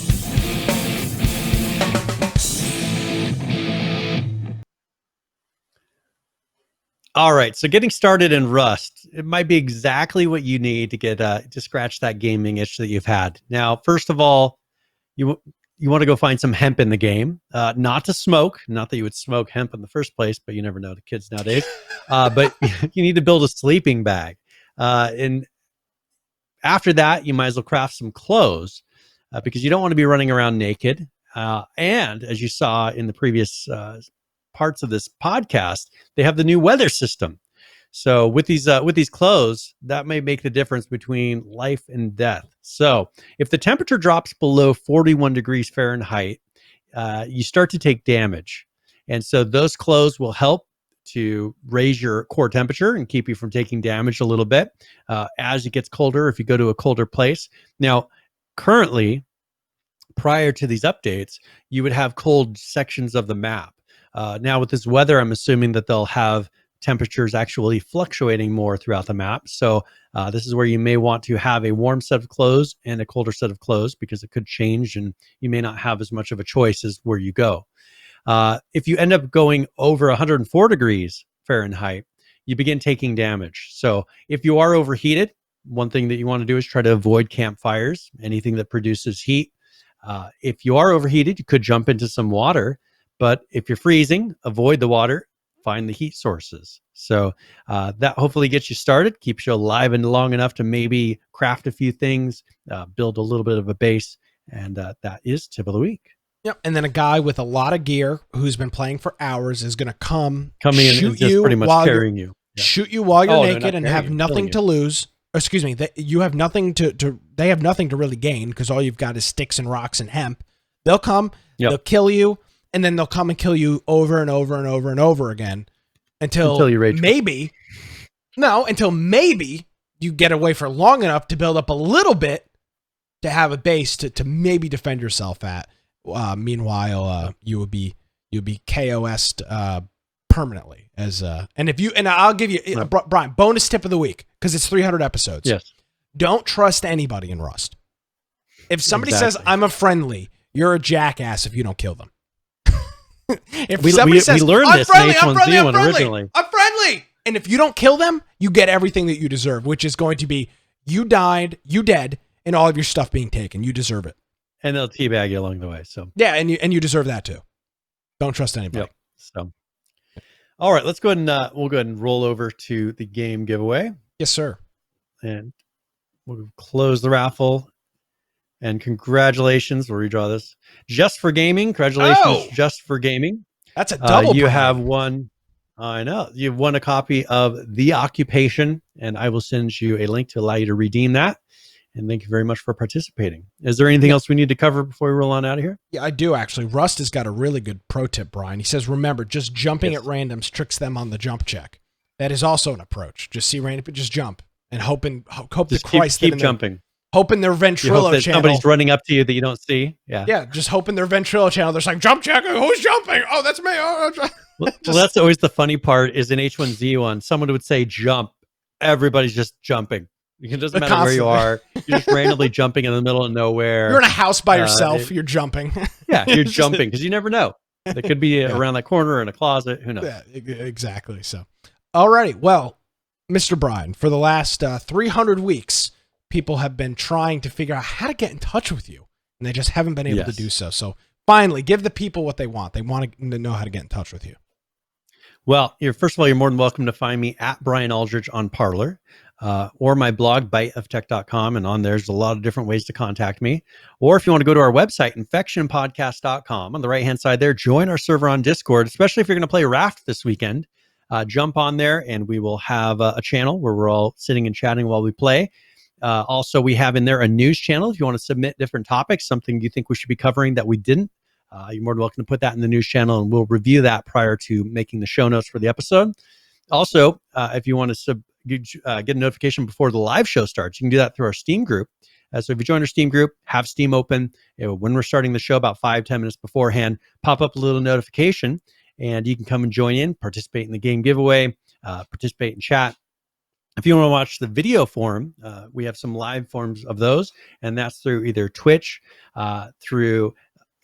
All right, so getting started in Rust, it might be exactly what you need to get to scratch that gaming itch that you've had. Now, first of all, you want to go find some hemp in the game, not to smoke. Not that you would smoke hemp in the first place, but you never know the kids nowadays. But you need to build a sleeping bag, and after that, you might as well craft some clothes because you don't want to be running around naked. And as you saw in the previous parts of this podcast, they have the new weather system. So with these clothes, that may make the difference between life and death. So if the temperature drops below 41 degrees Fahrenheit, you start to take damage. And so those clothes will help to raise your core temperature and keep you from taking damage a little bit as it gets colder, if you go to a colder place. Now, currently, prior to these updates, you would have cold sections of the map. Now with this weather, I'm assuming that they'll have temperatures actually fluctuating more throughout the map. So this is where you may want to have a warm set of clothes and a colder set of clothes because it could change and you may not have as much of a choice as where you go. If you end up going over 104 degrees Fahrenheit, you begin taking damage. So if you are overheated, one thing that you want to do is try to avoid campfires, anything that produces heat. If you are overheated, you could jump into some water. But if you're freezing, avoid the water, find the heat sources. So that hopefully gets you started, keeps you alive and long enough to maybe craft a few things, build a little bit of a base. And that is tip of the week. Yep. And then a guy with a lot of gear who's been playing for hours is going to come in shoot and just you pretty much while carrying you. Yeah. Shoot you while you're naked and have nothing to lose. excuse me, you have nothing they have nothing to really gain because all you've got is sticks and rocks and hemp. They'll come, they'll kill you, and then they'll come and kill you over and over and over and over again until you rage. Until maybe you get away for long enough to build up a little bit to have a base to maybe defend yourself at. Meanwhile, you would be KOS'd permanently and I'll give you Brian, bonus tip of the week because it's 300 episodes. Yes. Don't trust anybody in Rust. If somebody says I'm a friendly, you're a jackass if you don't kill them. If somebody says we learned I'm this friendly, in I'm friendly, I'm H1Z1 friendly, originally. I'm friendly, and if you don't kill them, you get everything that you deserve, which is going to be you dead, and all of your stuff being taken. You deserve it. And they'll teabag you along the way. So yeah, and you deserve that too. Don't trust anybody. Yep. So, all right, let's go ahead and we'll go ahead and roll over to the game giveaway. Yes, sir. And we'll close the raffle. And congratulations, we'll redraw this. Just for Gaming, congratulations, Just for Gaming. That's a double. You have won. I know you've won a copy of The Occupation, and I will send you a link to allow you to redeem that. And thank you very much for participating. Is there anything else we need to cover before we roll on out of here? Yeah, I do actually. Rust has got a really good pro tip, Brian. He says, remember, just jumping at randoms tricks them on the jump check. That is also an approach. Just see random, just jump and hope Just to Christ keep jumping. Hoping their Ventrilo channel. Somebody's running up to you that you don't see. Yeah. Yeah, just hoping their Ventrilo channel. They're like, jump check. Who's jumping? Oh, that's me. Oh, well, that's always the funny part is in H1Z1, someone would say jump. Everybody's just jumping. It doesn't matter where you are. You're just randomly jumping in the middle of nowhere. You're in a house by yourself. You're jumping. Yeah, you're jumping because you never know. It could be around that corner or in a closet. Who knows? Yeah, exactly. So, alrighty. Well, Mr. Brian, for the last 300 weeks, people have been trying to figure out how to get in touch with you, and they just haven't been able to do so. So, finally, give the people what they want. They want to know how to get in touch with you. Well, first of all, you're more than welcome to find me at Brian Aldridge on Parler. Or my blog, biteoftech.com, and on there's a lot of different ways to contact me. Or if you want to go to our website, infectionpodcast.com, on the right-hand side there, join our server on Discord, especially if you're going to play Raft this weekend. Jump on there, and we will have a channel where we're all sitting and chatting while we play. Also, we have in there a news channel. If you want to submit different topics, something you think we should be covering that we didn't, you're more than welcome to put that in the news channel, and we'll review that prior to making the show notes for the episode. Also, if you want to get a notification before the live show starts, you can do that through our Steam group. So if you join our Steam group, have Steam open, when we're starting the show about 5-10 minutes beforehand, pop up a little notification, and you can come and join in, participate in the game giveaway, participate in chat. If you want to watch the video form, we have some live forms of those, and that's through either Twitch, through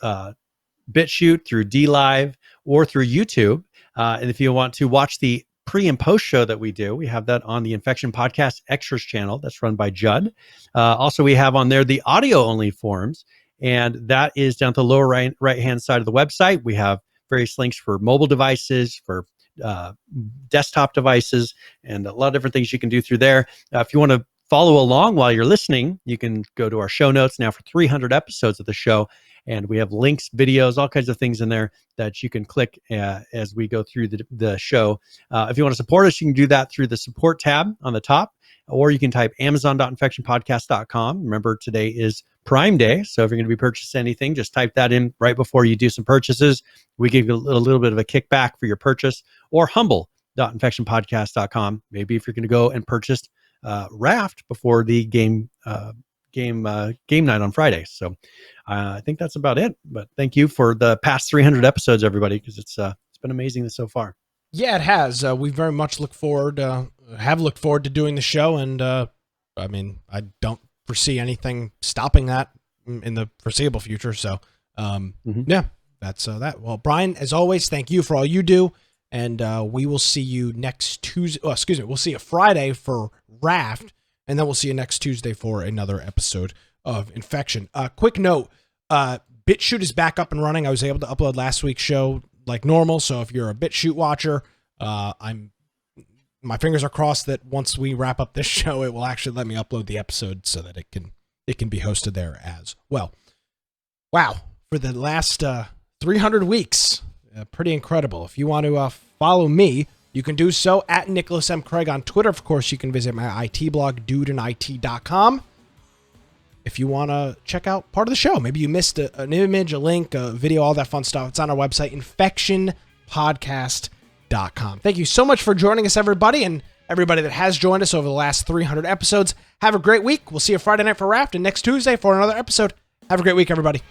BitChute, through DLive, or through YouTube. And if you want to watch the pre and post show that we do, we have that on the Infection Podcast Extras channel that's run by Judd. Also, we have on there the audio only forms, and that is down at the lower right hand side of the website. We have various links for mobile devices, for desktop devices, and a lot of different things you can do through there. If you want to follow along while you're listening, you can go to our show notes now for 300 episodes of the show. And we have links, videos, all kinds of things in there that you can click as we go through the show. If you want to support us, you can do that through the support tab on the top, or you can type amazon.infectionpodcast.com. Remember, today is Prime Day, so if you're going to be purchasing anything, just type that in right before you do some purchases. We give you a little bit of a kickback for your purchase. Or humble.infectionpodcast.com. Maybe if you're going to go and purchase Raft before the game night on Friday. So I think that's about it. But thank you for the past 300 episodes, everybody, because it's been amazing so far. Yeah, it has. We very much looked forward to doing the show, and I mean, I don't foresee anything stopping that in the foreseeable future. So yeah, that's that. Well, Brian, as always, thank you for all you do, and we will see you next Tuesday. Oh, excuse me, we'll see you Friday for Raft. And then we'll see you next Tuesday for another episode of Infection. Quick note, BitChute is back up and running. I was able to upload last week's show like normal. So if you're a BitChute watcher, my fingers are crossed that once we wrap up this show, it will actually let me upload the episode so that it can be hosted there as well. Wow, for the last 300 weeks, pretty incredible. If you want to follow me, you can do so at Nicholas M. Craig on Twitter. Of course, you can visit my IT blog, dudeandit.com. If you want to check out part of the show, maybe you missed an image, a link, a video, all that fun stuff. It's on our website, infectionpodcast.com. Thank you so much for joining us, everybody, and everybody that has joined us over the last 300 episodes. Have a great week. We'll see you Friday night for RAFT and next Tuesday for another episode. Have a great week, everybody.